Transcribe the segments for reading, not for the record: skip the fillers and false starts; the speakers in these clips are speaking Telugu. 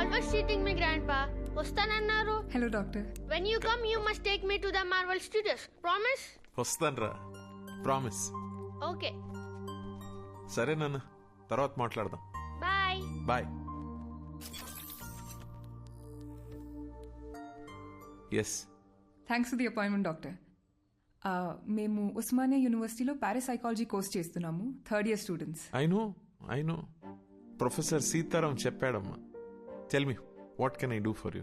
always cheating me, Grandpa. వస్తానన్నారు. Hello doctor. When you come, you must take me to the Marvel Studios. Promise? వస్తానరా, ప్రామిస్. Okay. సరే నాన్న, తర్వాత మాట్లాడదాం. Bye. Bye. Yes. Thanks for the appointment doctor. మేము ఉస్మానియా యూనివర్సిటీలో పారాసైకాలజీ కోర్స్ చేస్తున్నాము, third year students. I know professor Sitaram చెప్పాడమ్మా. Tell me, what can I do for you?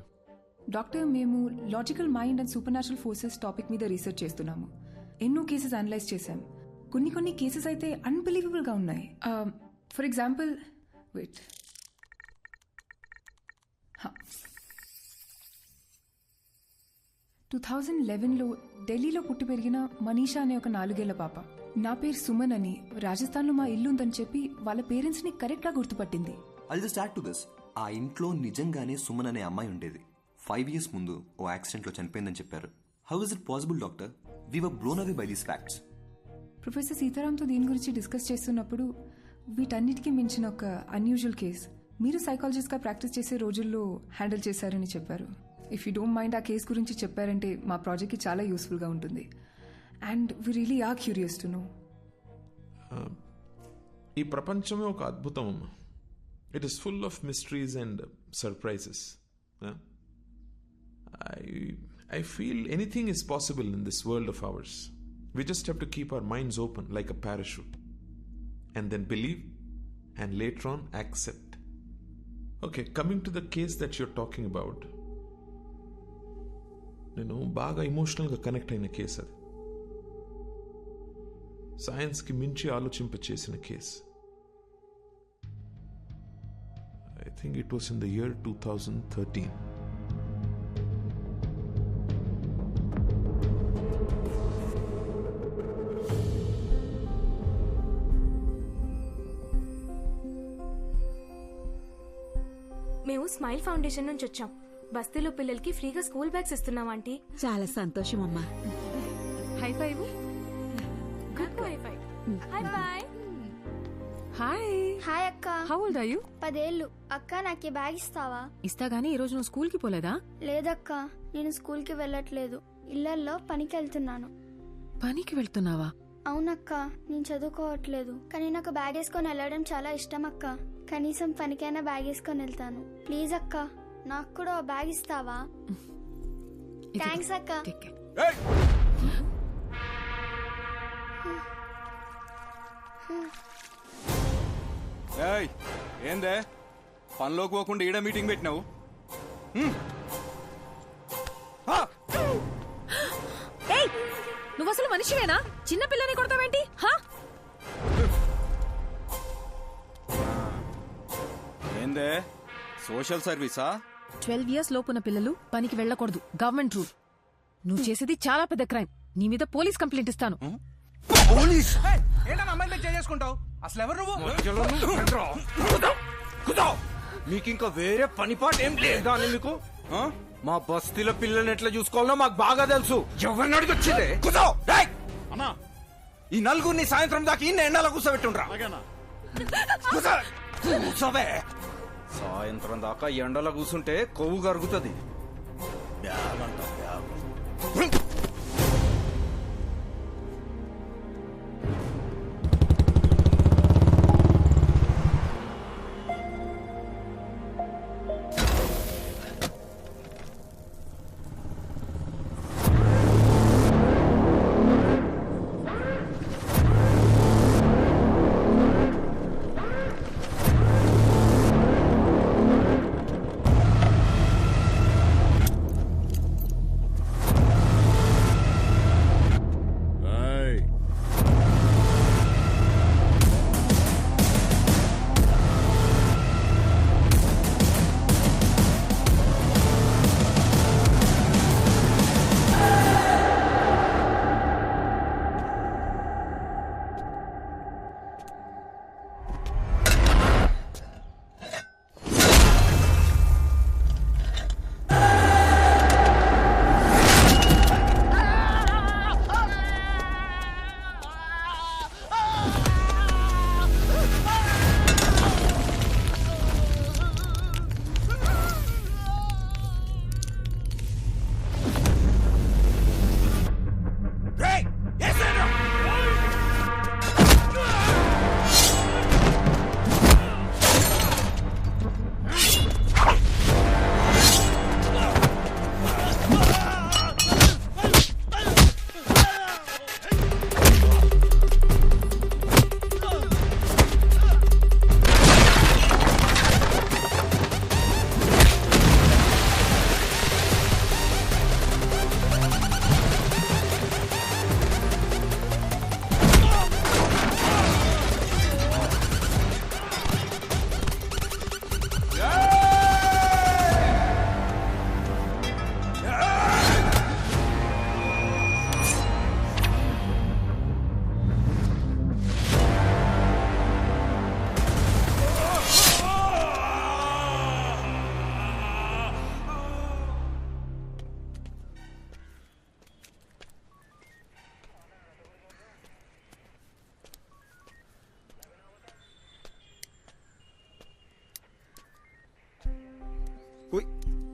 Doctor, మేము logical mind and super natural forces topic మీద రీసెర్చ్ చేస్తున్నాము. ఎన్నో కేసెస్ అనలైజ్ చేశాం. కొన్ని కేసెస్ అయితే అన్బిలీవబుల్గా ఉన్నాయి. ఫర్ ఎగ్జాంపుల్, వెయిట్, 2011లో ఢిల్లీలో పుట్టి పెరిగిన మనీషా అనే ఒక 4 ఏళ్ల పాప, నా పేరు సుమన్ అని, రాజస్థాన్లో మా ఇల్లు ఉందని చెప్పి వాళ్ళ పేరెంట్స్ని కరెక్ట్గా గుర్తుపట్టింది. I'll just add to this. ఆ ఇంట్లో నిజంగానే సుమన్ అనే అమ్మాయి ఉండేది. 5 years ముందు ఓ యాక్సిడెంట్లో చనిపోయిందని చెప్పారు. How is it possible doctor? We were blown away by these facts. Professor సీతారాంతో దీని గురించి డిస్కస్ చేస్తున్నప్పుడు వీటన్నిటికీ మించిన ఒక అన్యూజువల్ కేస్ మీరు సైకాలజిస్ట్గా ప్రాక్టీస్ చేసే రోజుల్లో హ్యాండిల్ చేశారని చెప్పారు. ఇఫ్ యూ డోంట్ మైండ్ ఆ కేస్ గురించి చెప్పారంటే మా ప్రాజెక్ట్కి చాలా యూస్ఫుల్గా ఉంటుంది. And we really are curious to know. ఈ ప్రపంచమే ఒక అద్భుతం అమ్మా. It is full of mysteries and surprises. I feel anything is possible in this world of ours. We just have to keep our minds open like a parachute and then believe and later on accept. Okay, coming to the case that you're talking about, నేను బాగా ఎమోషనల్గా కనెక్ట్ అయిన కేసు అది. సైన్స్కి మించి ఆలోచింప చేసిన case. I think it was in the year 2013. మేము స్మైల్ ఫౌండేషన్ నుంచి వచ్చాం. బస్తీలో పిల్లలకి ఫ్రీగా స్కూల్ బ్యాగ్స్ ఇస్తున్నాం ఆంటీ. చాలా సంతోషం అమ్మా. High five. Good high five. Hi bye. Hi. Hi అక్క. How old are you? 10 ఏళ్ళు. అక్క నాకు బ్యాగ్ ఇస్తావా? ఇస్తా గానీ ఈ రోజు నువ్వు స్కూల్ కి పోలేదా? లేదక్క, నేను స్కూల్ కి వెళ్ళట్లేదు. ఇళ్లల్లో పనికి వెళ్తున్నాను. పనికి వెళ్తున్నావా? అవునక్క, నేను చదువుకోవట్లేదు. కానీ నాకు బ్యాగ్ వేసుకొని వెళ్ళడం చాలా ఇష్టం అక్క. కనీసం పనికైనా బ్యాగ్ వేసుకొని వెళ్తాను. ప్లీజ్ అక్క, నాకు కూడా బ్యాగ్ ఇస్తావా? థ్యాంక్స్ అక్క. ఏందే పనిలోకి పోకుండా ఈడ మీటింగ్ పెట్టినావు? నువ్వు అసలు మనిషివేనా? చిన్న పిల్లని కొడతావేంటి? ఏందే సోషల్ సర్వీసా? 12 years లోపున్న పిల్లలు పనికి వెళ్ళకూడదు, గవర్నమెంట్ రూల్. నువ్వు చేసేది చాలా పెద్ద క్రైమ్. నీ మీద పోలీస్ కంప్లైంట్ ఇస్తాను. పోలీస్? ఏంటన్నా అమ్మాయిలు చేసుకుంటావు? అసలు ఎవరు నువ్వు? మీకు ఇంకా వేరే పనిపాట ఏం లేదా అని మీకు? మా బస్తీల పిల్లల్ని ఎట్లా చూసుకోవాలో మాకు బాగా తెలుసు. ఎవరిని అడిగి వచ్చిందే? అన్నా, ఈ నలుగురిని సాయంత్రం దాకా ఇన్ని ఎండలో కూర్చోబెట్టుండ్రా. కూర్చోవే. సాయంత్రం దాకా ఎండలో కూర్చుంటే కొవ్వు కరుగుతుంది.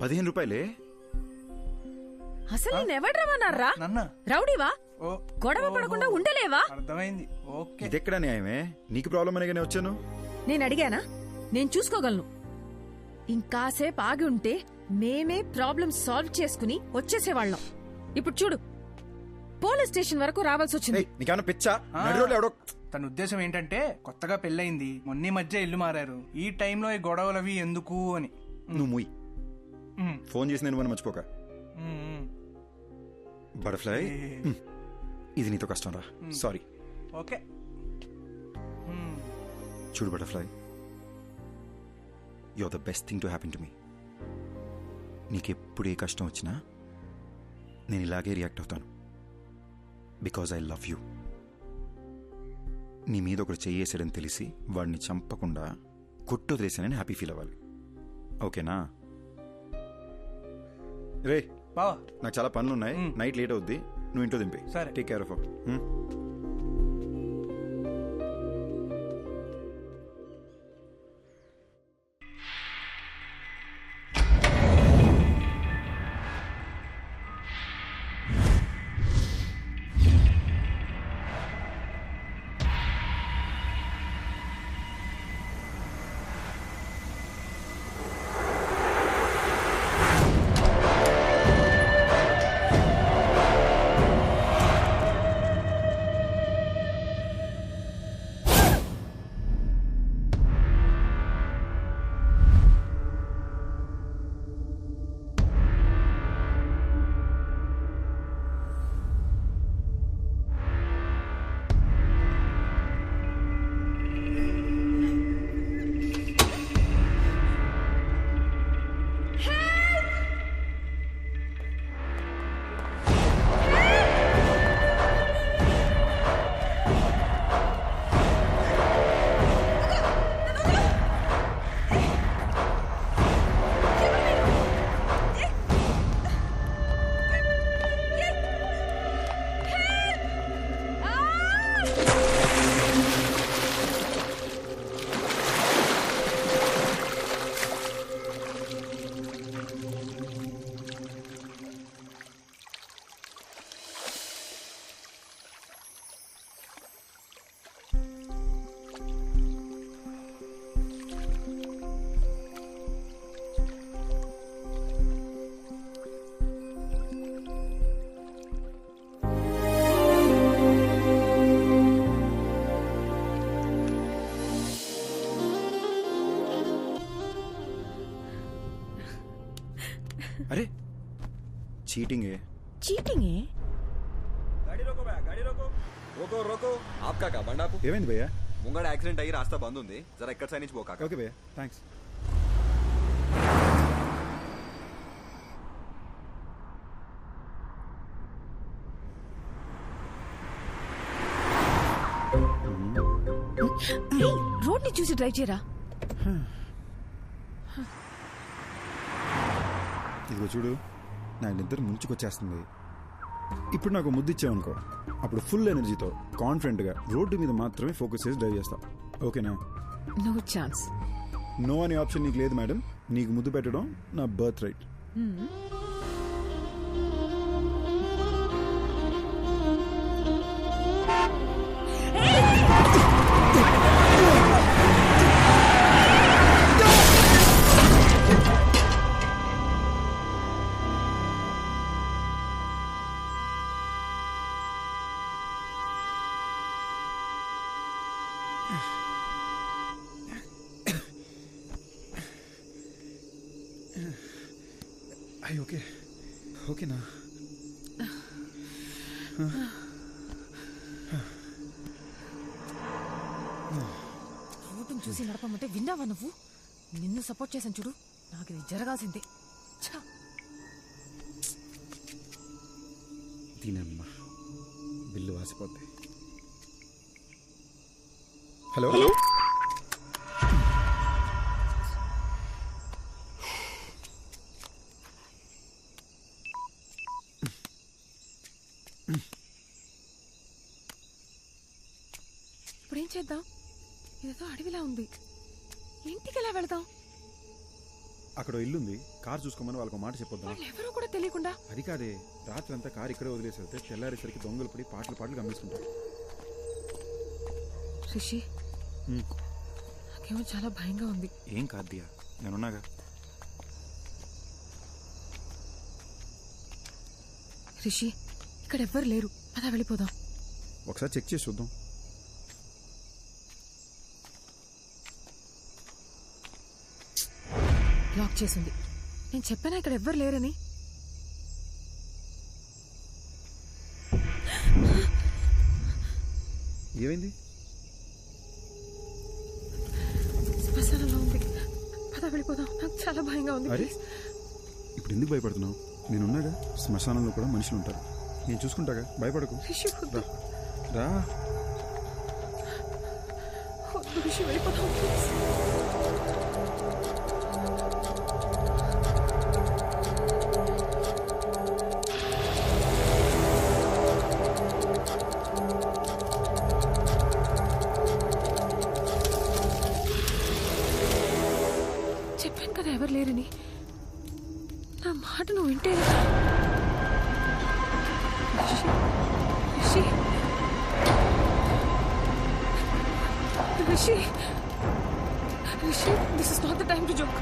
15 రూపాయలే? అసలు నేను ఎవడ్రమన్నారా? నన్న రౌడీవా? ఓ గొడవ పడకుండా ఉండలేవా? అర్థమైంది. ఓకే ఇదెక్కడ న్యాయమే? నీకు ప్రాబ్లం అనేగానే వచ్చాను. నేను అడిగానా? నేను చూసుకోగలను. ఇంకాసేపు ఆగి ఉంటే మేమే ప్రాబ్లం సాల్వ్ చేసుకుని వచ్చేసేవాళ్ళం. ఇప్పుడు చూడు, పోలీస్ స్టేషన్ వరకు రావాల్సి వచ్చింది. నీకేమన్నా పిచ్చా? నడిరోడ్లో ఎవడో తన ఉద్దేశం ఏంటంటే కొత్తగా పెళ్ళయింది, మొన్న మధ్య ఇల్లు మారారు, ఈ టైంలో ఈ గొడవలు అవి ఎందుకు అని. నువ్వు ముయ్. ఫోన్ చేసి నేను మర్చిపోక. బటర్ఫ్లై, ఇది నీతో కష్టం రా. సారీ. ఓకే చూడు butterfly, you are the best thing to happen to me. నీకెప్పుడు ఏ కష్టం వచ్చినా నేను ఇలాగే రియాక్ట్ అవుతాను. Because I love you. నీ మీద ఒకడు చెయ్యేసాడని తెలిసి వాడిని చంపకుండా కొట్టొదిలేసానని హ్యాపీ ఫీల్ అవ్వాలి. ఓకేనా? రే బావా, నాకు చాలా పనులు ఉన్నాయి. నైట్ లేట్ అవుద్ది, నువ్వు ఇంట్లో దింపే. సరే. Take care of. अरे चीटिंग है. चीटिंग है? गाड़ी रोको भैया, गाड़ी रोको. रोको रोको. आपका क्या बंडा आपको? ఏమైంది భయ్యా? ముంగడ యాక్సిడెంట్ అయ్యి రాస్తా బంద్ ఉంది. జరా ఇక్కడ సైడ్ నుంచి పోకా. ఓకే భయ్యా, థ్యాంక్స్. రోడ్ ని చూసి డ్రైవ్ చేయరా. ఇదిగో చూడు, నా నిద్ర ముంచుకొచ్చేస్తుంది. ఇప్పుడు నాకు ముద్దు ఇచ్చావనుకో, అప్పుడు ఫుల్ ఎనర్జీతో కాన్ఫిడెంట్గా రోడ్డు మీద మాత్రమే ఫోకస్ చేసి డ్రైవ్ చేస్తా. ఓకేనా? No chance. నో అనే ఆప్షన్ నీకు లేదు మేడం. నీకు ముద్దు పెట్టడం నా బర్త్ రైట్. అయ్యి ఓకే, ఓకేనా? రోడ్డును చూసి నడపమంటే విన్నావా నువ్వు? నిన్ను సపోర్ట్ చేశాను చూడు, నాకు ఇది జరగాల్సిందే. దీనమ్మా బిల్లు వాసిపోద్ది. హలో, ఇప్పుడేం చేద్దాం? ఇదేదో అడవిలా ఉంది, ఇంటికి ఎలా వెళదాం? అక్కడ ఇల్లు ఉంది, కార్ చూసుకోమని వాళ్ళకి మాట చెప్పొద్దాం. ఎవరో కూడా తెలియకుండా. అది కాదే, రాత్రి అంతా కార్ ఇక్కడే వదిలేసి వెళ్తే తెల్లారేసరికి దొంగలు పడి పాటలు గమనిస్తుంటారు. రిషి, నాకేమో చాలా భయంగా ఉంది. ఏం కాదు దియా, నేనున్నాగా. రిషి, ఇక్కడ ఎవ్వరు లేరు, పద వెళ్ళిపోదాం. ఒకసారి చెక్ చేసి చూద్దాం. లాక్ చేసింది. నేను చెప్పానా ఇక్కడ ఎవ్వరు లేరని. ఏమైంది? శ్మశానంలో ఉంది, పద వెళ్ళిపోదాం. నాకు చాలా భయంగా ఉంది. అరే, ఇప్పుడు ఎందుకు భయపడుతున్నావు? నేనున్నాగా. శ్మశానంలో కూడా మనుషులు ఉంటారు, నేను చూసుకుంటాగా, భయపడకు. రా. రిషి, వెళ్ళిపోదాం ప్లీజ్. చెప్పాను కదా ఎవరు లేరని. నా మాట నువ్వు వింటే. Rishi, Rishi, Rishi, this is not the time to joke.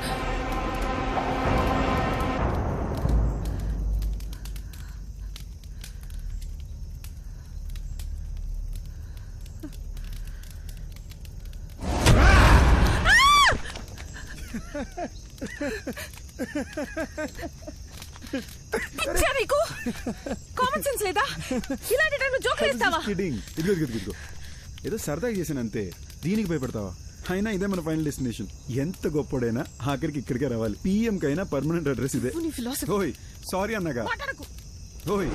పిచ్చా నీకు? కామన్ సెన్స్ లేదా? ఇలాంటి టైంలో జోక్ వేస్తావా? ఇదిగో ఏదో సరదాగా చేశాను అంతే, దీనికి భయపడతావా? అయినా ఇదే మన ఫైనల్ డెస్టినేషన్. ఎంత గొప్పడైనా ఆఖరికి ఇక్కడికే రావాలి. పిఎం కైనా పర్మనెంట్ అడ్రస్ ఇదే. ఓయ్ సారీ అన్నగా. ఓయ్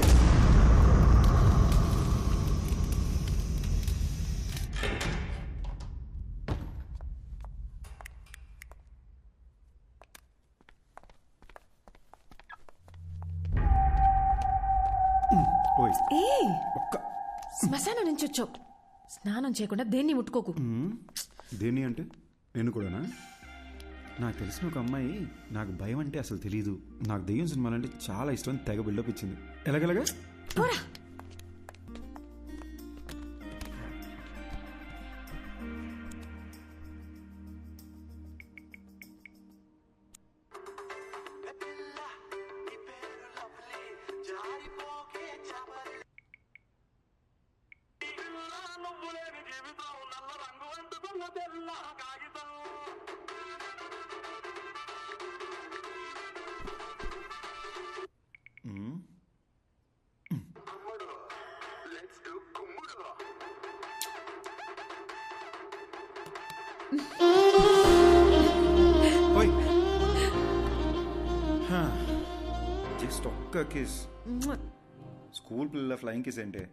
శ్మశానం నుంచి వచ్చావు, స్నానం చేయకుండా దేన్ని ముట్టుకోకు. దేన్ని అంటే నేను కూడానా? నాకు తెలిసిన ఒక అమ్మాయి నాకు భయం అంటే అసలు తెలీదు, నాకు దెయ్యం సినిమాలంటే చాలా ఇష్టం, తెగ బిల్డప్ ఇచ్చింది. ఎలాగెలాగా? జస్ట్ ఒక్క కిస్. స్కూల్ పిల్లల ఫ్లయింగ్ కిస్ ఏంటే?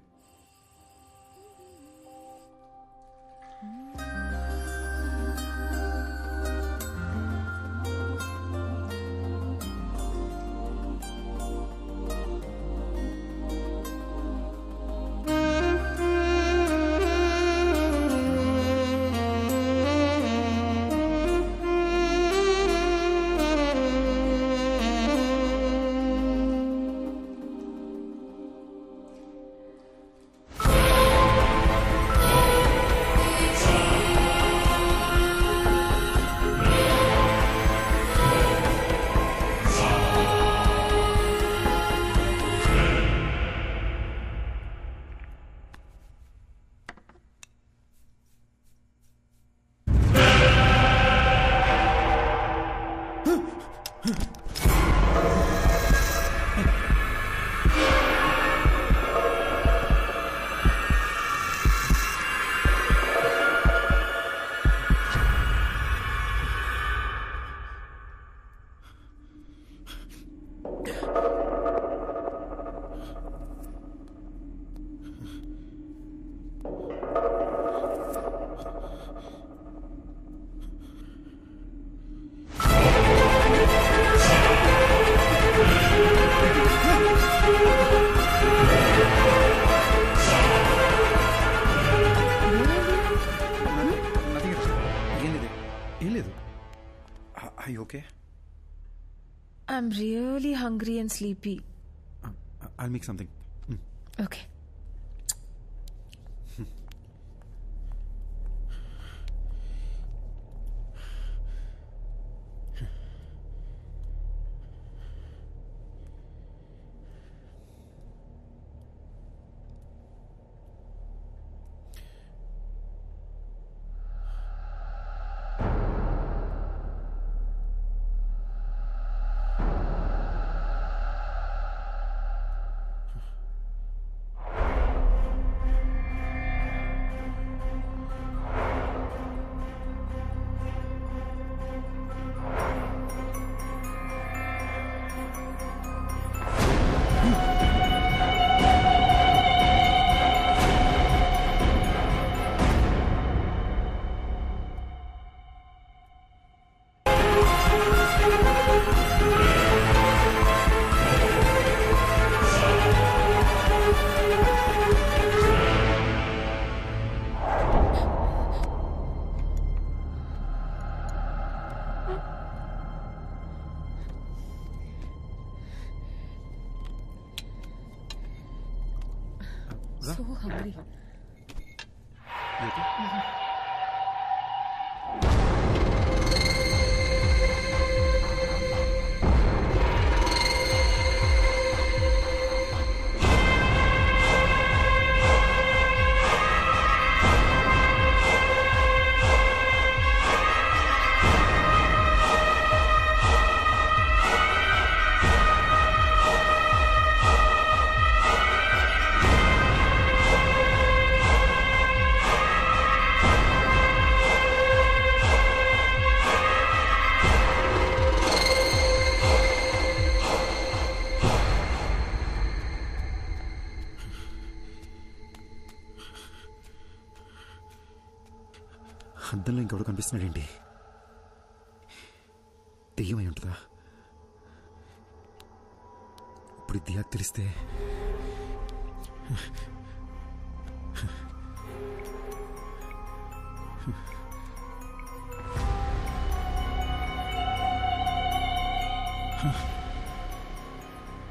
I'm really hungry and sleepy. I make something. Okay. So hungry. అద్దంలో ఇంకెవడు కనిపిస్తున్నాడేంటి? దెయ్యమై ఉంటుందా? ఇప్పుడు దియాకు తెలిస్తే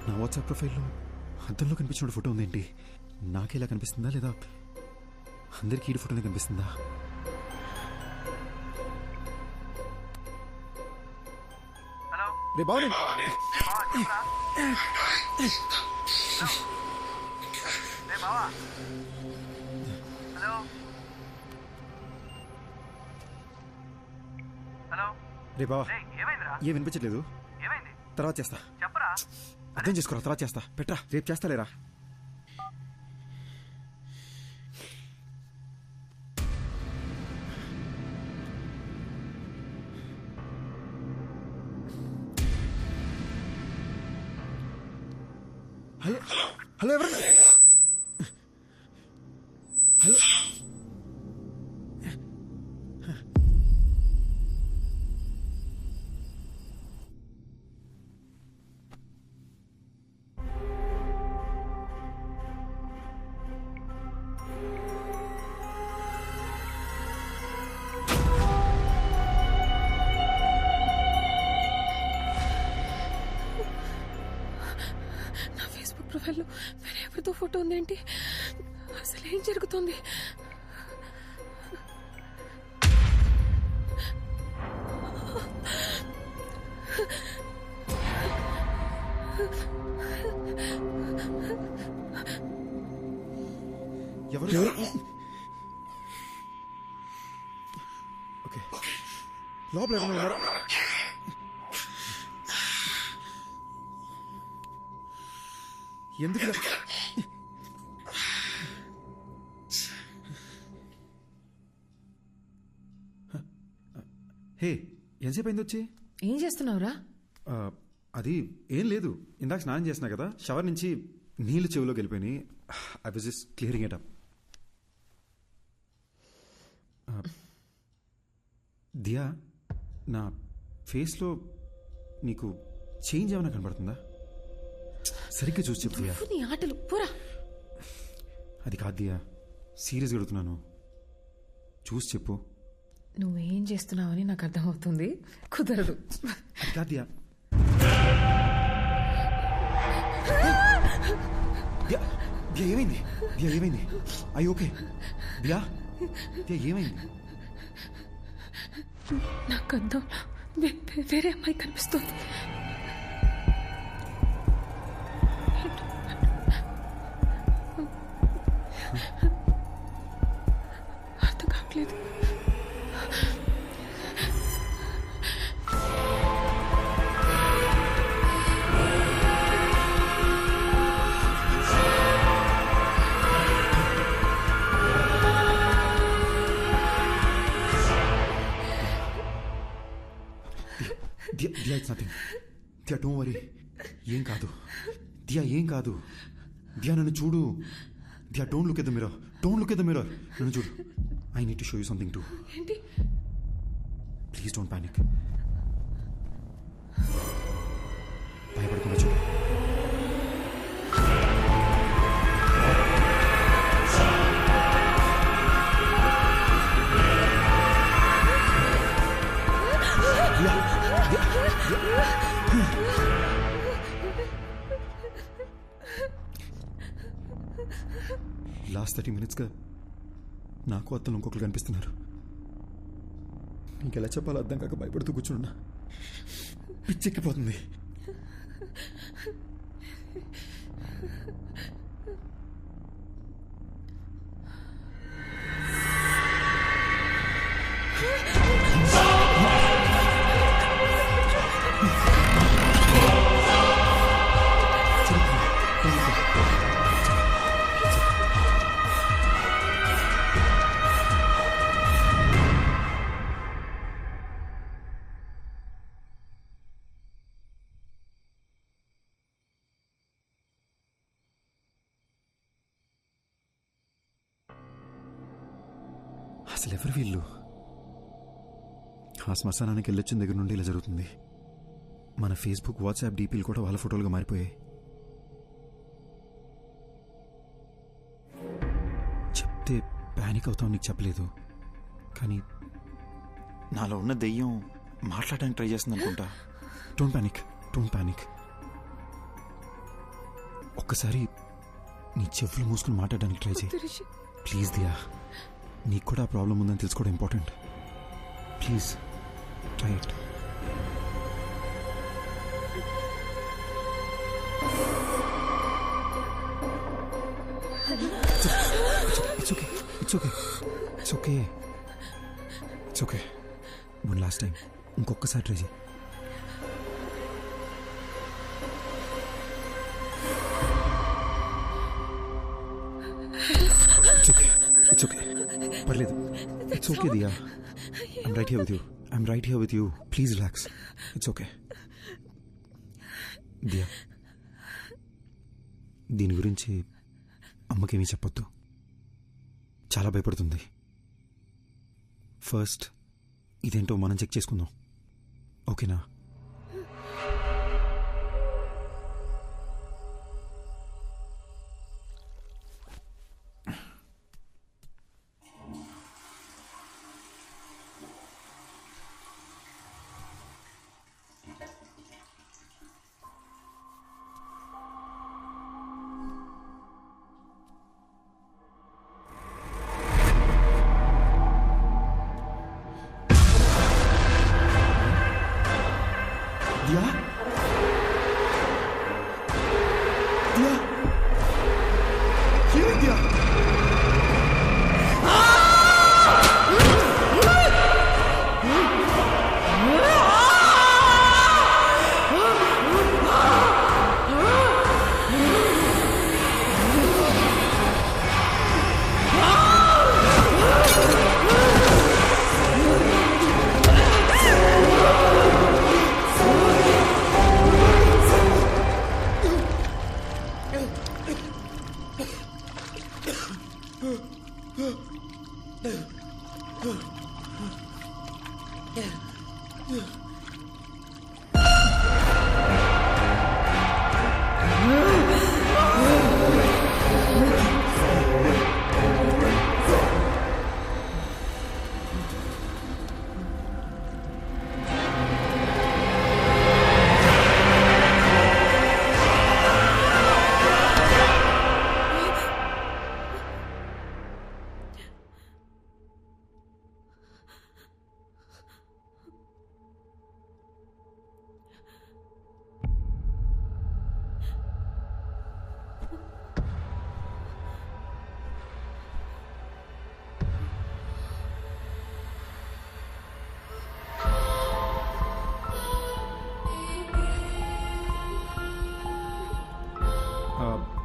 నా వాట్సాప్ ప్రొఫైల్లో అద్దంలో కనిపించిన ఫోటో ఉందేంటి? నాకేలా కనిపిస్తుందా లేదా అందరికీ ఈ ఫోటోనే కనిపిస్తుందా? రే బాబు రే బావా, ఏం వినిపించట్లేదు. తర్వాత చేస్తా. అర్థం చేసుకోరా, తర్వాత చేస్తా. పెట్టరా, రేపు చేస్తాలేరా. హలో హలో, ఎవరు? హలో, ప్రొఫైల్లో వేరే ఎవరితో ఫోటో ఉందేంటి? అసలు ఏం జరుగుతుంది? ఎవరు? ఓకే, లోపల ఎవరైనా ఉన్నారా? ఎందుకు? హే, ఎంతసేపు అయింది వచ్చి? ఏం చేస్తున్నావురా? అది ఏం లేదు, ఇందాక స్నానం చేసినా కదా, షవర్ నుంచి నీళ్లు చెవిలోకి వెళ్ళిపోయినాయి. I was just clearing it up. Diya, నా ఫేస్లో నీకు చేంజ్ ఏమైనా కనబడుతుందా? సరిగ్గా చూసి చెప్పు దియా. నీ ఆటలు పోరా. అది కాదు దియా, సీరియస్గా అడుగుతున్నాను, చూసి చెప్పు. నువ్వేం చేస్తున్నావని నాకు అర్థమవుతుంది, కుదరదు. అది కాదు దియా. ఏమైంది దియా? ఏమైంది? అయ్యి ఓకే దియా? దియా ఏమైంది? నాకు అందం వేరే అమ్మాయి కనిపిస్తుంది. అర్థం కావట్లేదు. Diya it's nothing. Diya don't worry. ఏం కాదు దియా, ఏం కాదు. దియా నన్ను చూడు. Diya don't look at the mirror. Don't look at the mirror. నన్ను చూడు. I need to show you something too. ఏంటి? Please don't panic. భయపడకుండా చూడు. లాస్ట్ 30 minutesగా నాకు అత్తలు ఇంకొకరు కనిపిస్తున్నారు. నీకు ఎలా చెప్పాలో అర్థం కాక భయపడుతూ కూర్చున్నా. పిచ్చెక్కిపోతుంది. అసలు ఎవరు వీళ్ళు? ఆ శ్మశానానికి వెళ్ళొచ్చిన దగ్గర నుండి ఇలా జరుగుతుంది. మన ఫేస్బుక్, వాట్సాప్ డీపీలు కూడా వాళ్ళ ఫోటోలుగా మారిపోయాయి. చెప్తే ప్యానిక్ అవుతావు, నీకు చెప్పలేదు. కానీ నాలో ఉన్న దెయ్యం మాట్లాడడానికి ట్రై చేస్తుంది అనుకుంటా. Don't panic, don't panic. ఒక్కసారి నీ చెవులు మూసుకుని మాట్లాడడానికి ట్రై చేయి ప్లీజ్. దియా, నీకు కూడా ఆ ప్రాబ్లం ఉందని తెలుసుకోవడం important. Please try it. It's okay, it's okay, it's okay, it's okay. One last time ఇంకొకసారి ట్రై చేయి. ఇట్స్ ఓకే, ఇట్స్ ఓకే, పర్లేదు. It's okay Diya. I'm right here with you. I'm right here with you. Please relax. It's okay Diya. దీని గురించి అమ్మకేమీ చెప్పొద్దు. చాలా భయపడుతుంది. ఫస్ట్ ఇదేంటో మనం చెక్ చేసుకుందాం, ఓకేనా? దియా, దియా, ఏమైంది దియా?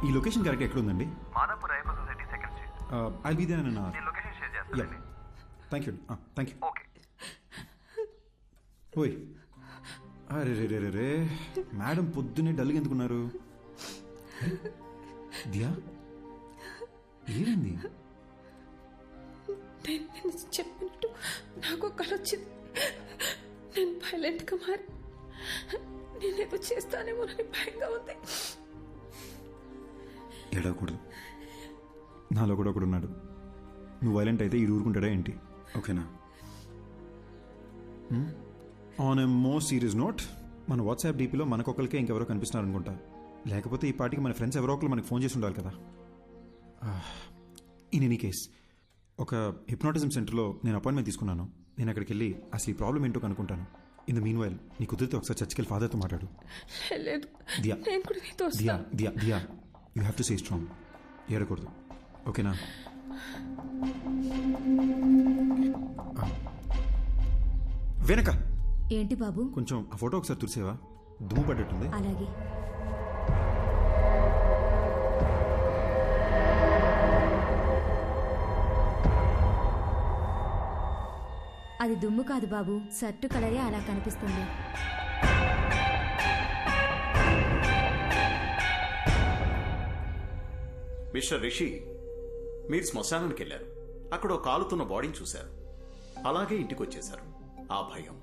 ఈ లొకేషన్ కరెక్ట్ ఎక్కడ ఉందండి? Madhapur Ayyappa society second street. I'll be there in an hour. నేను లొకేషన్ షేర్ చేస్తానండి. Thank you. Thank you. Okay. ఓయ్, అరే రే రే రే, మేడం పొద్దున్నే డల్గా ఎందుకున్నారు? దియా, ఏమైంది? నేను చెప్పినట్టు నాకు కళ వచ్చింది. నేను వైలెంట్గా మారి నేనేదో చేస్తానేమోనని భయంగా ఉంది. ఏడవకూడదు, నాలో కూడా ఒకడు ఉన్నాడు. నువ్వు వైలెంట్ అయితే ఈ ఊరుకుంటాడా ఏంటి? ఓకేనా? On a more serious note, మన వాట్సాప్ డీపీలో మనకొకరికే ఇంకెవరో కనిపిస్తున్నారు అనుకుంటా. లేకపోతే ఈ పార్టీకి మన ఫ్రెండ్స్ ఎవరో ఒకరు మనకు ఫోన్ చేసి ఉండాలి కదా. ఇన్ ఎనీ కేస్, ఒక హిప్నాటిజం సెంటర్లో నేను అపాయింట్మెంట్ తీసుకున్నాను. నేను అక్కడికి వెళ్ళి అసలు ఈ ప్రాబ్లం ఏంటో కనుక్కుంటాను. ఇన్ ద మీన్ వైల్ నీ కుదిరితే ఒకసారి చర్చికి వెళ్ళి ఫాదర్తో మాట్లాడు. Diya Diya Diya Diya, you have to stay strong. ఏడకూడదు, ఓకేనా? వెనక ఏంటి బాబు? కొంచెం ఆ ఫోటో ఒకసారి తుడిసేవా? దుమ్ము పడ్డట్టుంది. అలాగే. అది దుమ్ము కాదు బాబు, షర్టు కలరే అలా కనిపిస్తుంది. మిస్టర్ రిషి, మీరు శ్మశానానికి వెళ్ళారు. అక్కడ ఒక కాలుతున్న బాడీని చూశారు. అలాగే ఇంటికి వచ్చేశారు. ఆ భయం,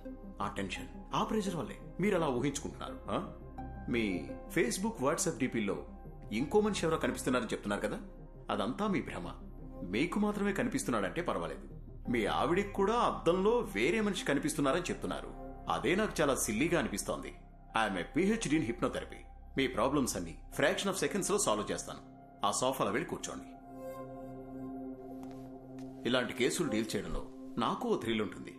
ఆ టెన్షన్, ఆ ప్రెషర్ వల్లే మీరు అలా ఊహించుకుంటున్నారు. మీ ఫేస్బుక్, వాట్సాప్ డీపీల్లో ఇంకో మనిషి ఎవరో కనిపిస్తున్నారని చెప్తున్నారు కదా, అదంతా మీ భ్రమ. మీకు మాత్రమే కనిపిస్తున్నాడంటే పర్వాలేదు. మీ ఆవిడికి కూడా అద్దంలో వేరే మనిషి కనిపిస్తున్నారని చెప్తున్నారు. అదే నాకు చాలా సిల్లీగా అనిపిస్తోంది. I'm a PhD in hypnotherapy. Me problems అన్ని ఫ్రాక్షన్ ఆఫ్ సెకండ్స్ లో సాల్వ్ చేస్తాను. ఆ సోఫాలో వెళ్ళి కూర్చోండి. ఇలాంటి కేసులు డీల్ చేయడంలో నాకు ఓ థ్రిల్ ఉంటుంది.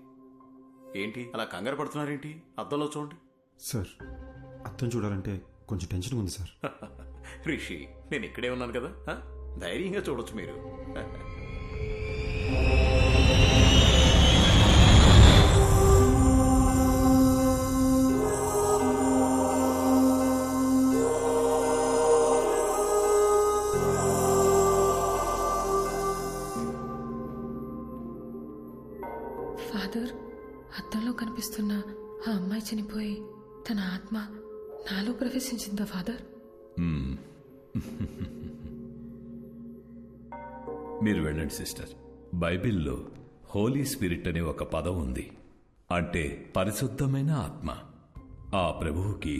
ఏంటి అలా కంగారు పడుతున్నారేంటి? అద్దంలో చూడండి. సార్, అద్దం చూడాలంటే కొంచెం టెన్షన్ ఉంది సార్. రిషి, నేను ఇక్కడే ఉన్నాను కదా, ధైర్యంగా చూడొచ్చు మీరు. ఫాదర్, అద్దంలో కనిపిస్తున్న ఆ అమ్మాయి చనిపోయి తన ఆత్మ నాలో ప్రవేశించిందా ఫాదర్? మీరు వెళ్ళండి సిస్టర్. బైబిల్లో హోలీ స్పిరిట్ అనే ఒక పదం ఉంది. అంటే పరిశుద్ధమైన ఆత్మ. ఆ ప్రభువుకి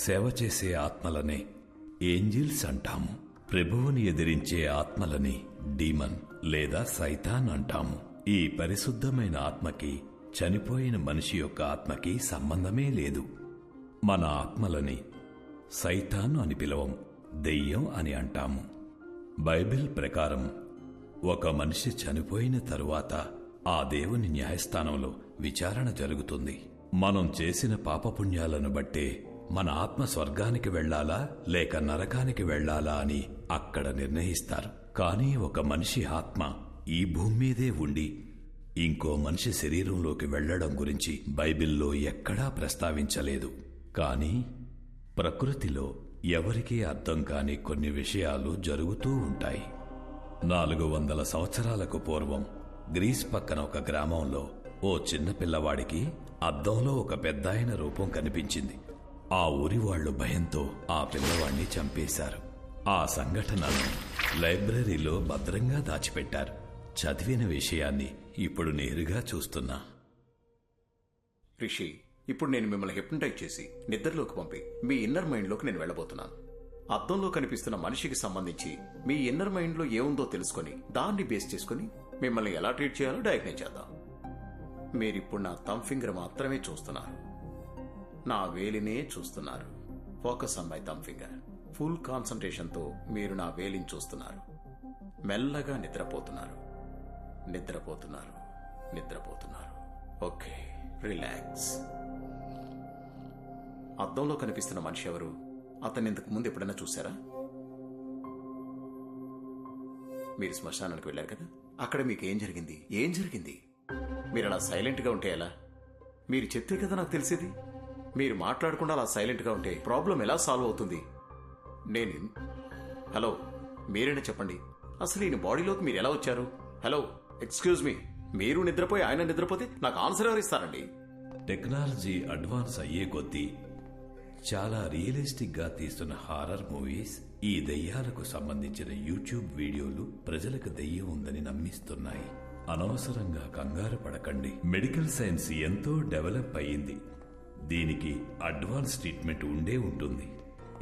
సేవ చేసే ఆత్మలనే ఏంజిల్స్ అంటాము. ప్రభువుని ఎదిరించే ఆత్మలని డీమన్ లేదా సైతాన్ అంటాము. ఈ పరిశుద్ధమైన ఆత్మకి చనిపోయిన మనిషి యొక్క ఆత్మకి సంబంధమే లేదు. మన ఆత్మలని సైతాన్ అని పిలవం, దెయ్యం అని అంటాము. బైబిల్ ప్రకారం ఒక మనిషి చనిపోయిన తరువాత ఆ దేవుని న్యాయస్థానంలో విచారణ జరుగుతుంది. మనం చేసిన పాపపుణ్యాలను బట్టే మన ఆత్మ స్వర్గానికి వెళ్లాలా లేక నరకానికి వెళ్లాలా అని అక్కడ నిర్ణయిస్తారు. కానీ ఒక మనిషి ఆత్మ ఈ భూమి మీదే ఉండి ఇంకో మనిషి శరీరంలోకి వెళ్లడం గురించి బైబిల్లో ఎక్కడా ప్రస్తావించలేదు. కానీ ప్రకృతిలో ఎవరికీ అర్థం కాని కొన్ని విషయాలు జరుగుతూ ఉంటాయి. 400 సంవత్సరాలకు పూర్వం గ్రీస్ పక్కన ఒక గ్రామంలో ఓ చిన్న పిల్లవాడికి అద్దంలో ఒక పెద్దాయన రూపం కనిపించింది. ఆ ఊరి వాళ్లు భయంతో ఆ పిల్లవాడిని చంపేశారు. ఆ సంఘటనను లైబ్రరీలో భద్రంగా దాచిపెట్టారు. చదివిన విషయాన్ని ఇప్పుడు నేరుగా చూస్తున్నా. రిషి, ఇప్పుడు నేను మిమ్మల్ని హిప్నటైజ్ చేసి నిద్రలోకి పంపి మీ ఇన్నర్ మైండ్లోకి నేను వెళ్ళబోతున్నాను. అద్దంలో కనిపిస్తున్న మనిషికి సంబంధించి మీ ఇన్నర్ మైండ్లో ఏముందో తెలుసుకుని దాన్ని బేస్ చేసుకుని మిమ్మల్ని ఎలా ట్రీట్ చేయాలో డయాగ్నైజ్ చేద్దాం. మీరిప్పుడు నా థంబ్ ఫింగర్ మాత్రమే చూస్తున్నారు, నా వేలినే చూస్తున్నారు. Focus on my thumb finger. Full కాన్సంట్రేషన్తో మీరు నా వేలిని చూస్తున్నారు. మెల్లగా నిద్రపోతున్నారు, నిద్రపోతున్నారు, నిద్రపోతున్నారు. Okay, relax. అద్దంలో కనిపిస్తున్న మనిషి ఎవరు? అతన్ని ఇంతకు ముందు ఎప్పుడైనా చూసారా? మీరు శ్మశానానికి వెళ్ళారు కదా, అక్కడ మీకు ఏం జరిగింది? ఏం జరిగింది? మీరు అలా సైలెంట్గా ఉంటే ఎలా? మీరు చెప్తే కదా నాకు తెలిసేది. మీరు మాట్లాడకుండా అలా సైలెంట్గా ఉంటే ప్రాబ్లం ఎలా సాల్వ్ అవుతుంది? హలో, మీరేనా చెప్పండి, అసలు ఈయన బాడీలోకి మీరు ఎలా వచ్చారు? హలో, ఎక్స్క్యూజ్ మీ, మీరు నిద్రపోయి ఆయన నిద్రపోతే నాకు ఆన్సర్ ఎవరు ఇస్తారండి? టెక్నాలజీ అడ్వాన్స్ అయ్యే కొద్దీ చాలా రియలిస్టిక్ గా తీస్తున్న హారర్ మూవీస్, ఈ దెయ్యాలకు సంబంధించిన యూట్యూబ్ వీడియోలు ప్రజలకు దెయ్యం ఉందని నమ్మిస్తున్నాయి. అనవసరంగా కంగారు పడకండి. మెడికల్ సైన్స్ ఎంతో డెవలప్ అయ్యింది. దీనికి అడ్వాన్స్ ట్రీట్మెంట్ ఉండే ఉంటుంది.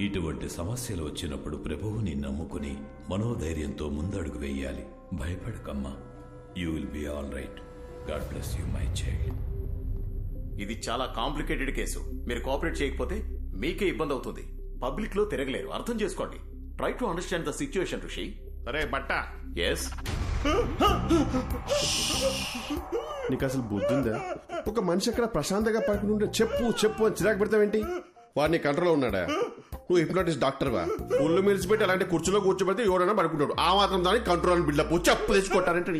ఇటువంటి సమస్యలు వచ్చినప్పుడు ప్రభువుని నమ్ముకుని మనోధైర్యంతో ముందడుగు వేయాలి. భయపడకమ్మా, you will be all right. God bless you my child. ఇది చాలా కాంప్లికేటెడ్ కేసు. మీరు కోఆపరేట్ చేయకపోతే మీకే ఇబ్బంది అవుతుంది. పబ్లిక్ లో తిరగలేరు, అర్థం చేసుకోండి. Try to understand the situation ఋషి. అరే బట్ట, ఎస్, నీకు అసలు బుద్ధుందా? ఒక మనిషి అక్కడ ప్రశాంతంగా పడుకుంటుంటే చెప్పు చెప్పు అని చిరాకు పెడతావేంటి? వాడిని కంట్రోల్లో ఉన్నాడా? నువ్వు హిప్నాటిస్ట్ డాక్టర్వా? ఒళ్ళు మెలిసిపెట్టి అలాంటి కుర్చీలో కూర్చోబెడితే ఎవరైనా పడుకుంటాడు. ఆ మాత్రం దానికి కంట్రోల్ అని బిల్డప్ చెప్పు తెచ్చుకుంటారంటే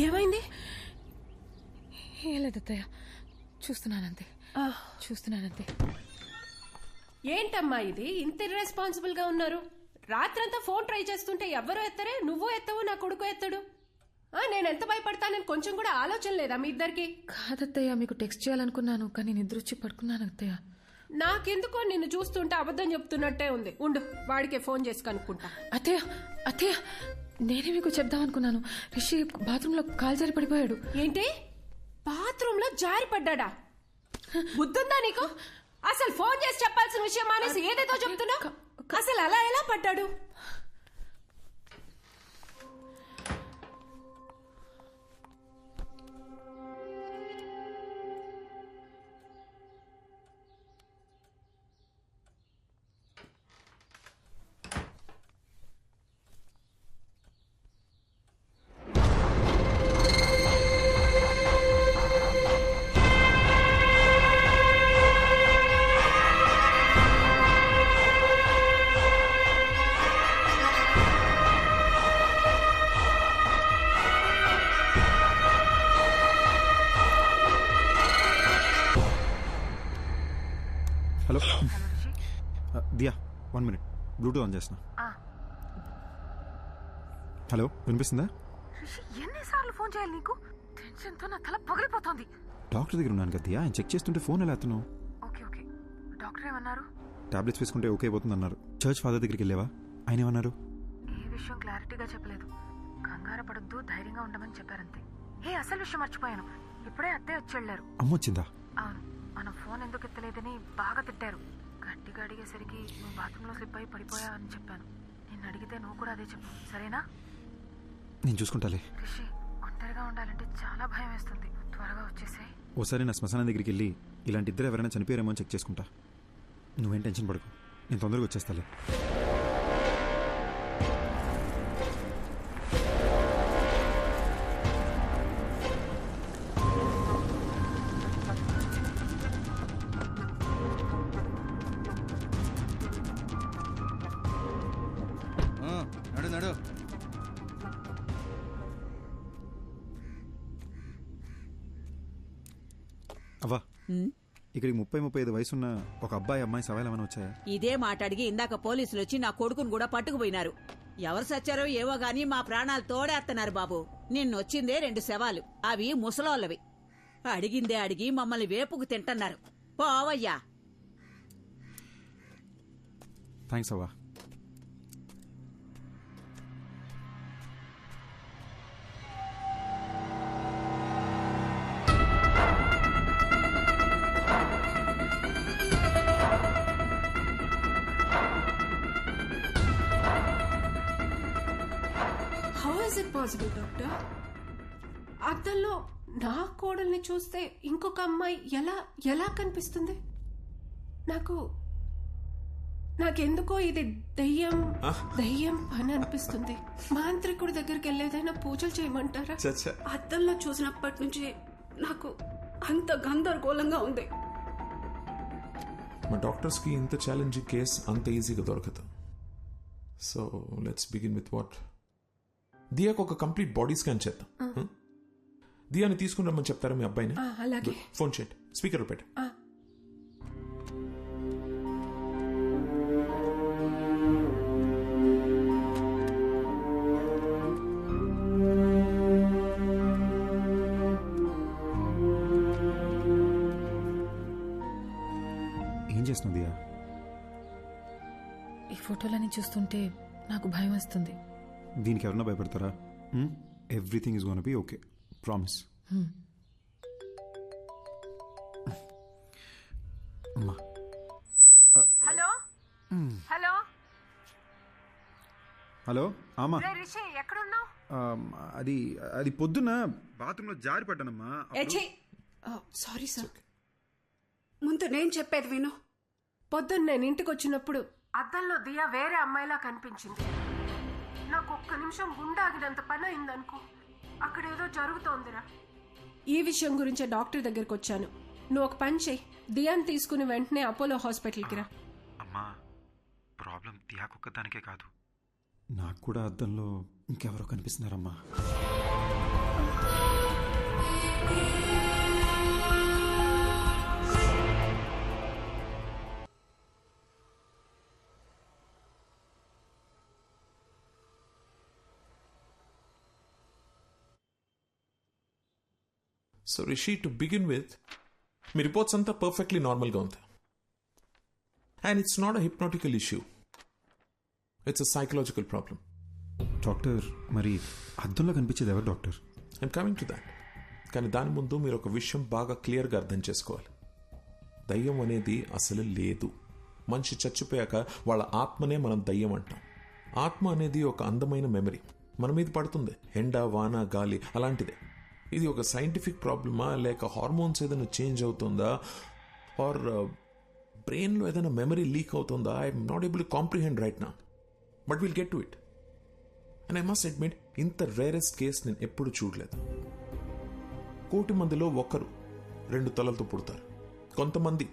ఏమైంది? ఏం లేదు అత్తయ్య, చూస్తున్నానంతే. ఏంటమ్మా ఇది ఇంత ఇర్రెస్పాన్సిబుల్ గా ఉన్నారు? రాత్రంతా ఫోన్ ట్రై చేస్తుంటే ఎవ్వరూ ఎత్తరే, నువ్వు ఎత్తవు, నా కొడుకు ఎత్తడు. నేను ఎంత భయపడతానని కొంచెం కూడా ఆలోచన లేదా మీ ఇద్దరికి? కాదత్తయ్య, మీకు టెక్స్ట్ చేయాలనుకున్నాను కానీ నిద్ర వచ్చి పడుకున్నాను అత్తయ్య. నాకెందుకో నిన్ను చూస్తుంటే అబద్ధం చెప్తున్నట్టే ఉంది. ఉండు, వాడికే ఫోన్ చేసి కనుక్కుంటా. అత్తయ్య నేనే మీకు చెప్దామనుకున్నాను. రిషి బాత్రూంలో కాలు జారి పడిపోయాడు. ఏంటి? బాత్రూమ్ లో జారి పడ్డా? బుద్ధుందా నీకు? అసలు ఫోన్ చేసి చెప్పాల్సిన విషయం మానేసి ఏదేదో చెప్తున్నావు. అసలు అలా ఎలా పడ్డాడు? Hello Diya, 1 minute, bluetooth on చేస్తున్నా. హలో, వినిపిస్తుందా? ఎన్నిసార్లు ఫోన్ చేయాలి నీకు? టెన్షన్ తో నా తల పగిలిపోతుంది. డాక్టర్ దగ్గర ఉన్నాను కదా దియా, ఆయన చెక్ చేస్తుంటే ఫోన్ ఎలా ఎత్తున్నావు? ఓకే, డాక్టర్ ఏమన్నారు? టాబ్లెట్స్ వేసుకుంటే ఓకే అయిపోతుంది అన్నారు. చర్చ్ ఫాదర్ దగ్గరికి వెళ్ళావా? ఆయన ఏమన్నారు? ఏ విషయం క్లారిటీగా చెప్పలేదు. కంగారు పడొద్దు, ధైర్యంగా ఉండమని చెప్పారంతే. అసలు విషయం మర్చిపోయాను. ఇప్పుడే అత్తయ్య వచ్చి వెళ్ళారు. అమ్మ వచ్చిందా? అవును, మన ఫోన్ ఎందుకు ఎత్తలేదని బాగా తిట్టారు. గట్టిగా అడిగేసరికి నువ్వు బాత్రూంలో స్లిప్ అయి పడిపోయావని చెప్పాను. నిన్ను అడిగితే నువ్వు కూడా అదే చెప్పు, సరేనా? నేను చూసుకుంటాలే. రిషి, ఒంటరిగా ఉండాలంటే చాలా భయం వేస్తుంది. త్వరగా వచ్చేసాయి. ఓసారి నా శ్మశానం దగ్గరికి వెళ్ళి ఇలాంటి ఇద్దరు ఎవరైనా చనిపోయారేమో అని చెక్ చేసుకుంటా. నువ్వేం టెన్షన్ పడకు, నేను తొందరగా వచ్చేస్తాలే. నడు అవ్వా, ఇక్కడికి 30-35 వయసున్న ఒక అమ్మాయి సవాల్ ఏమైనా వచ్చాయా? ఇదే మాట అడిగి ఇందాక పోలీసులు వచ్చి నా కొడుకును కూడా పట్టుకుపోయినారు. ఎవరు సచ్చారో ఏవో గాని మా ప్రాణాలు తోడేస్తున్నారు బాబు. నిన్నొచ్చిందే 2 శవాలు, అవి ముసలోళ్ళవి. అడిగిందే అడిగి మమ్మల్ని వేపుకు తింటున్నారు. పోవయ్యా. థ్యాంక్స్ అవ్వా. How is it possible, doctor? అద్దంలో నా కోడల్ని చూస్తే ఇంకొక అమ్మాయి ఎలా ఎలా కనిపిస్తుంది? నాకెందుకో ఇది దయ్యం పని అనిపిస్తుంది. మాంత్రికుడి దగ్గరికి వెళ్ళేదైనా పూజలు చేయమంటారా? అద్దంలో చూసినప్పటి నుంచి నాకు అంత గందరగోళంగా ఉంది. మా డాక్టర్స్కి ఇంత ఛాలెంజింగ్ కేస్ అంత ఈజీగా దొరకదు. So let's begin with what. దియాకు ఒక కంప్లీట్ బాడీ స్కాన్ చేద్దాం. దియాని తీసుకుని రమ్మని చెప్తారా మీ అబ్బాయిని? అలాగే. ఫోన్ చేయండి, స్పీకర్ పెట్టు. ఏం చేస్తున్నావు దియా? ఈ ఫోటోలని చూస్తుంటే నాకు భయం వస్తుంది. దీనికి ఎవరన్నా భయపడతారా? Everything is gonna be okay, promise. అమ్మా. హలో హలో హలో ఆమా. రిషి ఎక్కడున్నావు? అది పొద్దున్న బాత్రూంలో జారి పడ్డానమ్మా. Sorry sir. ముందు నేను చెప్పేది విను. పొద్దున్న నేను ఇంటికి వచ్చినప్పుడు అద్దంలో దియా వేరే అమ్మాయిలా కనిపించింది. నాకు ఒక్క నిమిషం గుండాగినంత పని అయిందనుకో. అక్కడేదో జరుగుతోందిరా. ఈ విషయం గురించే డాక్టర్ దగ్గరికి వచ్చాను. నువ్వు ఒక పని చెయ్యి, దియాని తీసుకుని వెంటనే అపోలో హాస్పిటల్కి రా. అమ్మా, ప్రాబ్లం దియాకొక్కదానికే కాదు, నాకు కూడా అద్దంలో ఇంకెవరో కనిపిస్తున్నారమ్మా. So Rishi, to begin with, మీ రిపోర్ట్స్ అంతా పర్ఫెక్ట్లీ నార్మల్గా ఉంది. And it's not a hypnotical issue, it's a psychological problem. Doctor, మరి అద్దంలో కనిపించేది ఎవరు doctor? I'm coming to that. కానీ దాని ముందు మీరు ఒక విషయం బాగా క్లియర్గా అర్థం చేసుకోవాలి. దయ్యం అనేది అసలు లేదు. మనిషి చచ్చిపోయాక వాళ్ళ ఆత్మనే మనం దయ్యం అంటాం. ఆత్మ అనేది ఒక అందమైన మెమరీ, మన మీద పడుతుంది, ఎండ, వాన, గాలి అలాంటిదే. ఇది ఒక సైంటిఫిక్ ప్రాబ్లమా, లేక హార్మోన్స్ ఏదైనా చేంజ్ అవుతుందా, ఆర్ బ్రెయిన్లో ఏదైనా మెమరీ లీక్ అవుతుందా? I'm not able to comprehend right నా, but will get to it. And I must admit, ఇంత రేరెస్ట్ కేస్ నేను ఎప్పుడు చూడలేదు. 1,000,000 మందిలో ఒకరు 2 తలలతో పుడతారు. కొంతమంది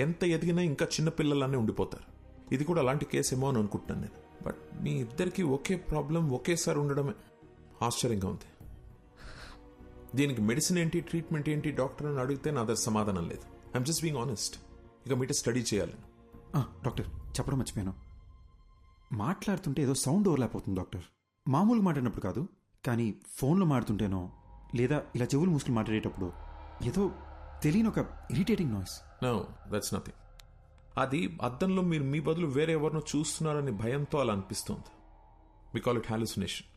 ఎంత ఎదిగినా ఇంకా చిన్నపిల్లలానే ఉండిపోతారు. ఇది కూడా అలాంటి కేసు ఏమో అని అనుకుంటున్నాను నేను. బట్ మీ ఇద్దరికి ఒకే ప్రాబ్లం ఒకేసారి ఉండడమే ఆశ్చర్యంగా ఉంది. దీనికి మెడిసిన్ ఏంటి, ట్రీట్మెంట్ ఏంటి డాక్టర్ అని అడిగితే నా దగ్గర సమాధానం లేదు. I'm just being honest. ఇక మీట స్టడీ చేయాలి. డాక్టర్, చెప్పడం మర్చిపోయాను. మాట్లాడుతుంటే ఏదో సౌండ్ ఓవర్లాప్ అవుతుంది డాక్టర్. మామూలుగా మాట్లాడినప్పుడు కాదు, కానీ ఫోన్లో మాట్లాడుతుంటేనో లేదా ఇలా చెవులు మూసుకుని మాట్లాడేటప్పుడు ఏదో తెలియని ఒక irritating noise. No, that's nothing. అది అద్దంలో మీరు మీ బదులు వేరే ఎవరినో చూస్తున్నారని భయంతో అలా అనిపిస్తుంది. We call it hallucination.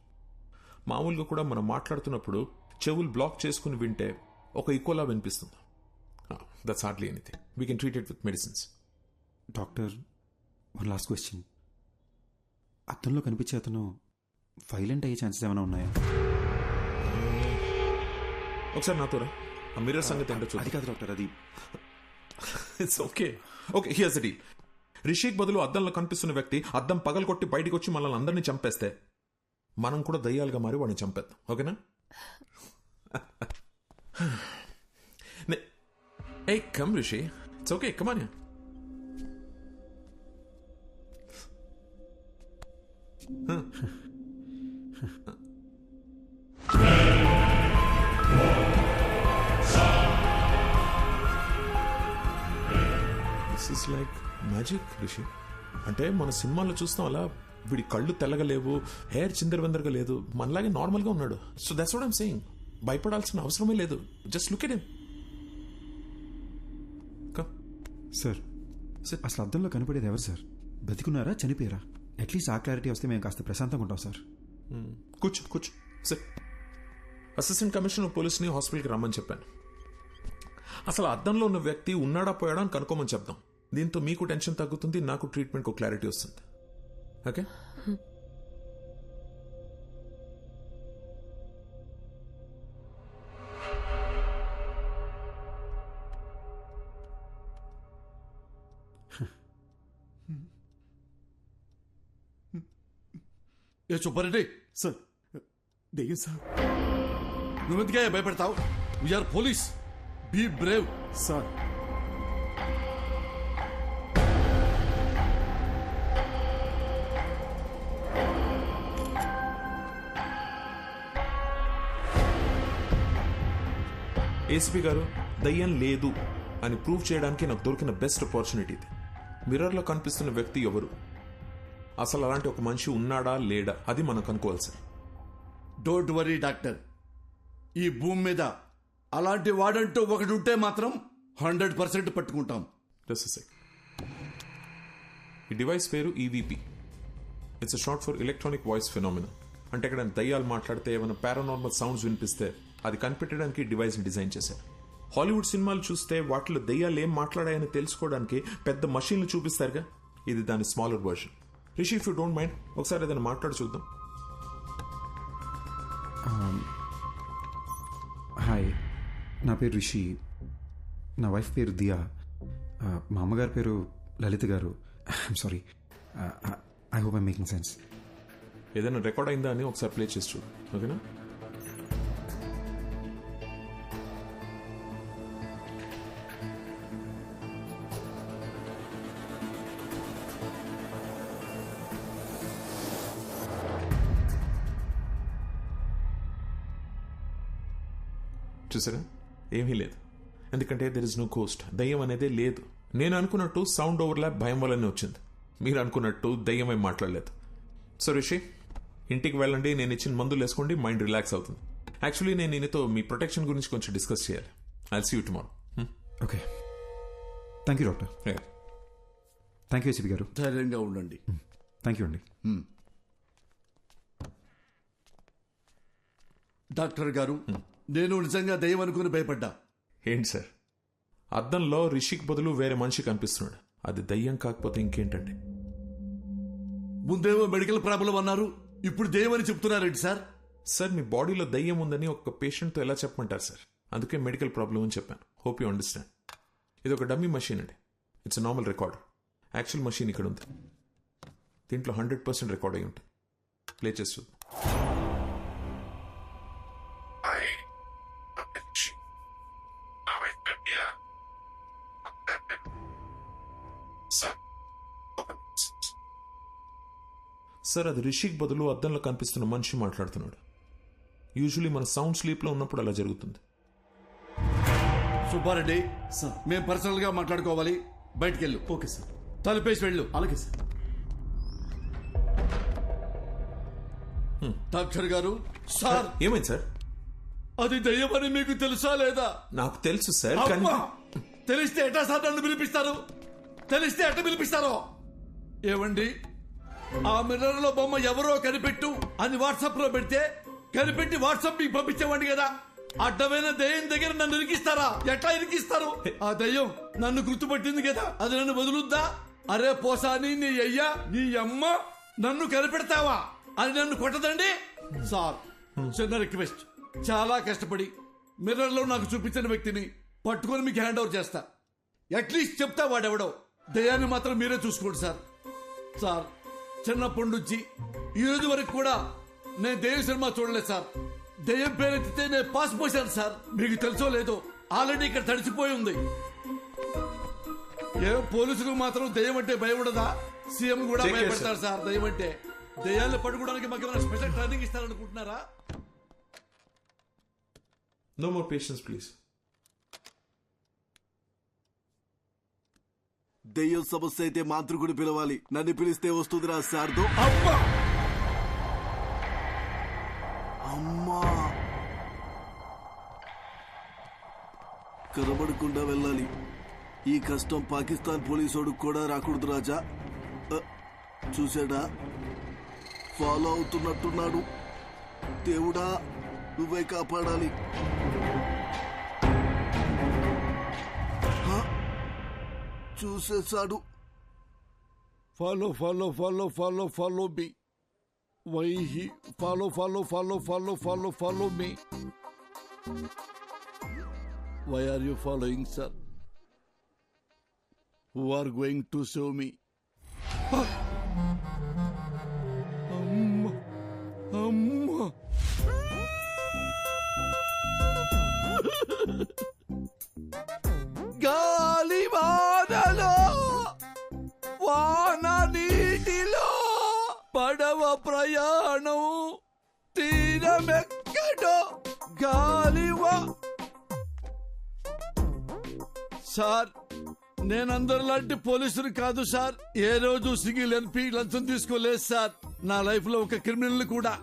మామూలుగా కూడా మనం మాట్లాడుతున్నప్పుడు చెవులు బ్లాక్ చేసుకుని వింటే ఒక ఈకోలా వినిపిస్తుంది. That's hardly anything. We can treat it with medicines. Doctor, one last question. అద్దంలో కనిపించే అతను వైలెంట్ అయ్యే ఛాన్సెస్ ఏమైనా ఉన్నాయా? ఒకసారి నాతో రా. ఆ మిర్రర్ సంగతి ఏంటో చూద్దాం. అది కాదు డాక్టర్, అది it's okay. Okay, here's the deal. Rishik బదులు అద్దంలో కనిపిస్తున్న వ్యక్తి అద్దం పగలగొట్టి బయటికి వచ్చి మనల్ని అందరినీ చంపేస్తే మనం కూడా దయ్యాలుగా మారి వాడిని చంపేద్దాం. ఓకేనా? Hey, come Rishi. It's okay, come on here. This is like magic, Rishi. అంటే మన సినిమాల్లో చూస్తాం అలా వీడి కళ్ళు తెల్లగలేవు, హెయిర్ చిందరవందరగా లేదు, మనలాగే నార్మల్గా ఉన్నాడు. So that's what I'm saying. భయపడాల్సిన అవసరమే లేదు. Just look at him. Sir, అసలు అద్దంలో కనపడేది ఎవరు సార్? బతికున్నారా, చనిపోయారా? అట్లీస్ట్ ఆ క్లారిటీ వస్తే మేము కాస్త ప్రశాంతంగా ఉంటాం సార్. కూర్చో కూర్చో సార్. అసిస్టెంట్ కమిషనర్ పోలీస్ని హాస్పిటల్కి రమ్మని చెప్పాను. అసలు అద్దంలో ఉన్న వ్యక్తి ఉన్నాడా పోయాడా అని కనుక్కోమని చెప్దాం. దీంతో మీకు టెన్షన్ తగ్గుతుంది, నాకు ట్రీట్మెంట్కి క్లారిటీ వస్తుంది. ఓకే? ఏ సుబ్బారెడ్డి సార్ దెయ్యం సార్. నువ్వెందుకే భయపెడతావు? We are police, be brave. Sir ACP గారు, దయ్యం లేదు అని ప్రూవ్ చేయడానికి నాకు దొరికిన బెస్ట్ ఆపర్చునిటీ ఇది. మిర్రర్లో కనిపిస్తున్న వ్యక్తి ఎవరు, అసలు అలాంటి ఒక మనిషి ఉన్నాడా లేడా, అది మనం కనుక్కోవాలి సార్. డోంట్ వరీ డాక్టర్, ఈ భూమి మీద అలాంటి వాడంటూ ఒకటి ఉంటే మాత్రం 100% పట్టుకుంటాం. ఈ డివైస్ పేరు EVP. It's short for electronic voice phenomena. అంటే ఇక్కడ దయ్యాలు మాట్లాడితే ఏమైనా పారానార్మల్ సౌండ్స్ వినిపిస్తే అది కనిపెట్టడానికి డివైస్ని డిజైన్ చేశారు. హాలీవుడ్ సినిమాలు చూస్తే వాటిలో దయ్యాలు ఏం మాట్లాడాయని తెలుసుకోవడానికి పెద్ద మషీన్లు చూపిస్తారుగా, ఇది దాని smaller version. Rishi, if you don't mind ఒకసారి ఏదైనా మాట్లాడి చూద్దాం. హాయ్, నా పేరు రిషి, నా వైఫ్ పేరు దియా, మా అమ్మగారి పేరు లలిత గారు. I'm sorry, I hope I'm making sense. ఏదైనా రికార్డ్ అయిందా అని ఒకసారి ప్లే చేసి చూడు, ఓకేనా? చూసారా, ఏమీ లేదు. ఎందుకంటే దెర్ ఇస్ నో కోస్ట్. దయ్యం అనేదే లేదు. నేను అనుకున్నట్టు సౌండ్ ఓవర్లాప్ భయం వల్లనే వచ్చింది. మీరు అనుకున్నట్టు దయ్యం ఏం మాట్లాడలేదు. సో రిషి, ఇంటికి వెళ్ళండి, నేను ఇచ్చిన మందులు వేసుకోండి, మైండ్ రిలాక్స్ అవుతుంది. యాక్చువల్లీ నేను నీతో మీ ప్రొటెక్షన్ గురించి కొంచెం డిస్కస్ చేయాలి. I'll see you tomorrow. Okay, thank you doctor. Thank you ACP గారు. ధైర్యంగా ఉండండి. థ్యాంక్ యూ అండి. డాక్టర్ గారు, నేను నిజంగా దయ్యం అనుకుని భయపడ్డా. ఏంటి సార్, అద్దంలో రిషికి బదులు వేరే మనిషి కనిపిస్తున్నాడు. అది దయ్యం కాకపోతే ఇంకేంటండి? ముందేమో మెడికల్ ప్రాబ్లం అన్నారు, ఇప్పుడు దయ్యం అని చెప్తున్నారేంటి సార్? సార్, మీ బాడీలో దయ్యం ఉందని ఒక పేషెంట్తో ఎలా చెప్పమంటారు సార్? అందుకే మెడికల్ ప్రాబ్లం అని చెప్పాను. Hope you understand. ఇది ఒక డమ్మీ మషీన్ అండి. It's normal recorder. Actual machine ఇక్కడ ఉంది. దీంట్లో 100% రికార్డ్ అయి ఉంటుంది. ప్లే చేసి చూద్దాం. సార్, అది రిషిక్ బదులు అద్దంలో కనిపిస్తున్న మనిషి మాట్లాడుతున్నాడు. యూజువలీ మన సౌండ్ స్లీప్ లో ఉన్నప్పుడు అలా జరుగుతుంది. సుబ్బారెడ్డి, మేము పర్సనల్ గా మాట్లాడుకోవాలి, బయటికి వెళ్ళు. Okay sir. తలుపేసి వెళ్ళు. అలాగే సార్. డాక్టర్ గారు, సార్ ఏమైంది సార్? అది దయ్యమని మీకు తెలుసా లేదా? నాకు తెలుసు సార్. తెలిస్తే ఎట్టా సార్ నన్ను పిలిపిస్తారు? తెలిస్తే ఎట్ట పిలిపిస్తారో? ఏమండి, ఆ మిర్రర్ లో బొమ్మ ఎవరో కనిపెట్టు అని వాట్సాప్ లో పెడితే కనిపెట్టి వాట్సాప్ మీకు పంపించేవాడి కదా. అడ్డమైన దయ్యం దగ్గర నన్ను ఇరికిస్తారా? ఎట్లా ఇరికిస్తారు? ఆ దయ్యం నన్ను గుర్తుపట్టింది కదా, అది నన్ను వదులుద్దా? అరే పోసాని, నీ అయ్యా నీ అమ్మ నన్ను కనిపెడతావా అని నన్ను కొట్టదండి. సార్, చిన్న రిక్వెస్ట్, చాలా కష్టపడి మిర్రర్ లో నాకు చూపించిన వ్యక్తిని పట్టుకొని మీకు హ్యాండ్ ఓవర్ చేస్తా. అట్లీస్ట్ చెప్తా వాడెవడో. దయ్యాన్ని మాత్రం మీరే చూసుకోండి సార్. సార్, చిన్నప్పటి నుంచి ఈ రోజు వరకు కూడా నేను దయ్యం సినిమా చూడలేదు సార్. దయ్యం పేరెత్తితే నేను పాస్ పోసాను సార్. మీకు తెలుసో లేదో, ఆల్రెడీ ఇక్కడ తడిచిపోయి ఉంది. ఏ పోలీసులకు మాత్రం దయ్యం అంటే భయం ఉండదా? సీఎం కూడా భయపడతారు సార్ దయ్యం అంటే. దయ్యాన్ని పట్టుకోవడానికి మాకు ఏమైనా స్పెషల్ ట్రైనింగ్ ఇస్తారనుకుంటున్నారా? No more patience please. దెయ్యం సమస్య అయితే మాంత్రికుడు పిలవాలి. నన్ను పిలిస్తే వస్తుందిరా శారదో. అమ్మా, కనబడకుండా వెళ్ళాలి. ఈ కష్టం పాకిస్తాన్ పోలీసోడు కూడా రాకూడదు రాజా. చూసాడా, ఫాలో అవుతున్నట్టున్నాడు. దేవుడా, నువ్వే కాపాడాలి. చూసేశాడు. Follow follow follow follow follow me. Why he follow follow follow follow follow follow me. Why are you following sir? Who are going to save me? గాలి వానలో వాన నీటిలో పడవ ప్రయాణం తీరమెక్కడో గాలివా. సార్ నేనందరిలాంటి పోలీసులు కాదు సార్. ఏ రోజు సింగిల్ ఎన్పి లంచం తీసుకోలేదు సార్. నా లైఫ్ లో ఒక క్రిమినల్ కూడా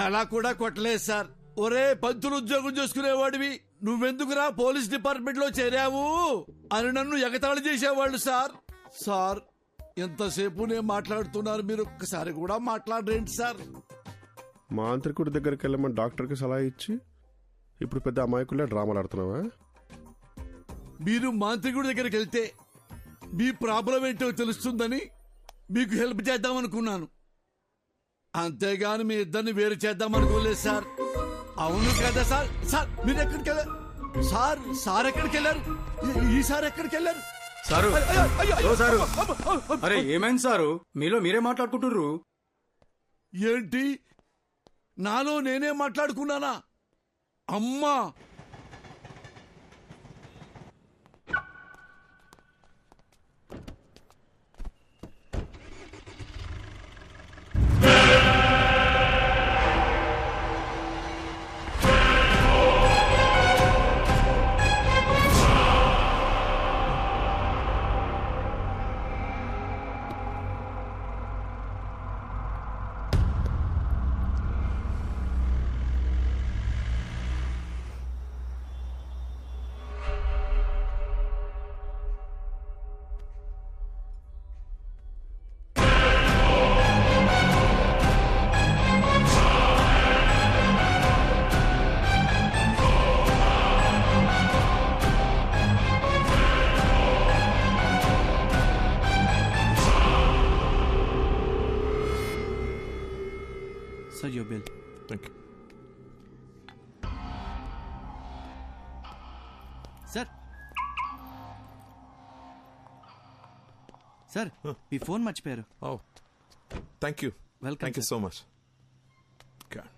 అలా కూడా కొట్టలేదు సార్. ఒరే పంతులు ఉద్యోగం చేసుకునేవాడివి నువ్వెందుకురా పోలీస్ డిపార్ట్మెంట్ లో చేరావు అని నన్ను ఎగతాళి చేసేవాళ్ళు సార్. సార్ ఎంతసేపు నేను మాట్లాడుతున్నారు, మీరు ఒక్కసారి కూడా మాట్లాడరేంటి సార్? మాంత్రికుడి దగ్గరికి వెళ్ళమని డాక్టర్కి సలహా ఇచ్చి ఇప్పుడు పెద్ద అమాయకుల్లో డ్రామాలు ఆడుతున్నావా? మీరు మాంత్రికుడి దగ్గరికి వెళ్తే మీ ప్రాబ్లం ఏంటో తెలుస్తుందని మీకు హెల్ప్ చేద్దామనుకున్నాను, అంతేగాని మీ ఇద్దరిని వేరు చేద్దామనుకోలేదు సార్. అవును కదా సార్? సార్ మీరు ఎక్కడికి వెళ్ళారు సార్? సార్ ఎక్కడికి వెళ్ళారు? ఈసారి ఎక్కడికి వెళ్ళారు సారు? అయ్యో, సారు అరే ఏమైంది సారు? మీలో మీరే మాట్లాడుకుంటుర్రు ఏంటి? నాలో నేనే మాట్లాడుకున్నానా? అమ్మా Sir, your bill. Thank you. Sir. Sir, me phone మర్చిపోయారు. Oh, thank you. Welcome, Thank you sir. so much. God.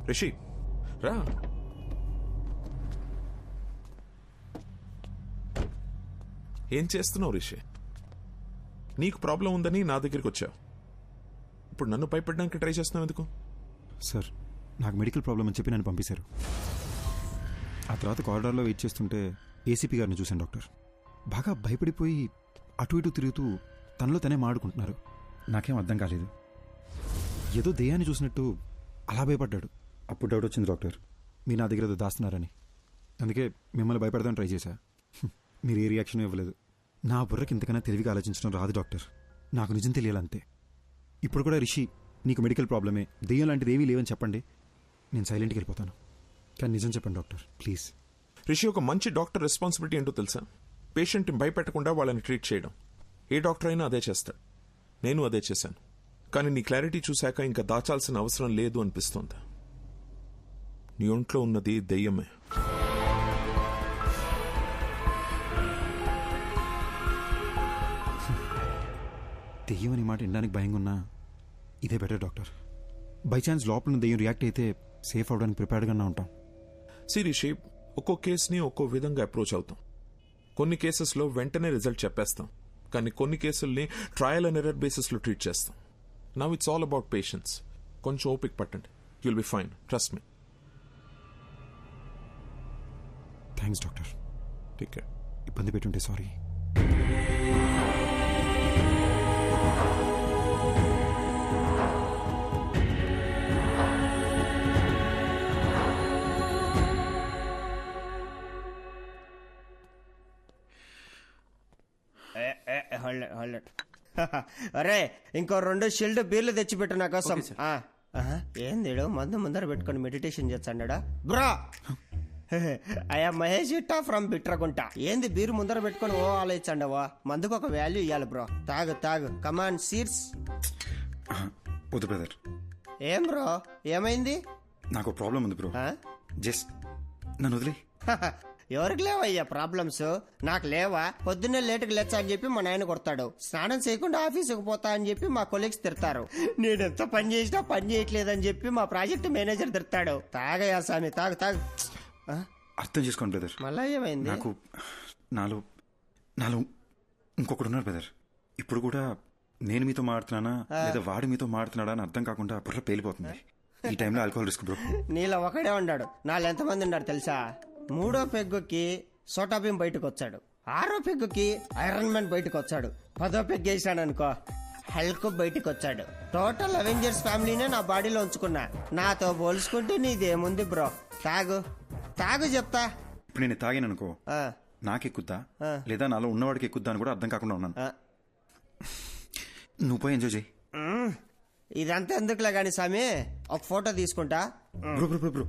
Rishi రా. ఏం చేస్తున్నావు రిషి? నీకు ప్రాబ్లం ఉందని నా దగ్గరికి వచ్చావు, ఇప్పుడు నన్ను భయపడడానికి ట్రై చేస్తున్నావు ఎందుకు? సార్ నాకు మెడికల్ ప్రాబ్లం అని చెప్పి నన్ను పంపించారు. ఆ తర్వాత కారిడార్లో వెయిట్ చేస్తుంటే ఏసీపీ గారిని చూశాను డాక్టర్. బాగా భయపడిపోయి అటు ఇటు తిరుగుతూ తనలో తనే మాడుకుంటున్నారు. నాకేం అర్థం కాలేదు, ఏదో దెయ్యాన్ని చూసినట్టు అలా భయపడ్డాడు. అప్పుడు డౌట్ వచ్చింది డాక్టర్, మీరు నా దగ్గర ఏదో దాస్తున్నారని. అందుకే మిమ్మల్ని భయపడదామని ట్రై చేశా. మీరు ఏ రియాక్షన్ ఇవ్వలేదు. నా బుర్రకి ఇంతకన్నా తెలివిగా ఆలోచించడం రాదు డాక్టర్, నాకు నిజం తెలియాలంతే. ఇప్పుడు కూడా రిషి నీకు మెడికల్ ప్రాబ్లమే, దెయ్యం లాంటిది ఏమీ లేవని చెప్పండి, నేను సైలెంట్కి వెళ్ళిపోతాను. కానీ నిజం చెప్పండి డాక్టర్ ప్లీజ్. రిషి, ఒక మంచి డాక్టర్ రెస్పాన్సిబిలిటీ ఏంటో తెలుసా? పేషెంట్ని భయపెట్టకుండా వాళ్ళని ట్రీట్ చేయడం. ఏ డాక్టర్ అయినా అదే చేస్తాడు, నేను అదే చేశాను. కానీ నీ క్లారిటీ చూశాక ఇంకా దాచాల్సిన అవసరం లేదు అనిపిస్తోంది. నీ ఒంట్లో ఉన్నది దెయ్యమే. దెయ్యం అనే మాట వినడానికి భయంగా ఉన్నా ఇదే బెటర్ డాక్టర్. బై ఛాన్స్ లోపల ఉన్న దెయ్యం రియాక్ట్ అయితే సేఫ్ అవడానికి ప్రిపేర్డ్గానే ఉంటాం. సిరీషి, ఒక్కో కేసుని ఒక్కో విధంగా అప్రోచ్ అవుతాం. కొన్ని కేసెస్లో వెంటనే రిజల్ట్ చెప్పేస్తాం, కానీ కొన్ని కేసుల్ని ట్రయల్ అండ్ ఎర్రర్ బేసిస్లో ట్రీట్ చేస్తాం. Now it's all about patience. కొంచెం ఓపిక పట్టండి, you'll be fine, trust me. Thanks doctor. Take care. ఇబ్బంది పెట్టుంటే సారీ. అరే ఇంకో 2 షిల్డ్ బీర్లు తెచ్చిపెట్టు నా కోసం. ఏంది మందు ముందర పెట్టుకొని మెడిటేషన్ చేస్తాడా బ్రా? అయ్యా మహేష్ ఇట్టా ఫ్రమ్ బిట్రకుంట. ఏంది బీరు ముందర పెట్టుకొని ఓ ఆలోచించండవా, మందుకు ఒక వాల్యూ ఇవ్వాలి బ్రో. తాగు తాగు, కమాన్ సీర్స్. వద్దు బ్రదర్. ఏం బ్రో, ఏమైంది? నాకు ప్రాబ్లం ఉంది బ్రో. జస్ట్ నన్ను వదిలే. ఎవరికి లేవయ్యా ప్రాబ్లమ్స్? నాకు లేవా? పొద్దున్నే లేటుకు లేచా అని చెప్పి మా నాయన కొడతాడు. స్నానం చేయకుండా ఆఫీసుకు పోతా అని చెప్పి మా కొలీగ్స్ తిడతారు. నేనెంత పని చేసినా పని చేయట్లేదని చెప్పి మా ప్రాజెక్ట్ మేనేజర్ తిడతాడు. తాగయ్యా స్వామి, తాగు తాగు. అర్థం చేసుకోండి బ్రదర్. మళ్ళా ఏమైంది? నాకు నాలో ఇంకొకడు ఉన్నారు బ్రదర్. ఇప్పుడు కూడా నేను మీతో మాడుతున్నానా లేదా వాడు మీతో మాడుతున్నాడా అని అర్థం కాకుండా బుర్ర పేలిపోతుంది. ఈ టైంలో ఆల్కహాల్ రిస్క్ బ్రో. నీలో ఒకడే ఉన్నాడు, నాలో ఎంతమంది ఉన్నారు తెలుసా? 3వ పెగ్గుకి సోటాబీన్ బయటకు వచ్చాడు, 6వ పెగ్గుకి ఐరన్ మ్యాన్ బయటకు వచ్చాడు, 10వ పెగ్ వేసాడు అనుకో హల్క్ బయటకు వచ్చాడు. టోటల్ అవెంజర్స్ ఫ్యామిలీనే నా బాడీలో ఉంచుకున్నా. నాతో పోల్చుకుంటే నీదేముంది బ్రో? తాగు తాగు చెప్తా. ఇప్పుడు నేను తాగాను అనుకో నాకెక్కుద్దా లేదా నాలో ఉన్నవాడికి ఎక్కుద్దా అని కూడా అర్థం కాకుండా ఉన్నాను. నువ్వు పోయి ఎంజాయ్ చేయి. ఇదంతా ఎందుకులే గాని స్వామి, ఒక ఫోటో తీసుకుంటా. బ్రో బ్రో బ్రో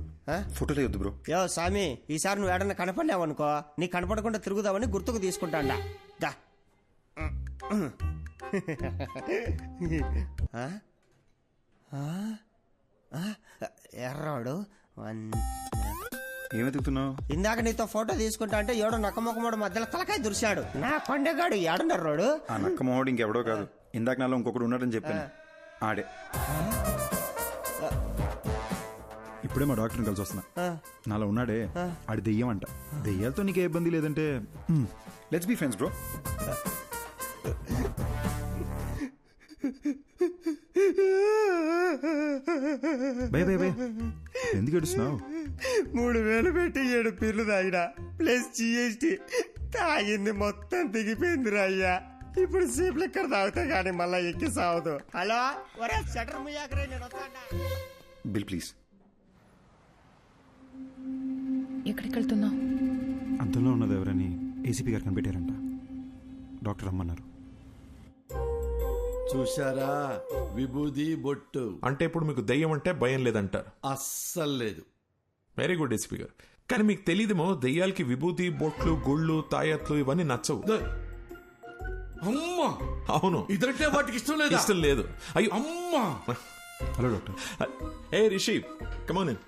ఫోటోలే వద్దు బ్రో. యో స్వామి, ఈసారి నువ్వు ఏడన్నా కనపడలేవనుకో నీ కనపడకుండా తిరుగుదామని గుర్తుకు తీసుకుంటాండా. దా ఎర్రాడు ఏమెతుకుతున్నావు? ఇందాక నీతో ఫోటో తీసుకుంటా అంటే ఏడో నక్కమొక్కమోడు మధ్యలో తలకాయ దురిశాడు. నా కొండగాడు ఏడున్నర్రాడు. ఆ నక్కమోహోడు ఇంకెవడో కాదు, ఇందాక నాలో ఇంకొకడు ఉన్నాడని చెప్పాను, ఆడే. ఇప్పుడే మా డాక్టర్ని కలిసి వస్తున్నా. నాలో ఉన్నాడే ఆడి దెయ్యం అంట. దెయ్యాలతో నీకు ఏ ఇబ్బంది లేదంటే లెట్స్ బీ ఫ్రెండ్స్ బ్రో. భయ భయ భయ ఎందుకు ఏడుస్తున్నావు? 3000 పెట్టి 7 పీర్లు తాగినా ప్లస్ GST తాగింది మొత్తం దిగిపోయిందిరా అయ్యా. ఇప్పుడు సీప్ లెక్కర్ తాగుతా గానీ మళ్ళా ఎక్కి సావదు. హలో ఒరే షటర్ ముయాకరే, నేను వస్తాడా? Bill please. ఎక్కడికి వెళ్తున్నావు? అంతంలో ఉన్నది ఎవరని ఏసీపీ గారు కనిపెట్టారంట. డాక్టర్ రమ్మన్నారు. చూశారా విభూది బొట్టు అంటే ఇప్పుడు మీకు దయ్యం అంటే భయం లేదంటారు? అస్సలు లేదు. వెరీ గుడ్ ఎస్పీ గారు. కానీ మీకు తెలియదేమో దయ్యాలకి విభూతి బొట్లు గుళ్ళు తాయత్లు ఇవన్నీ నచ్చవు. అమ్మా అవును, ఇదంటే వాటికి ఇష్టం లేదు. ఇష్టం లేదు. అయ్యో అమ్మా. Hello doctor. A Rishi come on in.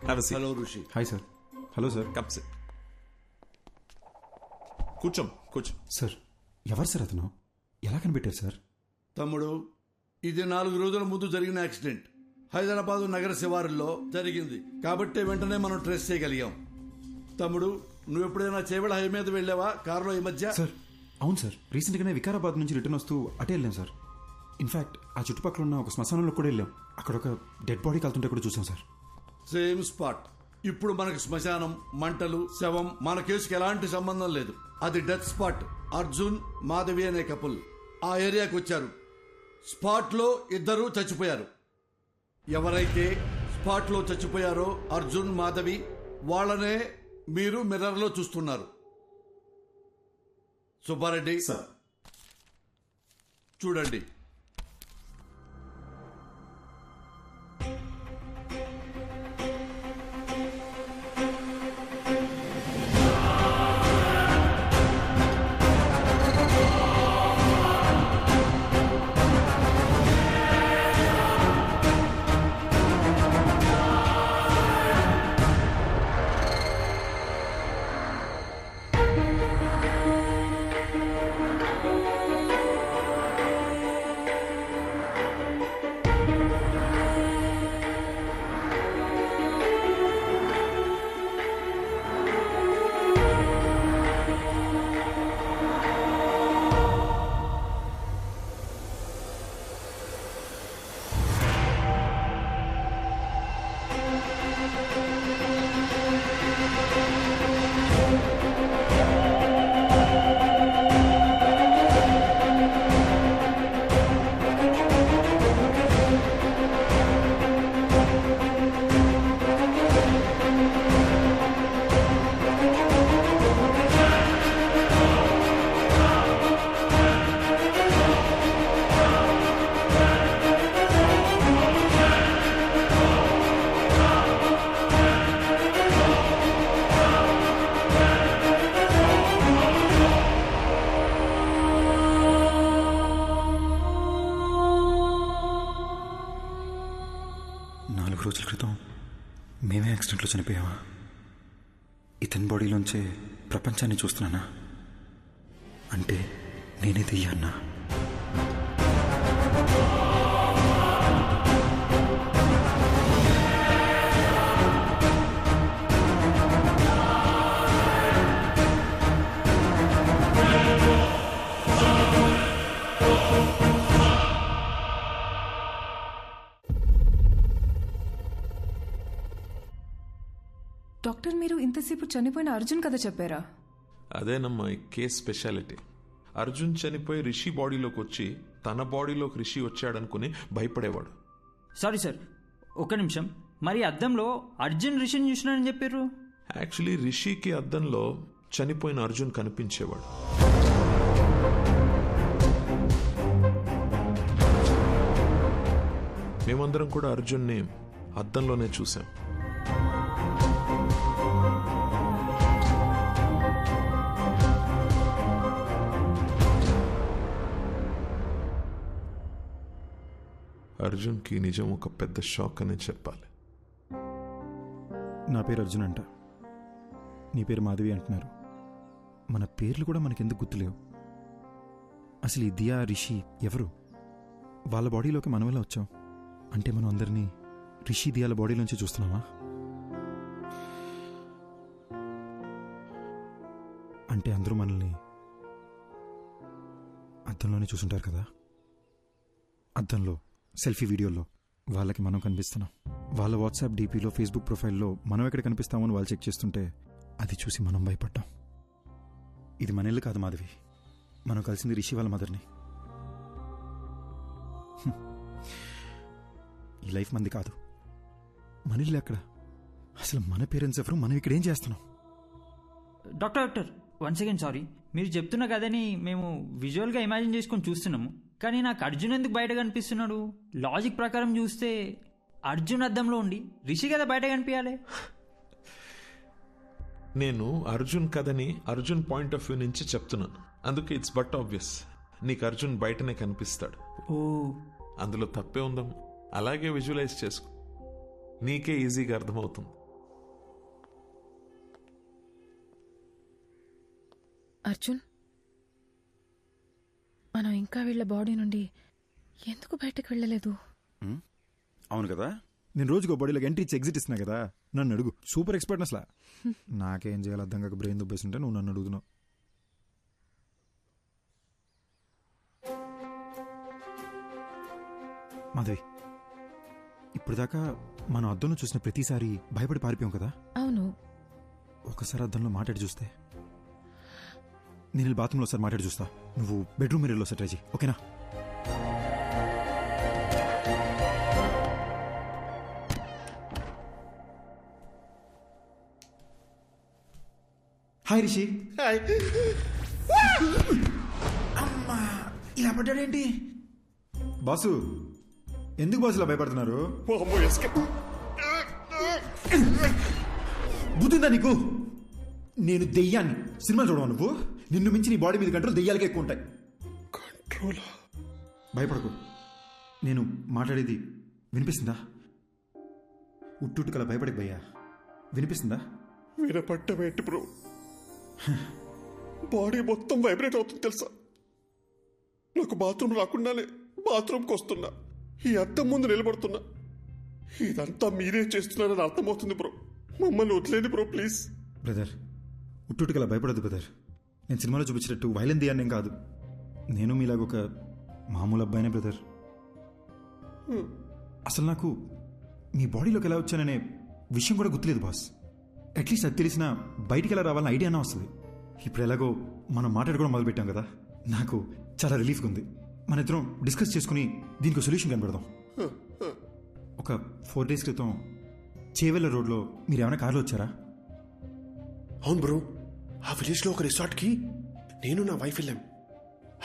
Have a seat. Hello Rishi. Hi sir. Hello sir. Come SIT. కూర్చో. సార్ ఎవరు సార్ అతను? ఎలా కనిపెట్టారు సార్? తమ్ముడు, ఇది 4 రోజుల ముందు జరిగిన యాక్సిడెంట్ హైదరాబాద్ నగర శివారుల్లో జరిగింది కాబట్టి వెంటనే మనం ట్రేస్ చేయగలిగాం. తమ్ముడు, నువ్వు ఎప్పుడైనా చేవెళ్ళ హై మీద వెళ్ళావా కారులో ఈ మధ్య? సార్ అవును సార్, రీసెంట్గానే వికారాబాద్ నుంచి రిటర్న్ వస్తూ అటే వెళ్ళాం సార్. ఇన్ఫాక్ట్ ఆ చుట్టుపక్కల ఉన్న ఒక శ్మశానంలో కూడా వెళ్ళాం. అక్కడ ఒక డెడ్ బాడీ కాలుతుంటే కూడా చూసాం సార్. Same spot. ఇప్పుడు మనకి శ్మశానం, మంటలు, శవం మన కేసుకి ఎలాంటి సంబంధం లేదు. అది డెత్ స్పాట్. అర్జున్ మాధవి అనే కపుల్ ఆ ఏరియాకి వచ్చారు. స్పాట్ లో 2 చచ్చిపోయారు. ఎవరైతే స్పాట్ లో చచ్చిపోయారో అర్జున్ మాధవి, వాళ్ళనే మీరు మిర్రర్ లో చూస్తున్నారు. సుబ్బారెడ్డి చూడండి. యాక్సిడెంట్లో చనిపోయావా? ఇతని బాడీలోంచే ప్రపంచాన్ని చూస్తున్నానా? అంటే నేనే దెయ్యాన్నా? డాక్టర్, మీరు ఇంతసేపు చనిపోయిన అర్జున్ కథ చెప్పారా? అదేనమ్మా ఈ కేస్ స్పెషాలిటీ. అర్జున్ చనిపోయి రిషి బాడీలోకి వచ్చి తన బాడీలోకి రిషి వచ్చాడనుకుని భయపడేవాడు. సారీ సార్, ఒక్క నిమిషం. మరి అద్దంలో అర్జున్ రిషిని చూసినాడని చెప్పారు. యాక్చువల్లీ రిషికి అద్దంలో చనిపోయిన అర్జున్ కనిపించేవాడు. మేమందరం కూడా అర్జున్ని అద్దంలోనే చూసాం. అర్జున్కి నిజం ఒక పెద్ద షాక్ అనే చెప్పాలి. నా పేరు అర్జున్ అంట, నీ పేరు మాధవి అంటున్నారు. మన పేర్లు కూడా మనకెందుకు గుర్తులేవు? అసలు ఈ దియా, రిషి ఎవరు? వాళ్ళ బాడీలోకి మనం ఎలా వచ్చాం? అంటే మనం అందరినీ రిషి, దియాల బాడీలోంచి చూస్తున్నామా? అంటే అందరూ మనల్ని అద్దంలోనే చూసుంటారు కదా. అద్దంలో సెల్ఫీ వీడియోలో వాళ్ళకి మనం కనిపిస్తున్నాం. వాళ్ళ వాట్సాప్ డీపీలో, ఫేస్బుక్ ప్రొఫైల్లో మనం ఎక్కడ కనిపిస్తామని వాళ్ళు చెక్ చేస్తుంటే అది చూసి మనం భయపడ్డాం. ఇది మన ఇల్లు కాదు మాధవి, మనం కలిసింది రిషి వాళ్ళ మదర్ని. ఈ లైఫ్ మంది కాదు, మన ఇల్లు ఎక్కడ? అసలు మన పేరెంట్స్ ఎవరు? మనం ఇక్కడ ఏం చేస్తున్నాం? Doctor one second, sorry. మీరు చెప్తున్న కదని మేము విజువల్గా ఇమాజిన్ చేసుకొని చూస్తున్నాము. కానీ నాకు అర్జున్ ఎందుకు బయట కనిపిస్తున్నాడు? లాజిక్ ప్రకారం చూస్తే అర్జున్ అద్దంలో ఉండి రిషి కదా బయట కనిపించాలి. నేను అర్జున్ కథని అర్జున్ పాయింట్ ఆఫ్ వ్యూ నుంచి చెప్తున్నాను. అందుకే ఇట్స్ బట్ ఆబ్వియస్ నీకు అర్జున్ బయటనే కనిపిస్తాడు. ఓ, అందులో తప్పే ఉందాం. అలాగే విజువలైజ్ చేసుకో, నీకే ఈజీగా అర్థమవుతుంది. అర్జున్, మనం ఇంకా వీళ్ళ బాడీ నుండి ఎందుకు బయటకు వెళ్ళలేదు? అవును కదా, నేను రోజుకో బాడీలోకి ఎంట్రీ ఇచ్చి ఎగ్జిట్ ఇస్తున్నా కదా. నన్ను అడుగు, సూపర్ ఎక్స్పర్ట్ అసలు. నాకేం చేయాలి అర్థం కాక బ్రెయిన్ దుబ్బేస్తుంటే నువ్వు నన్ను అడుగుతున్నావు. మాధవి, ఇప్పుడు దాకా మనం అద్దంలో చూసిన ప్రతిసారి భయపడి పారిపోయాం కదా. అవును. ఒకసారి అద్దంలో మాట్లాడి చూస్తే. నేను బాత్రూంలో ఒకసారి మాట్లాడి చూస్తా, నువ్వు బెడ్రూమ్ మిర్రర్లో ఒకసారి ట్రై చేయి, ఓకేనా? హాయ్ రిషి. హాయ్. అమ్మా, ఇలా పడ్డాడేంటి? బాసు, ఎందుకు బాసు ఇలా భయపడుతున్నారు? బుద్ధిందా నీకు? నేను దెయ్యాన్ని. సినిమా చూడవా నువ్వు? నిన్ను మించి నీ బాడీ మీద కంట్రోల్ దెయ్యాలకే ఎక్కువ ఉంటాయి. కంట్రోల్? భయపడకు, నేను మాట్లాడేది వినిపిస్తుందా? ఉట్టుకలా భయపడి భయ్యా, వినిపిస్తుందా? వినపడ్డమేంటి బ్రో, బాడీ మొత్తం వైబ్రేట్ అవుతుంది తెలుసా. నాకు బాత్రూమ్ రాకుండానే బాత్రూమ్కి వస్తున్నా, ఈ అద్దం ముందు నిలబడుతున్నా. ఇదంతా మీరే చేస్తున్నారని అర్థమవుతుంది బ్రో. మమ్మల్ని వదిలేండి బ్రో ప్లీజ్. బ్రదర్, ఉట్టుకలా భయపడద్దు బ్రదర్. నేను సినిమాలో చూపించినట్టు వైలెన్ దియాన్నేం కాదు. నేను మీలాగొక మామూలు అబ్బాయినే బ్రదర్. అసలు నాకు మీ బాడీలోకి ఎలా వచ్చాననే విషయం కూడా గుర్తులేదు బాస్. అట్లీస్ట్ అది తెలిసినా బయటికి ఎలా రావాలని ఐడియా అన్నా వస్తుంది. ఇప్పుడు ఎలాగో మనం మాట్లాడుకోవడం మొదలుపెట్టాం కదా, నాకు చాలా రిలీఫ్గా ఉంది. మన ఇద్దరం డిస్కస్ చేసుకుని దీనికి సొల్యూషన్ కనబడదాం. ఒక 4 days క్రితం చేవెళ్ళ రోడ్లో మీరు ఏమైనా కార్లో వచ్చారా? అవును బ్రో, ఆ విలేజ్లో ఒక రిసార్ట్కి నేను నా వైఫ్ వెళ్ళాం.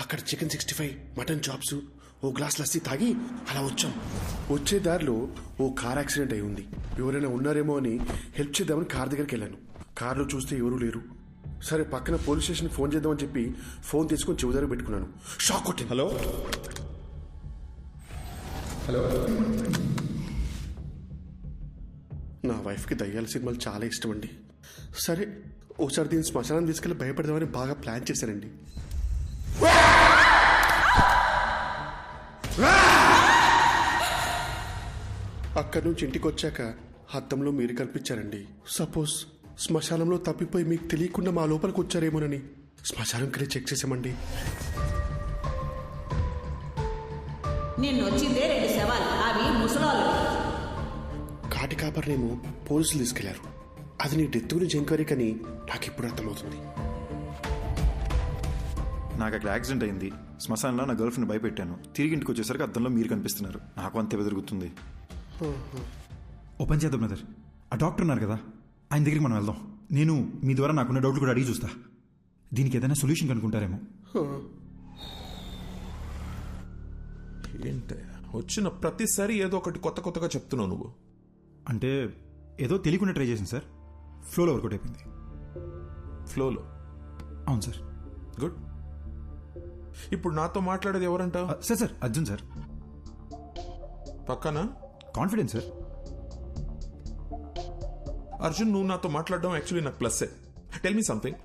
అక్కడ చికెన్ 65, మటన్ చాప్స్, ఓ గ్లాస్ లస్సీ తాగి అలా వచ్చాం. వచ్చే దారిలో ఓ కార్ యాక్సిడెంట్ అయి ఉంది. ఎవరైనా ఉన్నారేమో అని హెల్ప్ చేద్దామని కార్ దగ్గరికి వెళ్ళాను. కార్లో చూస్తే ఎవరూ లేరు. సరే పక్కన పోలీస్ స్టేషన్కి ఫోన్ చేద్దామని చెప్పి ఫోన్ తీసుకొని చెవి దగ్గర పెట్టుకున్నాను. షాక్ కొట్టింది. హలో హలో నా వైఫ్కి దయ్యాల సినిమాలు చాలా ఇష్టం అండి. సరే ఒకసారి దీన్ని శ్మశానం తీసుకెళ్ళి భయపడదామని బాగా ప్లాన్ చేశానండి. అక్కడి నుంచి ఇంటికి వచ్చాక అద్దంలో మీరు కనిపించారండి. సపోజ్ శ్మశానంలో తప్పిపోయి మీకు తెలియకుండా మా లోపలికి వచ్చారేమోనని శ్మశానంకి వెళ్ళి చెక్ చేసామండి. నిన్ను వచ్చిందే 2 శవాలు, అవి ముసలోళ్ళు. కాటి కాపర్నేమో పోలీసులు తీసుకెళ్లారు. అది నీ డెత్ గురించి ఎంక్వైరీ కానీ నాకు ఇప్పుడు అర్థమవుతుంది. నాకు అక్కడ యాక్సిడెంట్ అయింది. శ్మశానంలో నా గర్ల్ ఫ్రెండ్ భయపెట్టాను. తిరిగి ఇంటికి వచ్చేసరికి అద్దంలో మీరు కనిపిస్తున్నారు. నాకు అంతే బెదురుగుతుంది. ఓపెన్ చేద్దాం బ్రదర్. ఆ డాక్టర్ ఉన్నారు కదా, ఆయన దగ్గరికి మనం వెళ్దాం. నేను మీ ద్వారా నాకున్న డౌట్లు కూడా అడిగి చూస్తా. దీనికి ఏదైనా సొల్యూషన్ కనుక్కుంటారేమో. ఏంటి వచ్చిన ప్రతిసారి ఏదో ఒకటి కొత్త కొత్తగా చెప్తున్నావు నువ్వు. అంటే ఏదో తెలియకుండా ట్రై చేసింది సార్. ఫ్లోలో వర్కౌట్ అయిపోయింది. ఫ్లోలో? అవును సార్. గుడ్. ఇప్పుడు నాతో మాట్లాడేది ఎవరంట? Sir sir Arjun sir. పక్కన కాన్ఫిడెన్స్ సార్. అర్జున్, నువ్వు నాతో మాట్లాడడం యాక్చువల్లీ నాకు ప్లస్సే. Tell me something.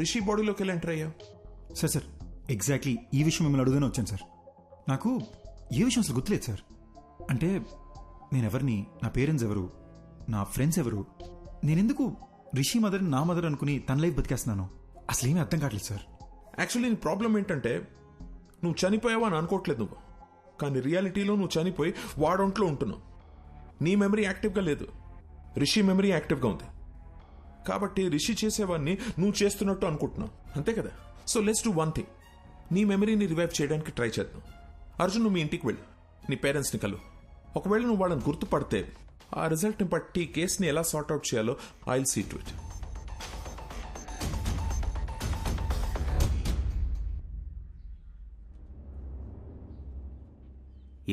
రిషి బాడీలోకి వెళ్ళి ఎంటర్ అయ్యా? సార్ సార్ ఎగ్జాక్ట్లీ ఈ విషయం మిమ్మల్ని అడుగునే వచ్చాను సార్. నాకు ఏ విషయం అసలు గుర్తులేదు సార్. అంటే నేను ఎవరిని, నా పేరెంట్స్ ఎవరు, నా ఫ్రెండ్స్ ఎవరు, నేనెందుకు రిషి మదర్ నా మదర్ అనుకుని తన లైఫ్ బతికేస్తున్నాను, అసలు ఏమీ అర్థం కావట్లేదు సార్. యాక్చువల్లీ నీ ప్రాబ్లం ఏంటంటే నువ్వు చనిపోయావా అని అనుకోవట్లేదు నువ్వు, కానీ రియాలిటీలో నువ్వు చనిపోయి వాడొంట్లో ఉంటున్నావు. నీ మెమరీ యాక్టివ్గా లేదు, రిషి మెమరీ యాక్టివ్గా ఉంది. కాబట్టి రిషి చేసేవాడిని నువ్వు చేస్తున్నట్టు అనుకుంటున్నావు, అంతే కదా? So let's do one thing. నీ మెమరీని రివైవ్ చేయడానికి ట్రై చేద్దాం. అర్జున్, నువ్వు మీ ఇంటికి వెళ్ళు, నీ పేరెంట్స్ని కలు. ఒకవేళ నువ్వు వాళ్ళని గుర్తుపడితే ఆ రిజల్ట్ని బట్టి కేసుని ఎలా సార్ట్అవుట్ చేయాలో I will see to it.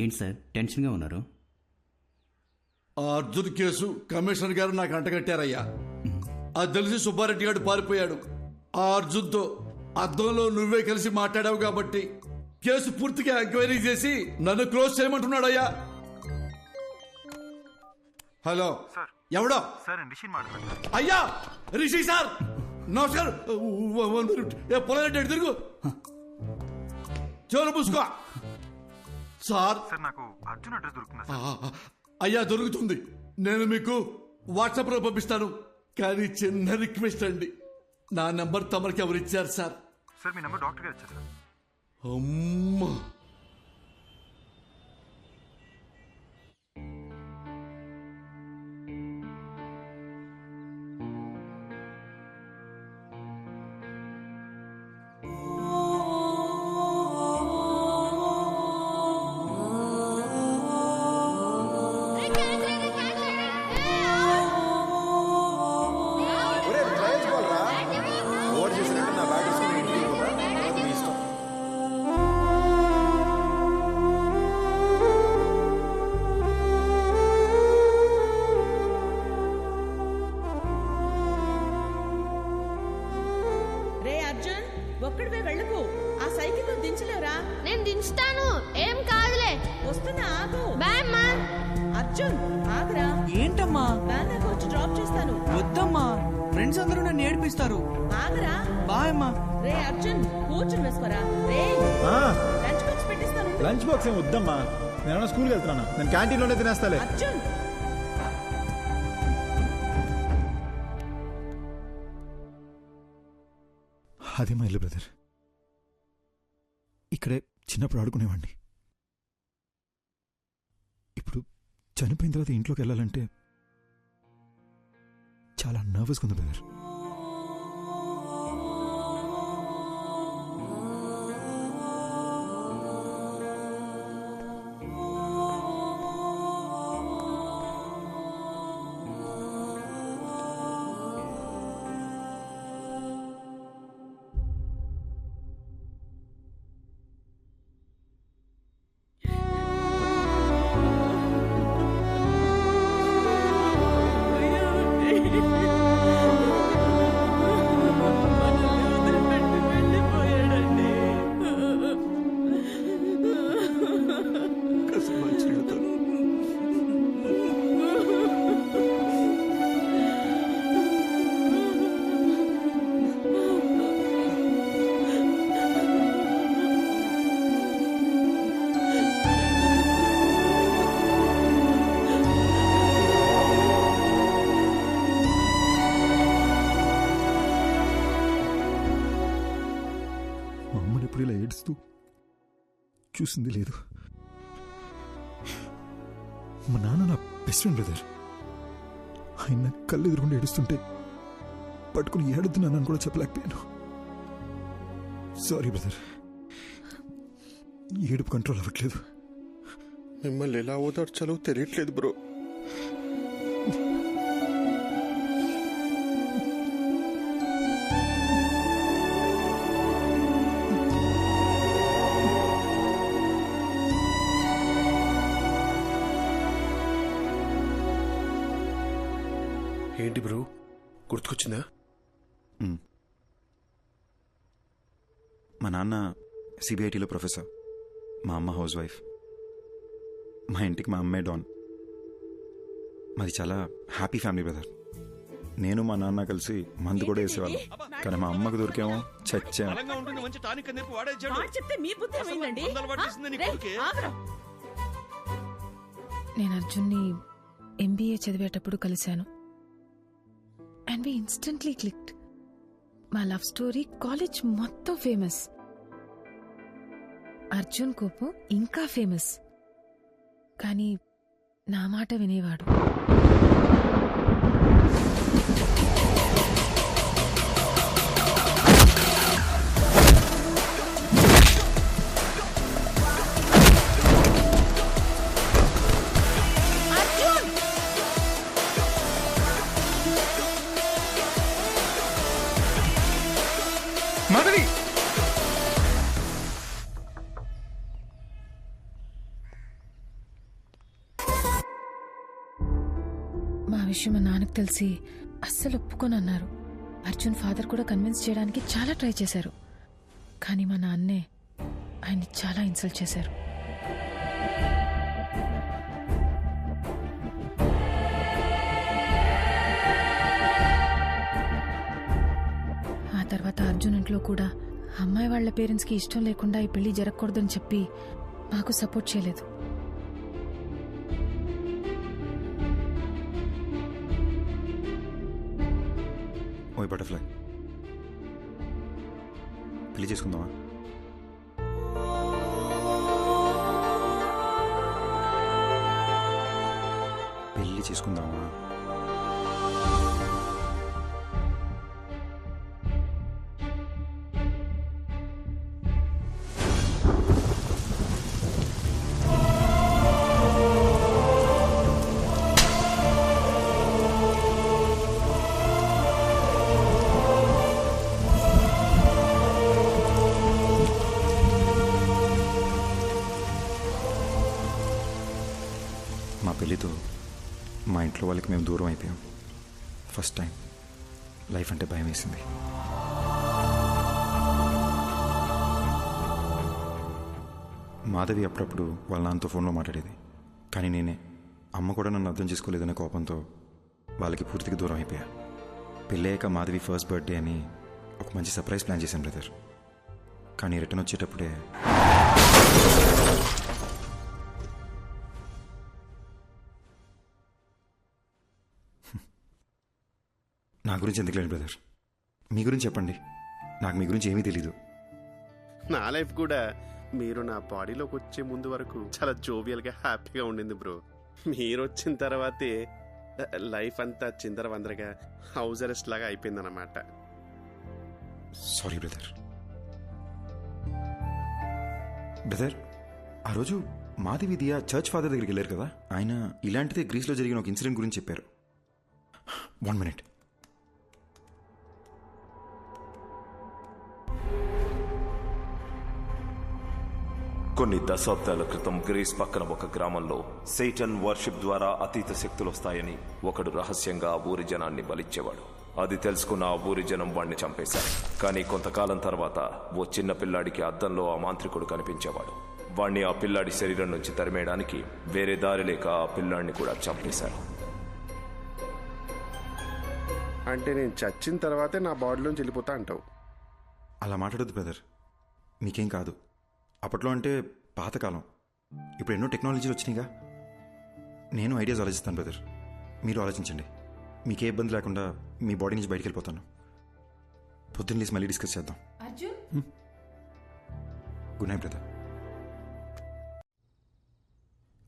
ఏంటి సార్ టెన్షన్గా ఉన్నారు? ఆ అర్జున్ కేసు కమిషనర్ గారు నాకు అంటగట్టారయ్యా. అది తెలిసి సుబ్బారెడ్డి గారు పారిపోయాడు. ఆ అర్జున్తో అద్దంలో నువ్వే కలిసి మాట్లాడావు కాబట్టి కేసు పూర్తిగా ఎంక్వైరీ చేసి నన్ను క్లోజ్ చేయమంటున్నాడయ్యా. హలో, ఎవడో? అయ్యా రిషి సార్, నమస్కారం. పొలారెడ్డి తిరుగు, చెవులు పూసుకో. సార్ నాకు అర్జున్ అడ్రస్ దొరుకుతుందా? అయ్యా దొరుకుతుంది. నేను మీకు వాట్సాప్ లో పంపిస్తాను. కానీ చిన్న రిక్వెస్ట్ అండి, నా నంబర్ తమరికి ఎవరు ఇచ్చారు సార్? సార్ మీ నంబర్ డాక్టర్ గారు ఇచ్చారు. అమ్మా, ఒక్కడివే వెళ్ళకు. ఆ సైకిల్ నువ్వు దించలేవురా? నేను దించుతాను, ఏం కాదులే. వస్తున్నా, ఆగు. బాయ్ అమ్మా. అర్జున్ ఆగురా. ఏంటమ్మా? వ్యాన్ దాకా వచ్చి డ్రాప్ చేస్తాను. వద్దమ్మా, ఫ్రెండ్స్ అందరూ నన్ను ఏడిపిస్తారు. ఆగురా. బాయ్ అమ్మా. రే అర్జున్, కూర్చుని వేసుకోరా. రే లంచ్ బాక్స్ పెట్టిస్తాను. లంచ్ బాక్స్ ఏం వద్దమ్మా, నేను స్కూల్కి వెళ్తున్నాను. నేను క్యాంటీన్లోనే తినేస్తాలే. అర్జున్, అదే మా ఇల్లు బ్రదర్. ఇక్కడే చిన్నప్పుడు ఆడుకునేవాడిని. ఇప్పుడు చనిపోయిన తర్వాత ఇంట్లోకి వెళ్ళాలంటే చాలా నర్వస్గా ఉంది బ్రదర్. మా అమ్మని ఎప్పుడు ఇలా ఏడుస్తూ చూసింది లేదు. మా నాన్న నా బెస్ట్ ఫ్రెండ్ బ్రదర్. ఆయన కళ్ళు ఎదురుకుండా ఏడుస్తుంటే పట్టుకుని ఏడుతున్నానని కూడా చెప్పలేకపోయాను. సారీ బ్రదర్, ఏడుపు కంట్రోల్ అవ్వట్లేదు. మిమ్మల్ని ఎలా ఓదార్చాలో తెలియట్లేదు బ్రో. ఏంటి బ్రో, గుర్తుకొచ్చిందా? మా నాన్న సిబిఐటీలో ప్రొఫెసర్, మా అమ్మ హౌస్ వైఫ్. మా ఇంటికి మా అమ్మే డాన్. మాది చాలా హ్యాపీ ఫ్యామిలీ బ్రదర్. నేను మా నాన్న కలిసి మందు కూడా వేసేవాళ్ళం. కానీ మా అమ్మకు దొరికేమో చచ్చాం. నేను అర్జున్ని ఎంబీఏ చదివేటప్పుడు కలిశాను. And we instantly clicked. మా లవ్ స్టోరీ కాలేజ్ మొత్తం ఫేమస్. అర్జున్ కోపం ఇంకా ఫేమస్. కానీ నా మాట వినేవాడు. మా విషయం మా నాన్నకు తెలిసి అస్సలు ఒప్పుకోనన్నారు. అర్జున్ ఫాదర్ కూడా కన్విన్స్ చేయడానికి చాలా ట్రై చేశారు. కానీ మా నాన్నే ఆయన్ని చాలా ఇన్సల్ట్ చేశారు. ఆ తర్వాత అర్జున్ ఇంట్లో కూడా అమ్మాయి వాళ్ళ పేరెంట్స్కి ఇష్టం లేకుండా ఈ పెళ్లి జరగకూడదని చెప్పి మాకు సపోర్ట్ చేయలేదు. ఓయ్ బటర్ఫ్లై, పెళ్లి చేసుకుందామా? పెళ్లి చేసుకుందామా? మా పెళ్ళితో మా ఇంట్లో వాళ్ళకి మేము దూరం అయిపోయాం. ఫస్ట్ టైం లైఫ్ అంటే భయం వేసింది. మాధవి అప్పుడప్పుడు వాళ్ళ నాన్నతో ఫోన్లో మాట్లాడేది. కానీ నేనే, అమ్మ కూడా నన్ను అర్థం చేసుకోలేదనే కోపంతో వాళ్ళకి పూర్తిగా దూరం అయిపోయా. పెళ్ళయ్యాక మాధవి ఫస్ట్ బర్త్డే అని ఒక మంచి సర్ప్రైజ్ ప్లాన్ చేశాను బ్రదర్. కానీ రిటర్న్ వచ్చేటప్పుడే నా గురించి ఎందుకు లేదు బ్రదర్, మీ గురించి చెప్పండి. నాకు మీ గురించి ఏమీ తెలీదు. నా లైఫ్ కూడా మీరు నా బాడీలోకి వచ్చే ముందు వరకు చాలా జోవియల్గా హ్యాపీగా ఉండింది బ్రో. మీరు వచ్చిన తర్వాతే లైఫ్ అంతా చిందర వందరగా హౌస్ అరెస్ట్ లాగా అయిపోయిందన్నమాట. Sorry brother. బ్రదర్, ఆ రోజు మాధవి దియా చర్చ్ ఫాదర్ దగ్గరికి వెళ్ళారు కదా, ఆయన ఇలాంటిదే గ్రీస్లో జరిగిన ఒక ఇన్సిడెంట్ గురించి చెప్పారు. 1 minute. కొన్ని దశాబ్దాల క్రితం గ్రీస్ పక్కన ఒక గ్రామంలో సేటన్ వర్షిప్ ద్వారా అతీత శక్తులు వస్తాయని ఒకడు రహస్యంగా ఆ ఊరి జనాన్ని బలిచ్చేవాడు. అది తెలుసుకున్న ఆ ఊరి జనం వాడిని చంపేశారు. కానీ కొంతకాలం తర్వాత ఓ చిన్న పిల్లాడికి అద్దంలో ఆ మాంత్రికుడు కనిపించేవాడు. వాణ్ణి ఆ పిల్లాడి శరీరం నుంచి తరిమేయడానికి వేరే దారి లేక ఆ పిల్లాడిని కూడా చంపేశారు. అంటే నేను చచ్చిన తర్వాతే నా బాడీలోంచి వెళ్ళిపోతా అంటావు? అలా మాట్లాడొద్దు బ్రదర్, మీకేం కాదు. అప్పట్లో అంటే పాతకాలం, ఇప్పుడు ఎన్నో టెక్నాలజీలు వచ్చినాయిగా. నేను ఐడియాస్ ఆలోచిస్తాను బ్రదర్, మీరు ఆలోచించండి. మీకే ఇబ్బంది లేకుండా మీ బాడీ నుంచి బయటికి వెళ్ళిపోతాను. పొద్దున్న లేసి మళ్ళీ డిస్కస్ చేద్దాం. Good night brother.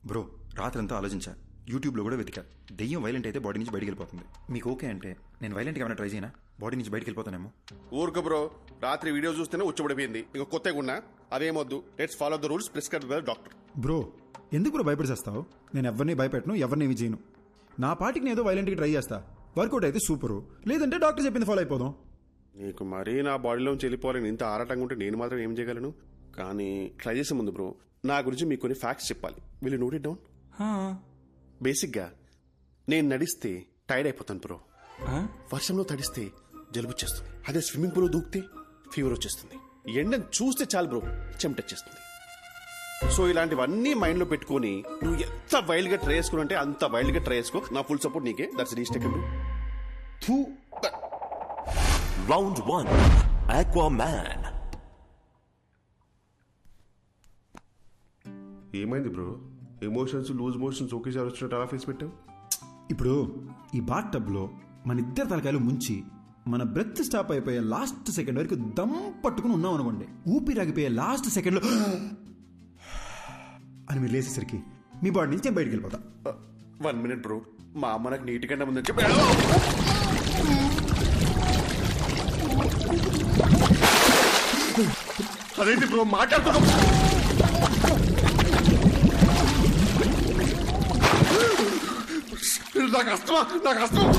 బ్రో రాత్రంతా ఆలోచించా, యూట్యూబ్లో కూడా వెతికా. దెయ్యం వైలెంట్ అయితే బాడీ నుంచి బయటికి వెళ్ళిపోతుంది. మీకు ఓకే అంటే నేను వైలెంట్గా ఏమైనా ట్రై చేయనా? బాడీ నుంచి బయటికి వెళ్ళిపోతానేమో. ఊరుకో బ్రో, రాత్రి వీడియో చూస్తేనే ఉచ్చబడిపోయింది. ఇంకా కొత్తగా ఉన్నా అదేమొద్దు. Let's follow the rules prescribed by doctor. Bro ఎందుకు బ్రో భయపడిచేస్తావు? నేను ఎవరిని భయపెట్టను, ఎవరిని ఏమి చేయను. నా పాటికి నేను ఏదో వైలెంట్గా ట్రై చేస్తా. వర్కౌట్ అయితే సూపరు, లేదంటే డాక్టర్ చెప్పింది ఫాలో అయిపోదాం. నీకు మరీ నా బాడీలోంచి వెళ్ళిపోవాలని ఇంత ఆరాటంగా ఉంటే నేను మాత్రం ఏం చేయగలను? కానీ ట్రై చేసే ముందు బ్రో నా గురించి మీకు కొన్ని ఫ్యాక్ట్స్ చెప్పాలి. Will you note it down? బేసిక్గా నేను నడిస్తే టైర్డ్ అయిపోతాను బ్రో. వర్షంలో తడిస్తే జలుబు వచ్చేస్తుంది. అదే స్విమ్మింగ్ పూల్లో దూకితే ఫీవర్ వచ్చేస్తుంది. ఎండను చూస్తే చాలు బ్రో చెమటొచ్చేస్తుంది. సో ఇలాంటివన్నీ మైండ్ లో పెట్టుకుని నువ్వు ఎంత వైల్డ్ గా ట్రై చేసుకుని అంటే అంత వైల్డ్ గా ట్రై చేసుకో. నా ఫుల్ సపోర్ట్ నీకే. That's reach tech. Round 1 Aquaman. ఏమైంది బ్రో? ఎమోషన్స్ లూజ్ మోషన్స్ ఒకేసారి వచ్చినట్టు అలా ఫేస్ పెట్టావు. ఇప్పుడు ఈ బాత్ టబ్లో మన ఇద్దరు తలకాయలు ముంచి మన బ్రెత్ స్టాప్ అయిపోయే లాస్ట్ సెకండ్ వరకు దమ్ పట్టుకుని ఉన్నాం అనుకోండి. ఊపిరాగిపోయే లాస్ట్ సెకండ్లో అని మీరు లేసేసరికి మీ బాడీ నుంచి నేను బయటికి వెళ్ళిపోతా. 1 minute బ్రో, మా అమ్మ నాకు నీటి కంటే ముందు చెప్పి అదేంటి బ్రో మాట్లాడుతున్నా? నాకు అస్తమా, నాకు అస్తమా.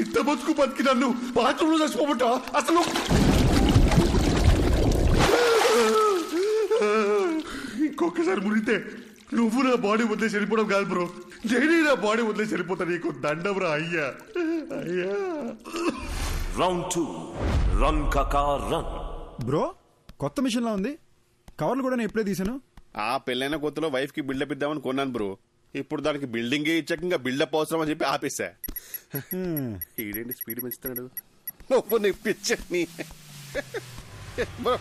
ఇంత బతుకు బతికి నన్ను బాత్రూంలో చచ్చిపోబట్టా అసలు? ఇంకొకసారి మునిగితే నువ్వు నా బాడీ వదిలేసి వెళ్ళిపోవడం కాదు బ్రో, నేనే నా బాడీ వదిలేసి వెళ్ళిపోతా. నీకు దండబ్రా అయ్యా, అయ్యా. రౌండ్ 2 రన్ కాకా రన్. బ్రో కొత్త మిషన్ లా ఉంది. కవర్లు కూడా నేను ఎప్పుడే తీసాను. ఆ పెళ్ళైన కొత్తలో వైఫ్ కి బిల్డప్ ఇద్దామని కొన్నాను బ్రో. ఇప్పుడు దానికి బిల్డింగే ఇచ్చాక ఇంకా బిల్డప్ అవసరం అని చెప్పి ఆపేసా. ఈడేంటి స్పీడ్ పెంచుతాడు? నీ పిచ్చని బ్రో.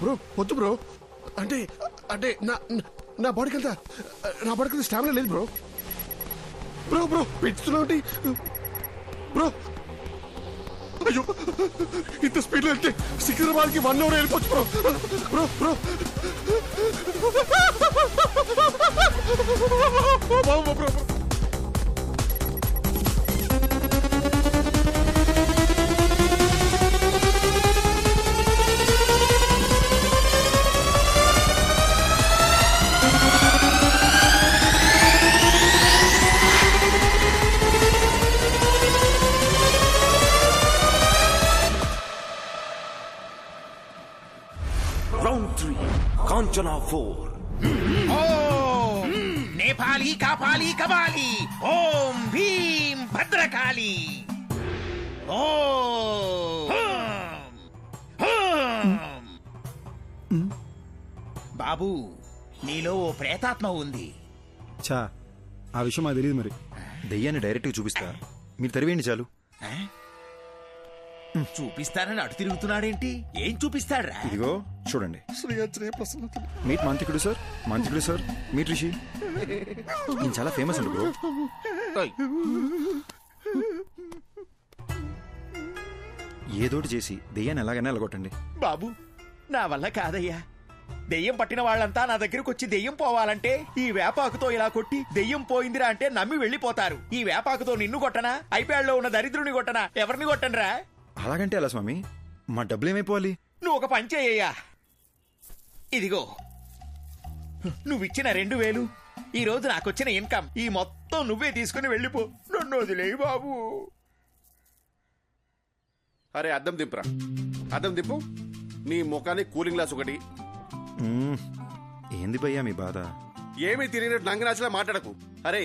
బ్రో వద్దు బ్రో. అంటే అంటే నా బాడీకి అంతా నా బాడీకి అంతా స్టామినా లేదు బ్రో. బ్రో బ్రో పెంచుతున్నావు బ్రో. అయ్యో ఇంత స్పీడ్ లో వెళ్తే సికింద్రాబాద్కి 1 hour వెళ్ళిపోవచ్చు bro. Bro bro bro. Round 3 Kanchana 4. ఓం నేపాలి కాపాలి కబాలి ఓం భీం భద్రకాళి. బాబు నీలో ఓ ప్రేతాత్మ ఉంది. చా ఆ విషయం మాకు తెలియదు. మరి దెయ్యాన్ని డైరెక్ట్గా చూపిస్తా, మీరు తరివేయండి చాలు. చూపిస్తానని అటు తిరుగుతున్నాడేంటి? ఏం చూపిస్తాడ్రా? ఇదిగో చూడండి. మీట్ మాంత్రికుడు సార్, మాంత్రికుడు సార్, మీట్ రిషి. నేను చాలా ఫేమస్ అండి బ్రో. ఏదోటి చేసి దెయ్యాన్ని ఎలాగైనా ఎలగొట్టండి బాబు. నా వల్ల కాదయ్యా. దెయ్యం పట్టిన వాళ్ళంతా నా దగ్గరకు వచ్చి దెయ్యం పోవాలంటే ఈ వేపాకుతో ఇలా కొట్టి దెయ్యం పోయిందిరా అంటే నమ్మి వెళ్ళిపోతారు. ఈ వేపాకుతో నిన్ను కొట్టనా, ఐప్యాడ్లో ఉన్న దరిద్రుని కొట్టనా, ఎవరిని కొట్టనరా? అలాగంటే ఎలా స్వామి? మా డబ్బులు ఏమైపోవాలి? నువ్వు ఒక పని చేయ్యా. ఇదిగో నువ్విచ్చిన 2000 ఈ రోజు నాకొచ్చిన ఇన్కమ్, ఈ మొత్తం నువ్వే తీసుకుని వెళ్ళిపో. నన్ను వదిలేయి బాబు. అరే అద్దం దింపురా, అద్దం దింపు. నీ ముఖానికి కూలింగ్ గ్లాస్ ఒకటి. ఏంది భయ్యా మీ బాధ? ఏమీ తిరిగినట్టు నంగనాచలా మాట్లాడకు. అరే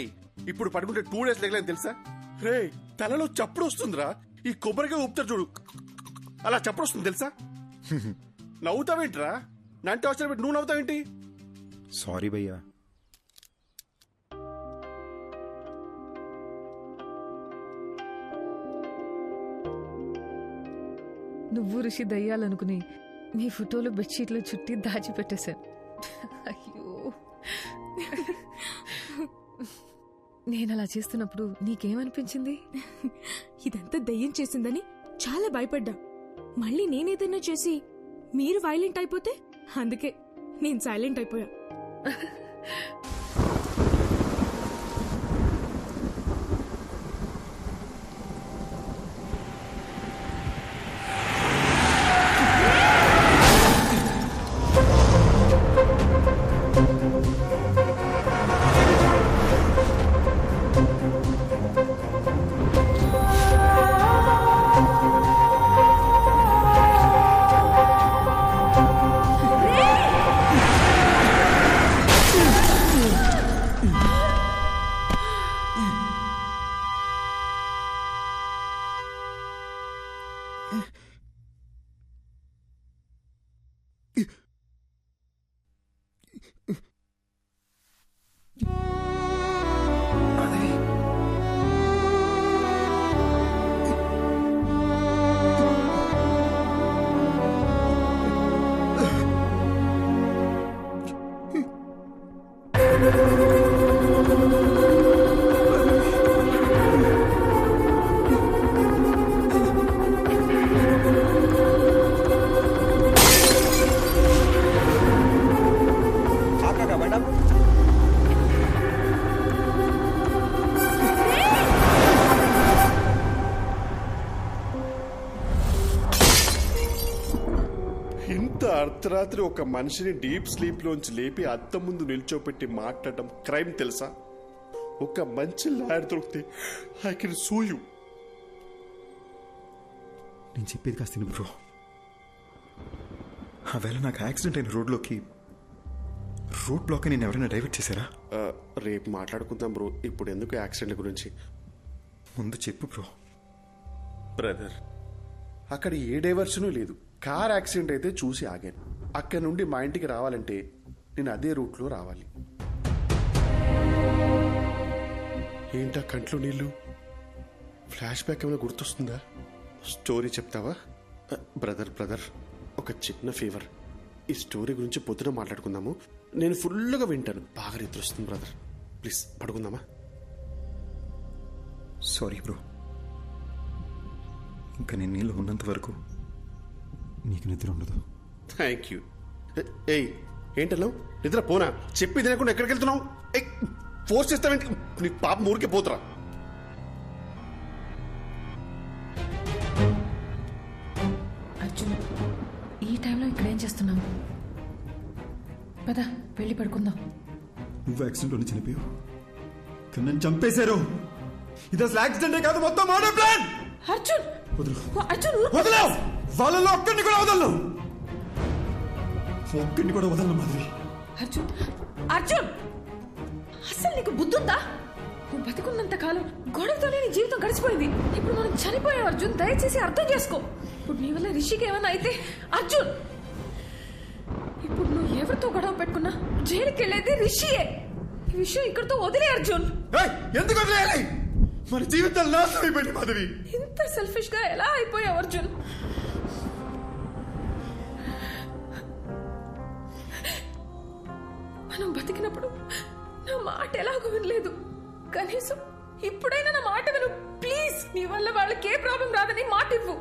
ఇప్పుడు పడుకుంటే 2 days లేకలేని తెలుసా? రే తలలో చప్పుడు వస్తుందిరా. ఈ కొబ్బరిగా ఊపుతారు చూడు, అలా చప్పుడు వస్తుంది తెలుసా? నవ్వుతావేంట్రా? నంటే అవసరం పెట్టి నువ్వు నవ్వుతావేంటి? సారీ భయ్యా. నువ్వు ఋషి దయ్యాలనుకుని నీ ఫోటోలు బెడ్షీట్లో చుట్టి దాచిపెట్టేశాను. అయ్యో నేను అలా చేస్తున్నప్పుడు నీకేమనిపించింది? ఇదంతా దయ్యం చేసిందని చాలా భయపడ్డా. మళ్ళీ నేనేదైనా చేసి మీరు వైలెంట్ అయిపోతే అందుకే నేను సైలెంట్ అయిపోయా. అర్ధరాత్రి ఒక మనిషిని డీప్ స్లీప్ లోంచి లేపి అద్దం ముందు నిల్చోపెట్టి మాట్లాడటం క్రైమ్ తెలుసా? ఒక మంచి లాయర్ దొరికితే ఐ కెన్ సూ యూ. నేను చెప్పేది కాస్త బ్రో. ఆ వేళ నాకు యాక్సిడెంట్ అయిన రోడ్లోకి రోడ్ బ్లాక్ నేను ఎవరైనా డైవర్ట్ చేశారా? రేపు మాట్లాడుకుందాం బ్రో. ఇప్పుడు ఎందుకు యాక్సిడెంట్ గురించి? ముందు చెప్పు బ్రో. బ్రదర్, అక్కడ ఏ డైవర్షను లేదు. కార్ యాక్సిడెంట్ అయితే చూసి ఆగాను. అక్కడ నుండి మా ఇంటికి రావాలంటే నేను అదే రూట్లో రావాలి. ఏంటా కంట్లో నీళ్ళు? ఫ్లాష్ బ్యాక్ ఏమైనా గుర్తొస్తుందా? స్టోరీ చెప్తావా? బ్రదర్ ఒక చిన్న ఫేవర్. ఈ స్టోరీ గురించి పొద్దున మాట్లాడుకుందాము. నేను ఫుల్గా వింటాను. బాగా నిద్ర వస్తుంది బ్రదర్. ప్లీజ్ పడుకుందామా? సారీ బ్రో, ఇంకా నేను నీళ్ళు ఉన్నంత వరకు నీకు నిద్ర ఉండదు. Thank you. ఏయ్, ఏంటన్నావు? నిద్ర పోనా? చెప్పి తినకుండా ఎక్కడికి వెళ్తున్నావు? ఫోర్స్ చేస్తావేంటి? నీ పాప ఊరికే పోతురా. అర్జున్, ఈ టైంలో ఇక్కడ ఏం చేస్తున్నావు? పద వెళ్ళి పడుకుందాం. నువ్వు యాక్సిడెంట్లోనే చనిపోయావు, కానీ నన్ను చంపేశారు. ఇది అసలు యాక్సిడెంటే కాదు, మొత్తం మర్డర్ ప్లాన్. అర్జున్ వదలవు. వాళ్ళలో ఒక్కడిని కూడా వదలను. ఒక్కడిని కూడా వదలను మాధవి. అర్జున్, అసలు నీకు బుద్ధుందా? నువ్వు బతికున్నంత కాలం గొడవతోనే నీ జీవితం గడిచిపోయింది. ఇప్పుడు మనం చనిపోయాం అర్జున్. దయచేసి అర్థం చేసుకో. ఇప్పుడు నీ వల్ల రిషికి ఏమైనా అయితే అర్జున్, ఇప్పుడు నువ్వు ఎవరితో గొడవ పెట్టుకున్నా జైలుకి వెళ్ళేది రిషియే. ఈ విషయం ఇక్కడితో వదిలే అర్జున్. ఎందుకు వదిలేయాలి? మన జీవితాలు నాశనం అయిపోయింది మాధవి. ఇంత సెల్ఫిష్ గా ఎలా అయిపోయావు అర్జున్? మనం బతికినప్పుడు నా మాట ఎలాగో వినలేదు. కనీసం ఇప్పుడైనా నా మాట విను ప్లీజ్. నీ వల్ల వాళ్ళకి ఏ ప్రాబ్లం రాదని మాట ఇవ్వు.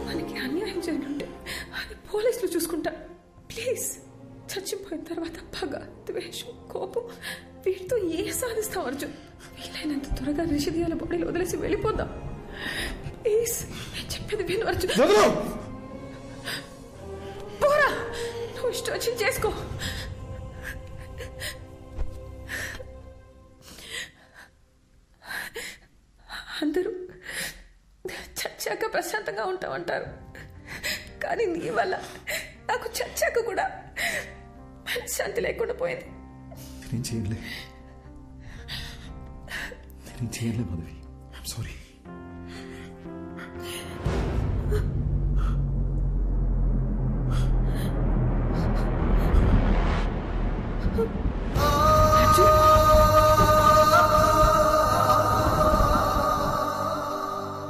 మనకి అన్యాయం జరిగింటే అది పోలీసులు చూసుకుంటా. ప్లీజ్. చచ్చిపోయిన తర్వాత పగ, ద్వేషం, కోపం వీటితో ఏ సాధిస్తాం అర్జున్? వీలైనంత త్వరగా రిషిదియాల బాడీలో వదిలేసి వెళ్ళిపోదాం ప్లీజ్. నేను చెప్పేది విను అర్జున్. పోరా, నువ్వు ఇష్టం వచ్చి చేసుకో. అందరూ చచ్చాక ప్రశాంతంగా ఉంటామంటారు, కానీ నీ వల్ల నాకు చచ్చాక కూడా శాంతి లేకుండా పోయింది. నేను చేయలే మాధవి. I'm sorry.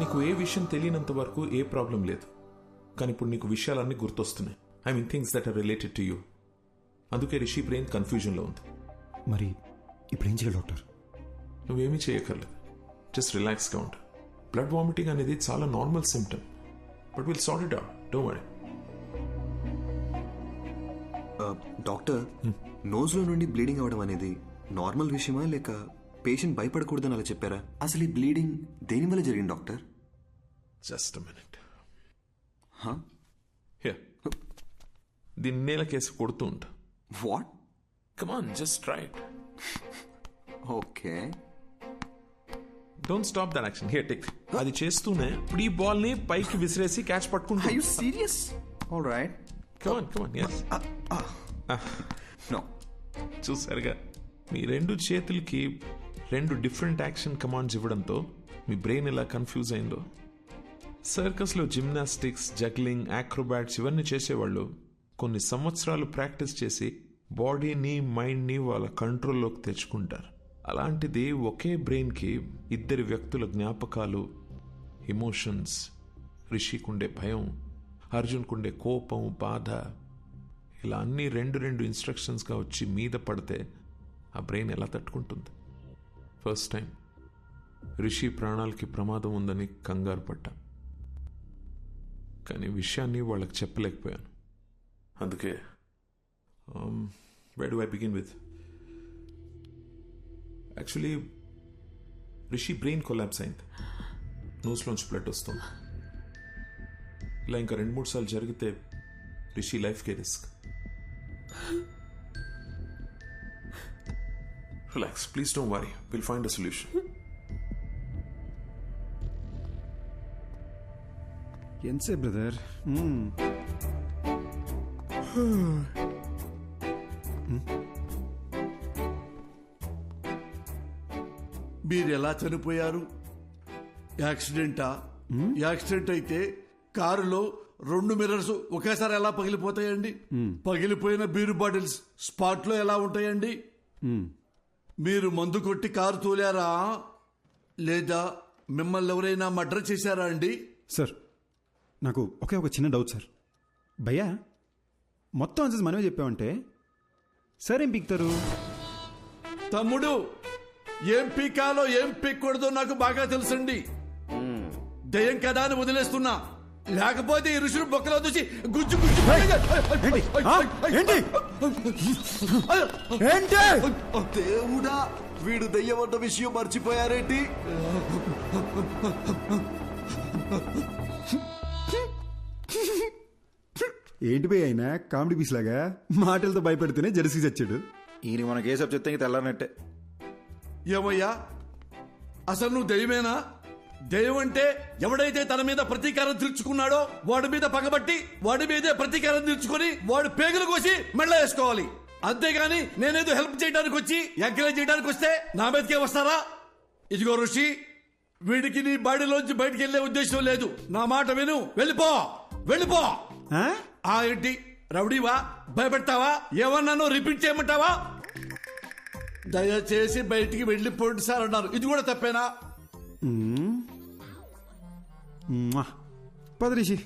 నీకు ఏ విషయం తెలియనంత వరకు ఏ ప్రాబ్లం లేదు, కానీ ఇప్పుడు నీకు విషయాలన్నీ గుర్తొస్తున్నాయి. I mean things that are related to you. అందుకే రిషి బ్రెయిన్ కన్ఫ్యూజన్లో ఉంది. మరి ఇప్పుడు ఏం చేయాలి డాక్టర్? నువ్వేమీ చేయక్కర్లేదు, జస్ట్ రిలాక్స్గా ఉండు. బ్లడ్ వామిటింగ్ అనేది చాలా normal symptom, but will sort it out, don't worry. Doctor, నోజ్లో నుండి బ్లీడింగ్ అవడం అనేది నార్మల్ విషయమా లేక పేషెంట్ భయపడకూడదని అలా చెప్పారా? అసలు ఈ బ్లీడింగ్ దేని వల్ల జరిగింది డాక్టర్? Just a minute. దీన్ని నేల కేసు కొడుతూ ఉంటా. What? Come on, just try it. Okay, don't stop that action. Here take. అది చేస్తూనే ఇప్పుడు ఈ బాల్ ని పైకి విసిరేసి క్యాచ్ పట్టుకుంటా. Are you serious? Alright, come on, come on. yes. No. చూసారుగా, మీ రెండు చేతులకి రెండు డిఫరెంట్ యాక్షన్ కమాండ్స్ ఇవ్వడంతో మీ బ్రెయిన్ ఎలా కన్ఫ్యూజ్ అయిందో. సర్కస్లో జిమ్నాస్టిక్స్, జగ్లింగ్, యాక్రోబాట్స్ ఇవన్నీ చేసేవాళ్ళు కొన్ని సంవత్సరాలు ప్రాక్టీస్ చేసి బాడీని, మైండ్ని వాళ్ళ కంట్రోల్లోకి తెచ్చుకుంటారు. అలాంటిది ఒకే బ్రెయిన్కి ఇద్దరి వ్యక్తుల జ్ఞాపకాలు, ఎమోషన్స్, రిషికుండే భయం, అర్జున్కుండే కోపం, బాధ, ఇలా అన్నీ రెండు ఇన్స్ట్రక్షన్స్గా వచ్చి మీద పడితే ఆ బ్రెయిన్ ఎలా తట్టుకుంటుంది? ఫస్ట్ టైం రిషి ప్రాణాలకి ప్రమాదం ఉందని కంగారు పడ్డా, కానీ విషయాన్ని వాళ్ళకి చెప్పలేకపోయాను. అందుకే where do I begin with? Actually Rishi brain collapse అయింది, నోస్లోంచి బ్లడ్ వస్తుంది. ఇలా ఇంకా 2-3 సార్లు జరిగితే రిషి లైఫ్కే risk. Relax, please don't worry, will find a solution. ఎంతసేపు బ్రదర్? మీరు ఎలా చనిపోయారు? యాక్సిడెంటా? యాక్సిడెంట్ అయితే కారులో 2 మిర్రర్స్ ఒకేసారి ఎలా పగిలిపోతాయండి? పగిలిపోయిన బీరు బాటిల్స్ స్పాట్ లో ఎలా ఉంటాయండి? మీరు మందు కొట్టి కారు తోలారా లేదా మిమ్మల్ని ఎవరైనా మర్డర్ చేశారా అండి? సార్, నాకు ఒక చిన్న డౌట్ సార్. భయ్యా, మొత్తం ఆన్సర్స్ మనమే చెప్పామంటే సార్ ఏం పీక్తారు? తమ్ముడు, ఏం పీకాలో ఏం పీక్కూడదో నాకు బాగా తెలుసండి. దయ్యం కదా అని వదిలేస్తున్నా, లేకపోతే ఈ ఋషులు బొక్కలో చూసి గుజ్జు గుజ్జు. దేవుడా, వీడు దయ్యమన్న విషయం మర్చిపోయారేంటి? ఏంటి భయ్య అయినా కామెడీ పీస్ లాగా మాటలతో భయపెడితేనే జెర్సీ చచ్చాడు. ఈయన మన కేసు చెప్తే తెల్లారనట్టే. ఏమయ్యా, అసలు నువ్వు దయ్యమేనా? దయ్యం అంటే ఎవడైతే తన మీద ప్రతీకారం తీర్చుకున్నాడో వాడి మీద పగబట్టి వాడి మీదే ప్రతీకారం తీర్చుకొని వాడు పేగులు కోసి మెళ్ళ వేసుకోవాలి. అంతేగాని నేనేదో హెల్ప్ చేయడానికి వచ్చి ఎంకరేజ్ చేయడానికి వస్తే నా మీదకే వస్తారా? ఇదిగో ఋషి, వీడికి నీ బాడీలోంచి బయటికి వెళ్లే ఉద్దేశం లేదు. నా మాట విను, వెళ్ళిపో వెళ్ళిపో. ఏంటి రౌడీవా? భయపెడతావా? ఏమన్నానో రిపీట్ చేయమంటావా? దయచేసి బయటికి వెళ్ళిపోండి సార్ అన్నారు. ఇది కూడా తప్పేనా? పద రిషి,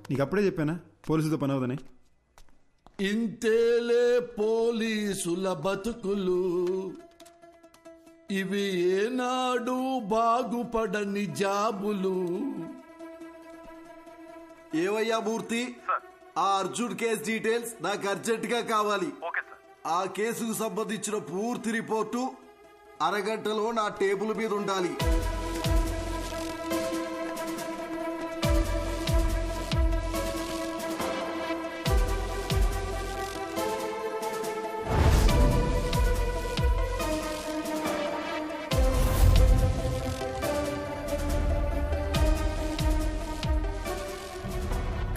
నీకు అప్పుడే చెప్పానా పోలీసులతో పని అవుదని. ఇంతేలే పోలీసుల బతుకులు, ఇవి ఏనాడు బాగుపడని జాబులు. ఏవయ్యా మూర్తి, ఆ అర్జున్ కేసు డీటెయిల్స్ నాకు అర్జెంట్ గా కావాలి. ఆ కేసుకు సంబంధించిన పూర్తి రిపోర్టు అరగంటలో నా టేబుల్ మీద ఉండాలి.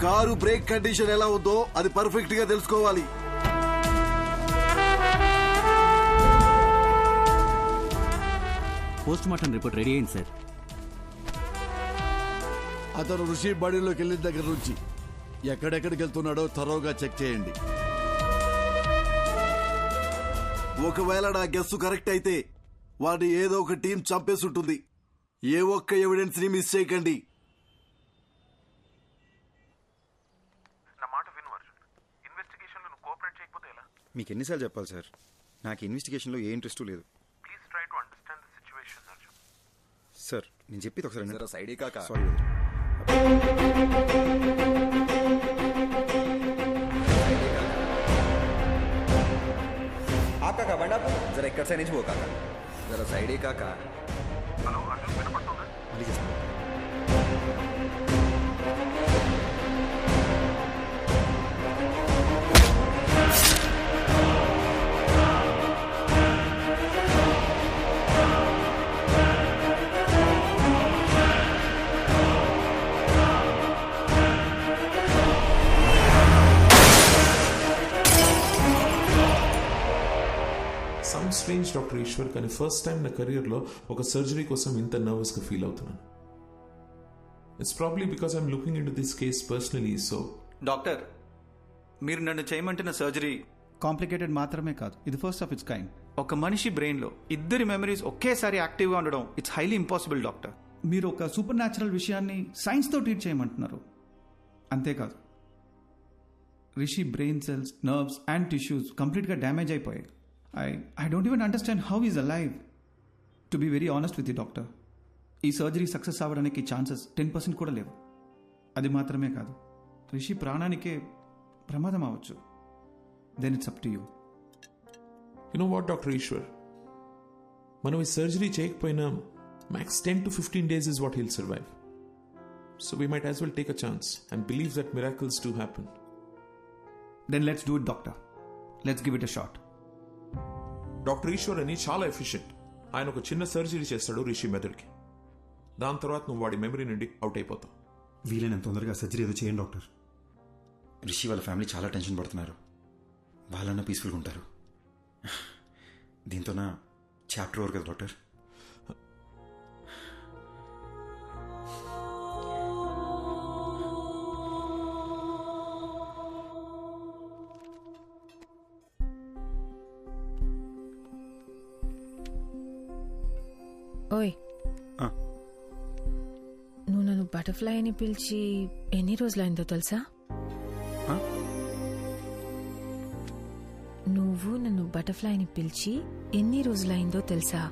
కారు బ్రేక్ కండిషన్ ఎలా ఉందో అది పర్ఫెక్ట్ గా తెలుసుకోవాలి. పోస్ట్ మార్టం రిపోర్ట్ రెడీ అయింది సార్. అతను ఋషి బాడీలోకి వెళ్ళిన దగ్గర నుంచి ఎక్కడెక్కడికి వెళ్తున్నాడో త్వరగా చెక్ చేయండి. ఒకవేళ నా గెస్సు కరెక్ట్ అయితే వాడిని ఏదో ఒక టీం చంపేసి ఉంటుంది. ఏ ఒక్క ఎవిడెన్స్ ని మిస్ చేయకండి. నా మాట విను అర్జున్, ఇన్వెస్టిగేషన్ లో నువ్వు కోఆపరేట్ చేయకపోతే ఎలా? మీకు ఎన్నిసార్లు చెప్పాలి సార్, నాకు ఇన్వెస్టిగేషన్లో ఏ ఇంట్రెస్ట్ లేదు. Please try to understand the situation. Sir నేను చెప్పేది ఒకసారి జరా సైడ్ కాక. సారీ आप काका बंडा जरा इक्कड़ से नहीं वो काका जरा साइड काका. హలో అర్జున్ వినపడుతుందా? మళ్ళీ చేస్తాను. సమ్ స్ట్రేంజ్ డాక్టర్ ఈశ్వర్, కానీ ఫస్ట్ టైం నా కెరియర్లో ఒక సర్జరీ కోసం ఇంత నర్వస్గా ఫీల్ అవుతున్నాను. It's probably because I'm looking in to this case personally. So doctor, మీరు నన్ను చేయమంటున్న సర్జరీ కాంప్లికేటెడ్ మాత్రమే కాదు, ఇది ఫస్ట్ ఆఫ్ ఇట్స్ కైండ్. ఒక మనిషి బ్రెయిన్లో ఇద్దరి మెమరీస్ ఒకేసారి యాక్టివ్గా ఉండడం ఇట్స్ హైలీ ఇంపాసిబుల్ డాక్టర్. మీరు ఒక సూపర్ న్యాచురల్ విషయాన్ని సైన్స్తో ట్రీట్ చేయమంటున్నారు. అంతేకాదు, Rishi brain cells, nerves and tissues కంప్లీట్గా డ్యామేజ్ అయిపోయాయి. I don't even understand how he's alive. To be very honest with you, doctor, ఈ సర్జరీ సక్సెస్ అవ్వడానికి ఛాన్సెస్ 10% కూడా లేవు. అది మాత్రమే కాదు, రిషి ప్రాణానికే ప్రమాదం అవ్వచ్చు. Then it's up to you. You know what doctor Eshwar, మనం ఈ సర్జరీ చేయకపోయినా max 10 to 15 days is what he'll survive. So we might as well take a chance and believe that miracles do happen. Then let's do it, doctor. Let's give it a shot. Doctor Eshwar అని చాలా ఎఫిషియెంట్. ఆయన ఒక చిన్న సర్జరీ చేస్తాడు రిషి మెదడుకి. దాని తర్వాత నువ్వు వాడి మెమరీ నుండి అవుట్ అయిపోతావు. వీలైనంత తొందరగా సర్జరీ ఏదో చేయండి డాక్టర్. రిషి వాళ్ళ ఫ్యామిలీ చాలా టెన్షన్ పడుతున్నారు. వాళ్ళన్నా పీస్ఫుల్గా ఉంటారు. దీంతో నా చాప్టర్ ఓవర్ కదా డాక్టర్. ఓయ్, నువ్వు నన్ను బటర్ఫ్లై అని పిలిచి ఎన్ని రోజులైందో తెలుసా? నువ్వు నన్ను బటర్ఫ్లై అని పిలిచి ఎన్ని రోజులైందో తెలుసా?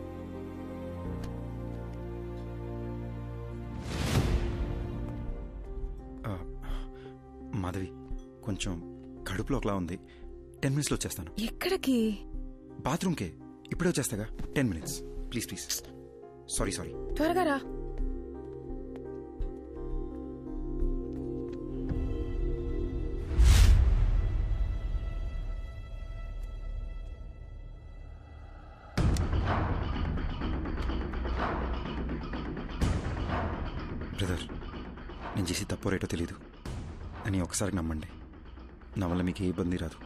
మాధవి, కొంచెం కడుపులో ఒకలా ఉంది. 10 minutes వచ్చేస్తాను. ఎక్కడికి? బాత్రూమ్కే. ఇప్పుడే వచ్చేస్తాగా. 10 minutes ప్లీజ్ ప్లీజ్. సారీ త్వరగా రా. బ్రదర్, నేను చేసి తప్పో రేటో తెలీదు అని ఒకసారి నమ్మండి. నా వల్ల మీకు ఏ ఇబ్బంది రాదు.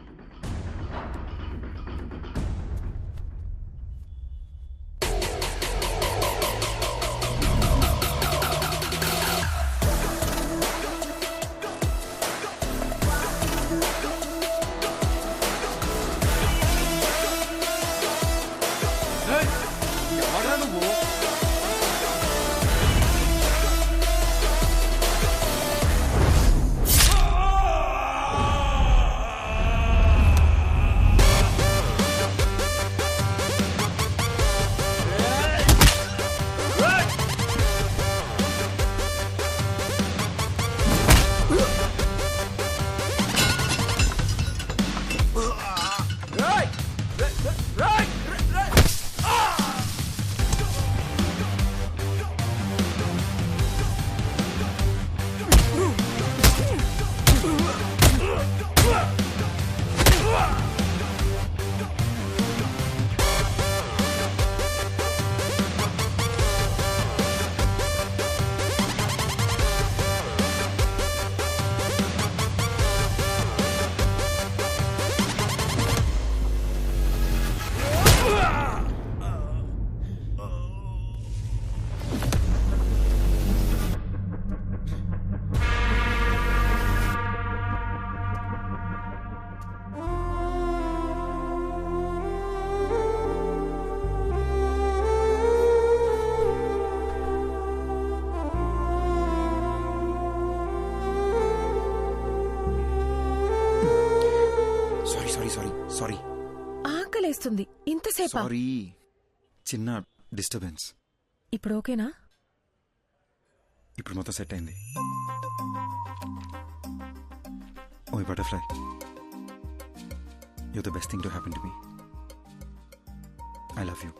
సారీ. ఆకలేస్తుంది. ఇంతసేపా? సారీ, చిన్న డిస్టర్బెన్స్. ఇప్పుడు ఓకేనా? ఇప్పుడు మొత్తం సెట్ అయింది. ఓయ్ butterfly, you're the best thing to happen to me. I love you.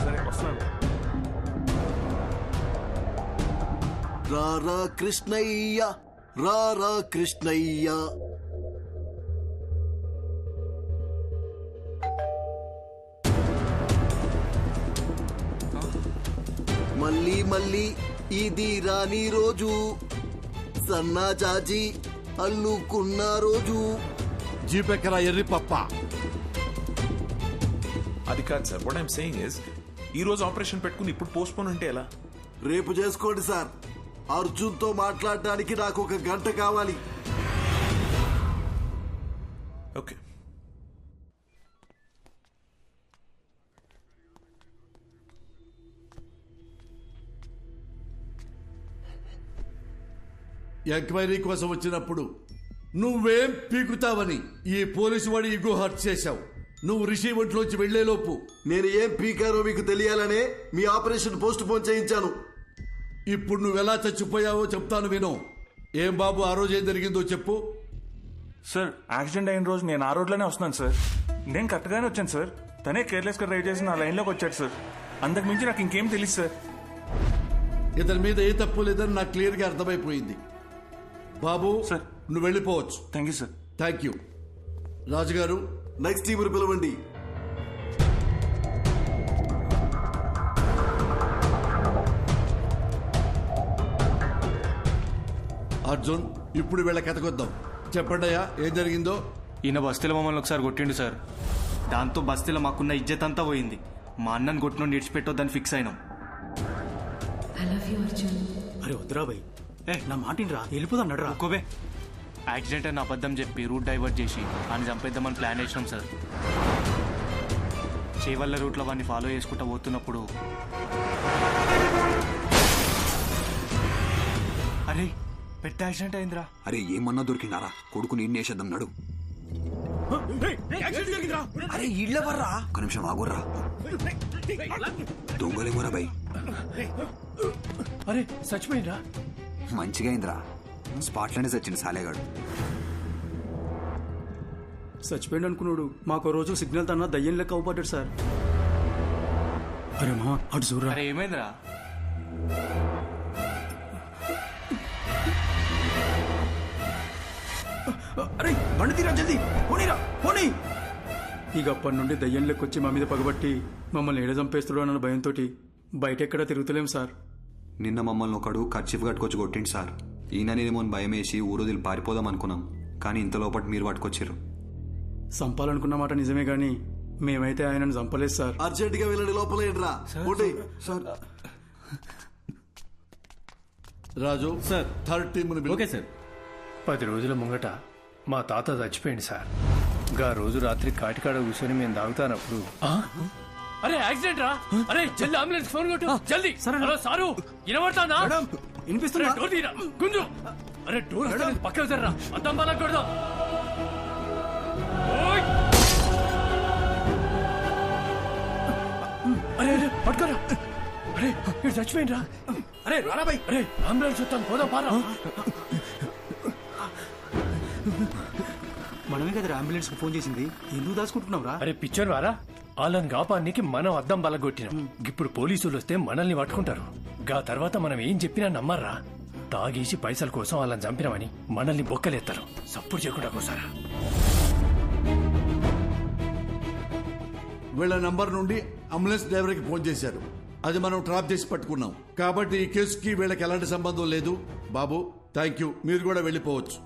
సరే వస్తున్నాను. రారా కృష్ణయ్య, రారా కృష్ణయ్య. మళ్ళీ మళ్ళీ ఇది రాని రోజు, సన్నా చాచి అల్లుకున్న రోజు. జీపెక్కరా ఎర్రి పప్ప. అది కాదు sir, what I'm saying is ఈ రోజు ఆపరేషన్ పెట్టుకుని ఇప్పుడు పోస్ట్ పోన్ అంటే ఎలా? రేపు చేసుకోండి సార్. అర్జున్తో మాట్లాడడానికి నాకు 1 గంట కావాలి. ఓకే. ఎంక్వైరీ కోసం వచ్చినప్పుడు నువ్వేం పీకుతావని ఈ పోలీసు వాడి ఇగో హర్ట్ చేశావు. నువ్వు రిసీవర్లోంచి వెళ్లేలోపు నేను ఏం పీకారో మీకు తెలియాలనే మీ ఆపరేషన్ పోస్ట్ పోన్ చేయించాను. ఇప్పుడు నువ్వెలా చచ్చిపోయావో చెప్తాను విను. ఏం బాబు, ఆ రోజు ఏం జరిగిందో చెప్పు. సార్, యాక్సిడెంట్ అయిన రోజు నేను ఆ రోడ్లోనే వస్తున్నాను సార్. నేను కరెక్ట్గానే వచ్చాను సార్. తనే కేర్లెస్గా డ్రైవ్ చేసి నా లైన్లోకి వచ్చాడు సార్. అంతకు మించి నాకు ఇంకేం తెలియదు సార్. ఇతని మీద ఏ తప్పు లేదని నాకు క్లియర్గా అర్థమైపోయింది. బాబు సార్, నువ్వు వెళ్ళిపోవచ్చు. Thank you sir. Thank you. రాజుగారు, నెక్స్ట్ టీం పిలవండి. అర్జున్, ఇప్పుడు వీళ్ళ కథకొద్దాం. చెప్పండి అయ్యా, ఏం జరిగిందో. ఈయన బస్తీలో మమ్మల్ని ఒకసారి కొట్టిండు సార్. దాంతో బస్తీలో మాకున్న ఇజ్జత్ అంతా పోయింది. మా అన్నని కొట్టిన ఇడిచిపెట్టొద్దని ఫిక్స్ అయినాం. అరే వద్దురా భయ్, నా మాటిని రా, వెళ్ళిపోదాం నడరా. ఒక్కోబే యాక్సిడెంట్ అని అబద్ధం చెప్పి రూట్ డైవర్ట్ చేసి ఆయన చంపేద్దామని ప్లాన్ వేసినాం సార్. చేవల్ల రూట్లో వాడిని ఫాలో చేసుకుంటూ పోతున్నప్పుడు అరే పెద్ద యాక్సిడెంట్ అయిందిరా. అరే ఏమన్నా దొరికినారా? కొడుకు నేను వేసేద్దాం నడు. అరే ఇళ్ళ వర్రా, ఒక నిమిషం ఆగుర్రా. దొంగలేమోరా భయ్. అరే చచ్చిపోయిందా? మంచిగా అయిందిరా, స్పాట్లోనే చచ్చింది సాలేగాడు. చచ్చిపోయింది అనుకున్నాడు. మాకు రోజు సిగ్నల్ తన దయ్యం లెక్క అవుపడ్డాడు సార్. అరే మా అటు చూడరా. అరే ఏమైందిరా? అరే బండి తీరా, జల్దీ పోనీరా, పోనీ. ఇక అప్పటి నుండి దయ్యం లెక్కొచ్చి మా మీద పగబట్టి మమ్మల్ని ఏడ చంపేస్తాడు అన్న భయంతో బయట ఎక్కడ తిరుగుతలేం సార్. నిన్న మమ్మల్ని ఒకడు కర్చీఫ్ కట్టుకొచ్చి కొట్టిండు సార్. ఈయన నేనేమో భయం వేసి ఊరోదిలు పారిపోదాం అనుకున్నాం, కానీ ఇంత లోపల మీరు పట్టుకొచ్చారు. చంపాలనుకున్న మాట నిజమే గాని మేమైతే ఆయనను చంపలేదు సార్. అర్జెంట్ గా వెళ్ళండి, లోపల sir. Raju sir, third team. Okay sir. 10 రోజుల ముంగట మా తాత చచ్చిపోయింది సార్. గా రోజు రాత్రి కాటికాడ కూర్చొని మేము తాగుతానప్పుడు అరే యాక్సిడెంట్ రా. అరే జల్ది అంబులెన్స్ ఫోన్ కొట్టు, జల్ది. హలో సారు, వినబడతానా? వినిపిస్తున్నా. డోర్ తీరా గుంజు. అరే డోర్ పక్కన సర్రా, అద్దం బాగా కొడదాం. అరే అరే పట్టుకోరా. అరే ఇక్కడ చచ్చిపోయిండ్రా. అరే రారా బై. అరే అంబులెన్స్ వస్తాను, పోదాం పారా. మనమే కదా అంబులెన్స్ కు ఫోన్ చేసింది, ఎందుకు దాచుకుంటున్నాం రా? అరే పిచ్చర్ వారా, వాళ్ళని కాపానికి మనం అద్దం బలగొట్టినాం. ఇప్పుడు పోలీసులు వస్తే మనల్ని పట్టుకుంటారు. గా తర్వాత మనం ఏం చెప్పినా నమ్మర్రా. తాగేసి పైసల కోసం వాళ్ళని చంపినామని మనల్ని బొక్కలేస్తారు. సప్పుడు చేయకుండా కోసారా. వీళ్ళ నంబర్ నుండి అంబులెన్స్ డ్రైవర్కి ఫోన్ చేశారు. అది మనం ట్రాప్ చేసి పట్టుకున్నాం. కాబట్టి ఈ కేసుకి వీళ్ళకి ఎలాంటి సంబంధం లేదు. బాబు థ్యాంక్ యూ, మీరు కూడా వెళ్ళిపోవచ్చు.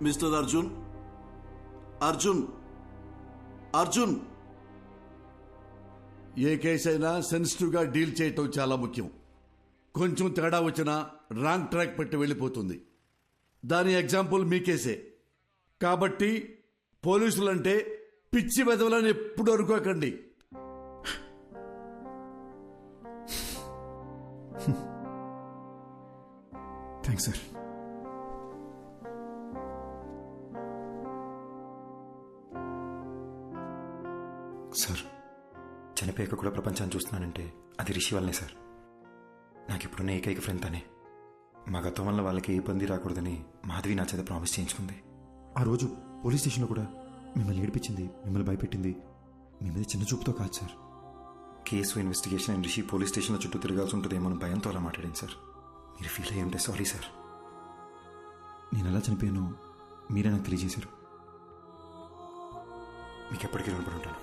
మిస్టర్ అర్జున్, అర్జున్, అర్జున్. ఏ కేసు అయినా సెన్సిటివ్ గా డీల్ చేయటం చాలా ముఖ్యం. కొంచెం తేడా వచ్చినా రాంగ్ ట్రాక్ పెట్టి వెళ్ళిపోతుంది. దాని ఎగ్జాంపుల్ మీ కేసే. కాబట్టి పోలీసులంటే పిచ్చి వెదవలని ఎప్పుడు అనుకోకండి. Thanks sir. సార్, చనిపోయాక కూడా ప్రపంచాన్ని చూస్తున్నానంటే అది రిషి వల్లనే సార్. నాకు ఇప్పుడున్న ఏకైక ఫ్రెండ్ తనే. మా గతం వల్ల వాళ్ళకి ఏ ఇబ్బంది రాకూడదని మాధవి నా చేత ప్రామిస్ చేయించుకుంది. ఆ రోజు పోలీస్ స్టేషన్లో కూడా మిమ్మల్ని ఏడిపించింది, మిమ్మల్ని భయపెట్టింది మీ మీద చిన్న చూపుతో కాదు sir. Case investigation and Rishi police స్టేషన్లో చుట్టూ తిరగాల్సి ఉంటుందేమో భయంతో అలా మాట్లాడింది సార్. మీరు ఫీల్ అయ్యి ఉంటే సారీ సార్. నేను ఎలా చనిపోయానో మీరే నాకు తెలియజేశారు. మీకు ఎప్పటికీ రుణపడి ఉంటాను.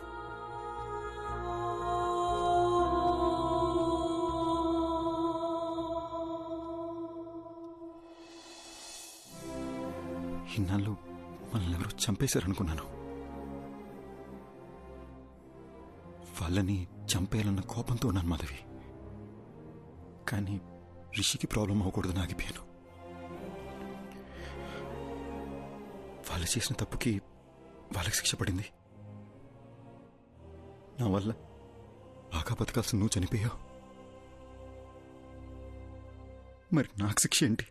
ఇన్నాళ్ళు మనల్ని ఎవరో చంపేశారనుకున్నాను. వాళ్ళని చంపేయాలన్న కోపంతో ఉన్నాను మాధవి. కానీ రిషికి ప్రాబ్లం అవ్వకూడదని ఆగిపోయాను. వాళ్ళు చేసిన తప్పుకి వాళ్ళకి శిక్ష పడింది. నా వల్ల బాగా బతకాల్సిన నువ్వు చనిపోయావు. మరి నాకు శిక్ష ఏంటి?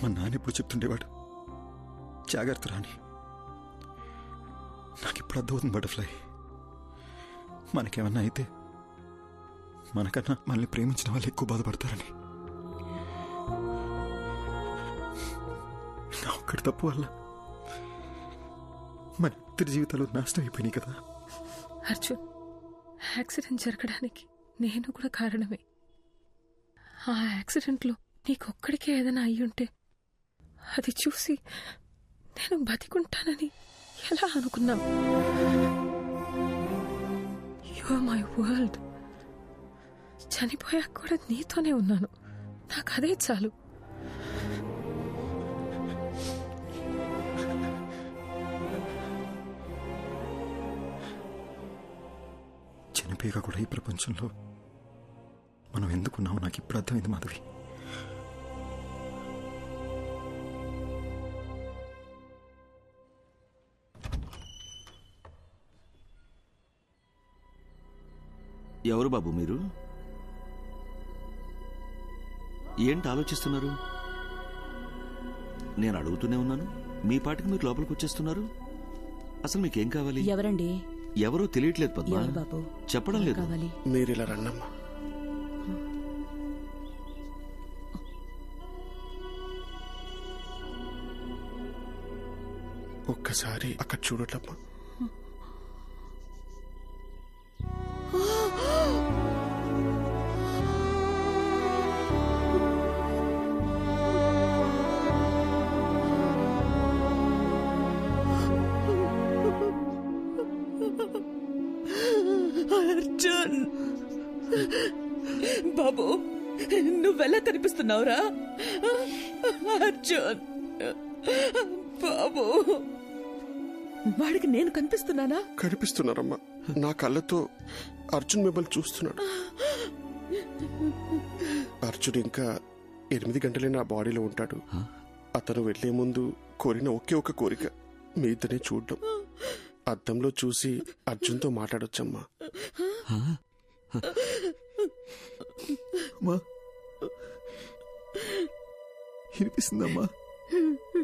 మా నాన్న ఎప్పుడు చెప్తుండేవాడు, జాగ్రత్త రాని. నాకు ఇప్పుడు అర్థమవుతుంది బటర్ఫ్లై. మనకేమన్నా అయితే మనకన్నా మనల్ని ప్రేమించిన వాళ్ళు ఎక్కువ బాధపడతారని. నా ఒక్కడి తప్పు వల్ల మన ఇద్దరి జీవితాలు నాశనం అయిపోయినాయి కదా. అర్జున్, యాక్సిడెంట్ జరగడానికి నేను కూడా కారణమే. ఆ యాక్సిడెంట్లో నీకొక్కడికే ఏదైనా అయ్యుంటే అది చూసి నేను బతికుంటానని ఎలా అనుకున్నావు? You are my world. చనిపోయాక కూడా నీతోనే ఉన్నాను. నాకు అదే చాలు. చనిపోయాక కూడా ఈ ప్రపంచంలో మనం ఎందుకున్నామో నాకు ఇప్పుడు అర్థమైంది మాధవి. ఎవరు బాబు మీరు? ఏంటి ఆలోచిస్తున్నారు? నేను అడుగుతూనే ఉన్నాను, మీ పాటికి మీరు లోపలికి వచ్చేస్తున్నారు. అసలు మీకేం కావాలి? ఎవరండి? ఎవరో తెలియట్లేదు పద్మ. ఎవరు బాబు? చెప్పడం లేదు. కావాలి. మీరు ఇలా రండమ్మా. ఒక్కసారి అక్కడ చూడటమ్మా. అర్జున్ బాబు, నువ్వెలా కనిపిస్తున్నావురా అర్జున్ బాబు? వాడికి నేను కనిపిస్తున్నానా? కనిపిస్తున్నారమ్మా. నా కళ్ళతో అర్జున్ మిమ్మల్ని చూస్తున్నాడు. అర్జున్ ఇంకా 8 గంటలే నా బాడీలో ఉంటాడు. అతను వెళ్లే ముందు కోరిన ఒకే ఒక కోరిక మీ ఇద్దరిని చూడడం. అద్దంలో చూసి అర్జున్తో మాట్లాడొచ్చమ్మా. వినిపిస్తుందమ్మా?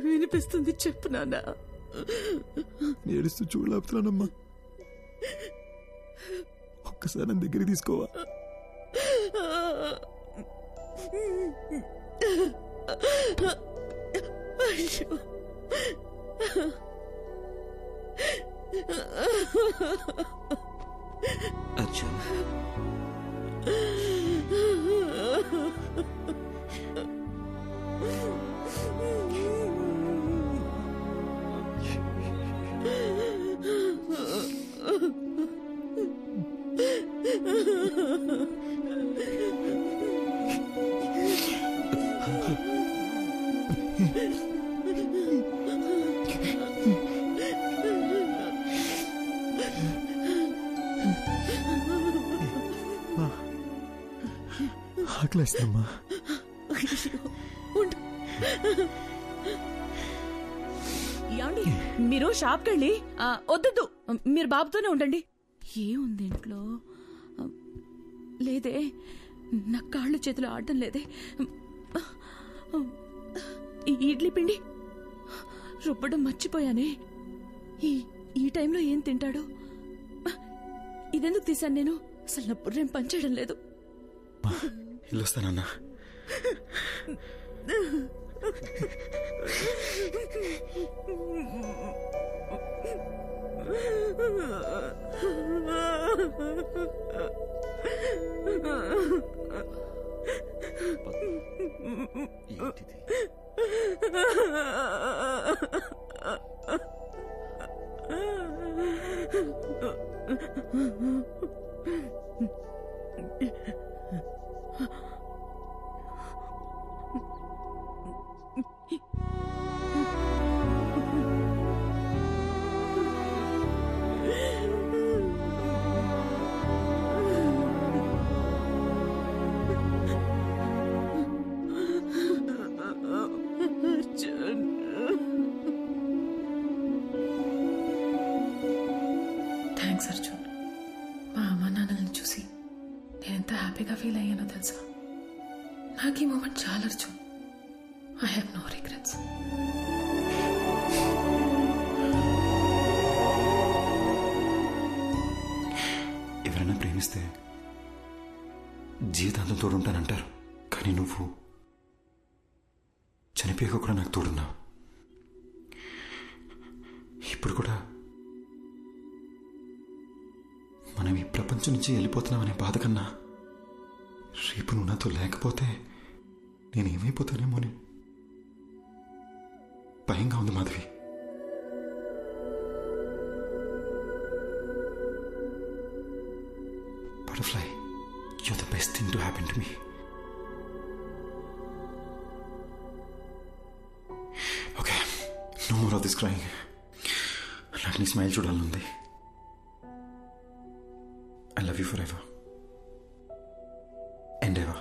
వినిపిస్తుంది, చెప్పు నాన్న. ఏడుస్తూ చూడలేపుతున్నానమ్మా. ఒక్కసారి నా దగ్గర తీసుకోవా? అయ్యో, అర్జున్, ఆకలేస్తుందమ్మా. ఏమండి మీరు షాప్కి వెళ్ళి వద్దు మీరు బాబుతోనే ఉండండి. ఏముంది ఇంట్లో? లేదే, నా కాళ్ళు చేతులు ఆడటం లేదే. ఈ ఇడ్లీ పిండి రుబ్బడం మర్చిపోయానే. ఈ టైంలో ఏం తింటాడు? ఇదెందుకు తీశాను నేను? అసలు నా బుర్రేం పనిచేయడం లేదు. వెళ్ళొస్తానన్నా. థ్యాంక్స్ అర్జున్. మా అమ్మ నాన్నల్ని చూసి నేను ఎంత హ్యాపీగా ఫీల్ అయ్యానో తెలుసా? నాకు ఈ మూమెంట్ చాలా Arjun. I have no regrets. ఎవరైనా ప్రేమిస్తే జీవితాంతం తోడుంటానంటారు, కానీ నువ్వు చనిపోయాక కూడా నాకు తోడున్నావు. ఇప్పుడు కూడా మనం ఈ ప్రపంచం నుంచి వెళ్ళిపోతున్నామనే బాధ కన్నా రేపు నువ్వు నాతో లేకపోతే నేనేమైపోతానేమో అని భయంగా ఉంది Madhavi. Butterfly, you're the best thing to happen to me. Okay, no more of this crying. నాకు నీ స్మైల్ చూడాలనుంది. I love you forever and ever.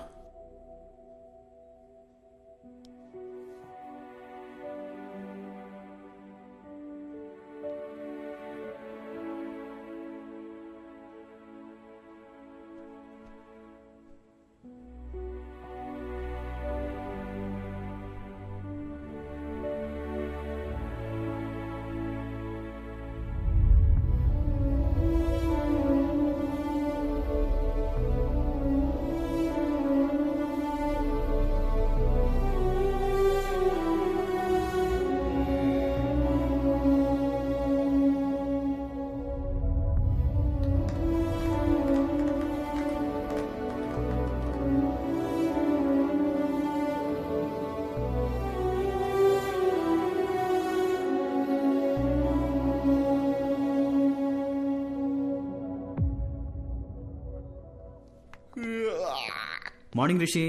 Morning Rishi,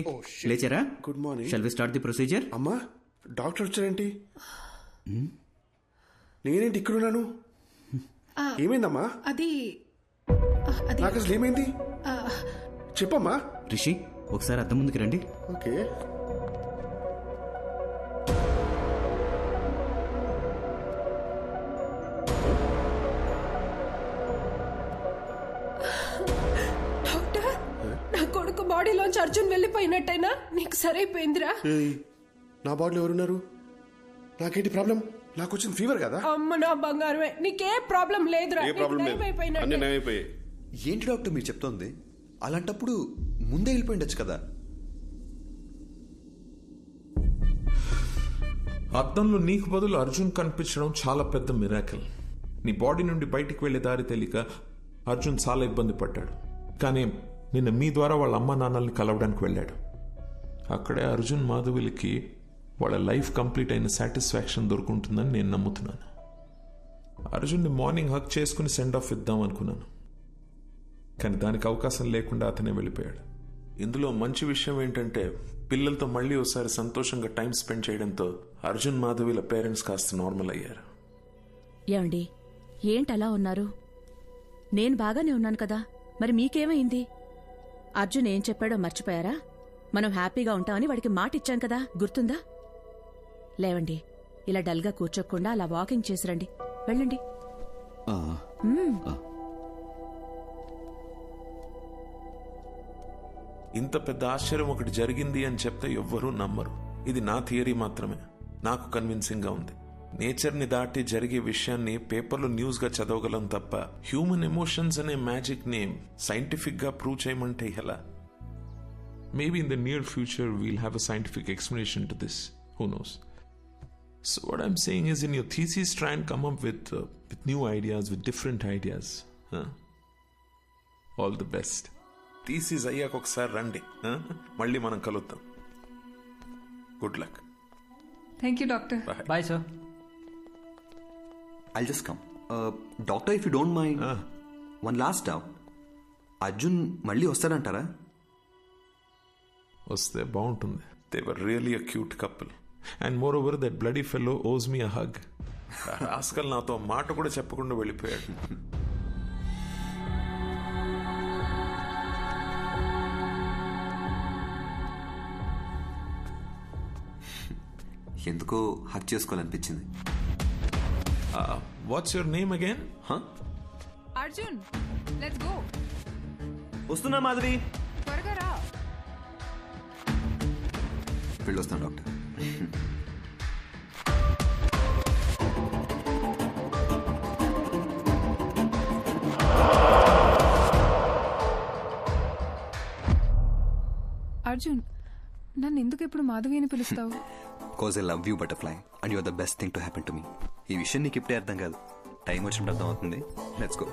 లేచారా? Good morning. Shall we start the procedure? అమ్మా, డాక్టర్ వచ్చారేంటి? నేనేంటి ఇక్కడున్నాను? ఏమైందమ్మా? అది నాకు అసలు ఏమైంది చెప్పమ్మా. రిషి, ఒకసారి అద్దం ముందుకు రండి. ఓకే. బాడీలోంచి అర్జున్ వెళ్ళిపోయినట్టయినా నీకు సరైపోయిందిరా. నా బాడీలో ఎవరున్నారు? నాకేంటి ప్రాబ్లం? నాకు వచ్చిన ఫీవర్ కదా. అమ్మ నా బంగారమే, నీకే ప్రాబ్లం లేదురా. ఏంటి డాక్టర్ మీరు చెప్తోంది? అలాంటప్పుడు ముందే వెళ్ళిపోయిండొచ్చు కదా. అద్దంలో నీకు బదులు అర్జున్ కనిపించడం చాలా పెద్ద మిరాకిల్. నీ బాడీ నుండి బయటికి వెళ్లే దారి తెలియక అర్జున్ చాలా ఇబ్బంది పడ్డాడు. కానీ నిన్న మీ ద్వారా వాళ్ళ అమ్మ నాన్నల్ని కలవడానికి వెళ్ళాడు. అక్కడే అర్జున్ మాధవిలకి వాళ్ళ లైఫ్ కంప్లీట్ అయిన సాటిస్ఫాక్షన్ దొరుకుంటుందని నేను నమ్ముతున్నాను. అర్జున్ని మార్నింగ్ హక్ చేసుకుని సెండ్ ఆఫ్ ఇద్దాం అనుకున్నాను, కానీ దానికి అవకాశం లేకుండా అతనే వెళ్ళిపోయాడు. ఇందులో మంచి విషయం ఏంటంటే పిల్లలతో మళ్ళీ ఒకసారి సంతోషంగా టైం స్పెండ్ చేయడంతో అర్జున్ మాధవిల పేరెంట్స్ కాస్త నార్మల్ అయ్యారు. ఏమండి, ఏంటలా ఉన్నారు? నేను బాగానే ఉన్నాను కదా, మరి మీకేమైంది? అర్జున్ ఏం చెప్పాడో మర్చిపోయారా? మనం హ్యాపీగా ఉంటామని వాడికి మాట ఇచ్చాం కదా, గుర్తుందా? లేవండి, ఇలా డల్గా కూర్చోకుండా అలా వాకింగ్ చేసిరండి. వెళ్ళండి. మ్మ్. ఇంత పెద్ద ఆశ్చర్యం ఒకటి జరిగింది అని చెప్తే ఎవ్వరూ నమ్మరు. ఇది నా థియరీ మాత్రమే, నాకు కన్విన్సింగ్ గా ఉంది. నేచర్ ని దాటి జరిగే విషయాన్ని పేపర్లో న్యూస్ గా చదవగలం తప్ప హ్యూమన్ ఎమోషన్స్ అనే మ్యాజిక్ నేమ్ సైంటిఫిక్ గా ప్రూవ్ చేయమంటే ఎలా? Maybe in the near future we'll have a scientific explanation to this. Who knows? So what I'm saying is, in your thesis, try and come up with new ideas, with different ideas. Huh? All the best. Thesis అయ్యాక ఒకసారి రండి, మళ్ళీ మనం కలుద్దాం. Good luck. Thank you doctor. Bye sir. I'll just come. Doctor, if you don't mind, one last doubt. Arjun మళ్ళీ వస్తాడంటారా? వస్తే బాగుంటుంది. They were really a cute couple. And moreover, that bloody fellow owes me a hug. Rascal నాతో మాట కూడా చెప్పకుండా వెళ్ళిపోయాడు. ఎందుకో హక్ చేసుకోవాలనిపించింది. What's your name again? Arjun, let's go. వస్తున్నా మాధవి. త్వరగా రా. వెళ్ళొస్తాను డాక్టర్. అర్జున్, నన్ను ఎందుకు ఎప్పుడు మాధవి అని పిలుస్తావు? Because I love you butterfly and you're the best thing to happen to me. ఈ విషయం నీకు ఇప్పుడే అర్థం కాదు, టైం వచ్చినప్పుడు అర్థం అవుతుంది. Let's go.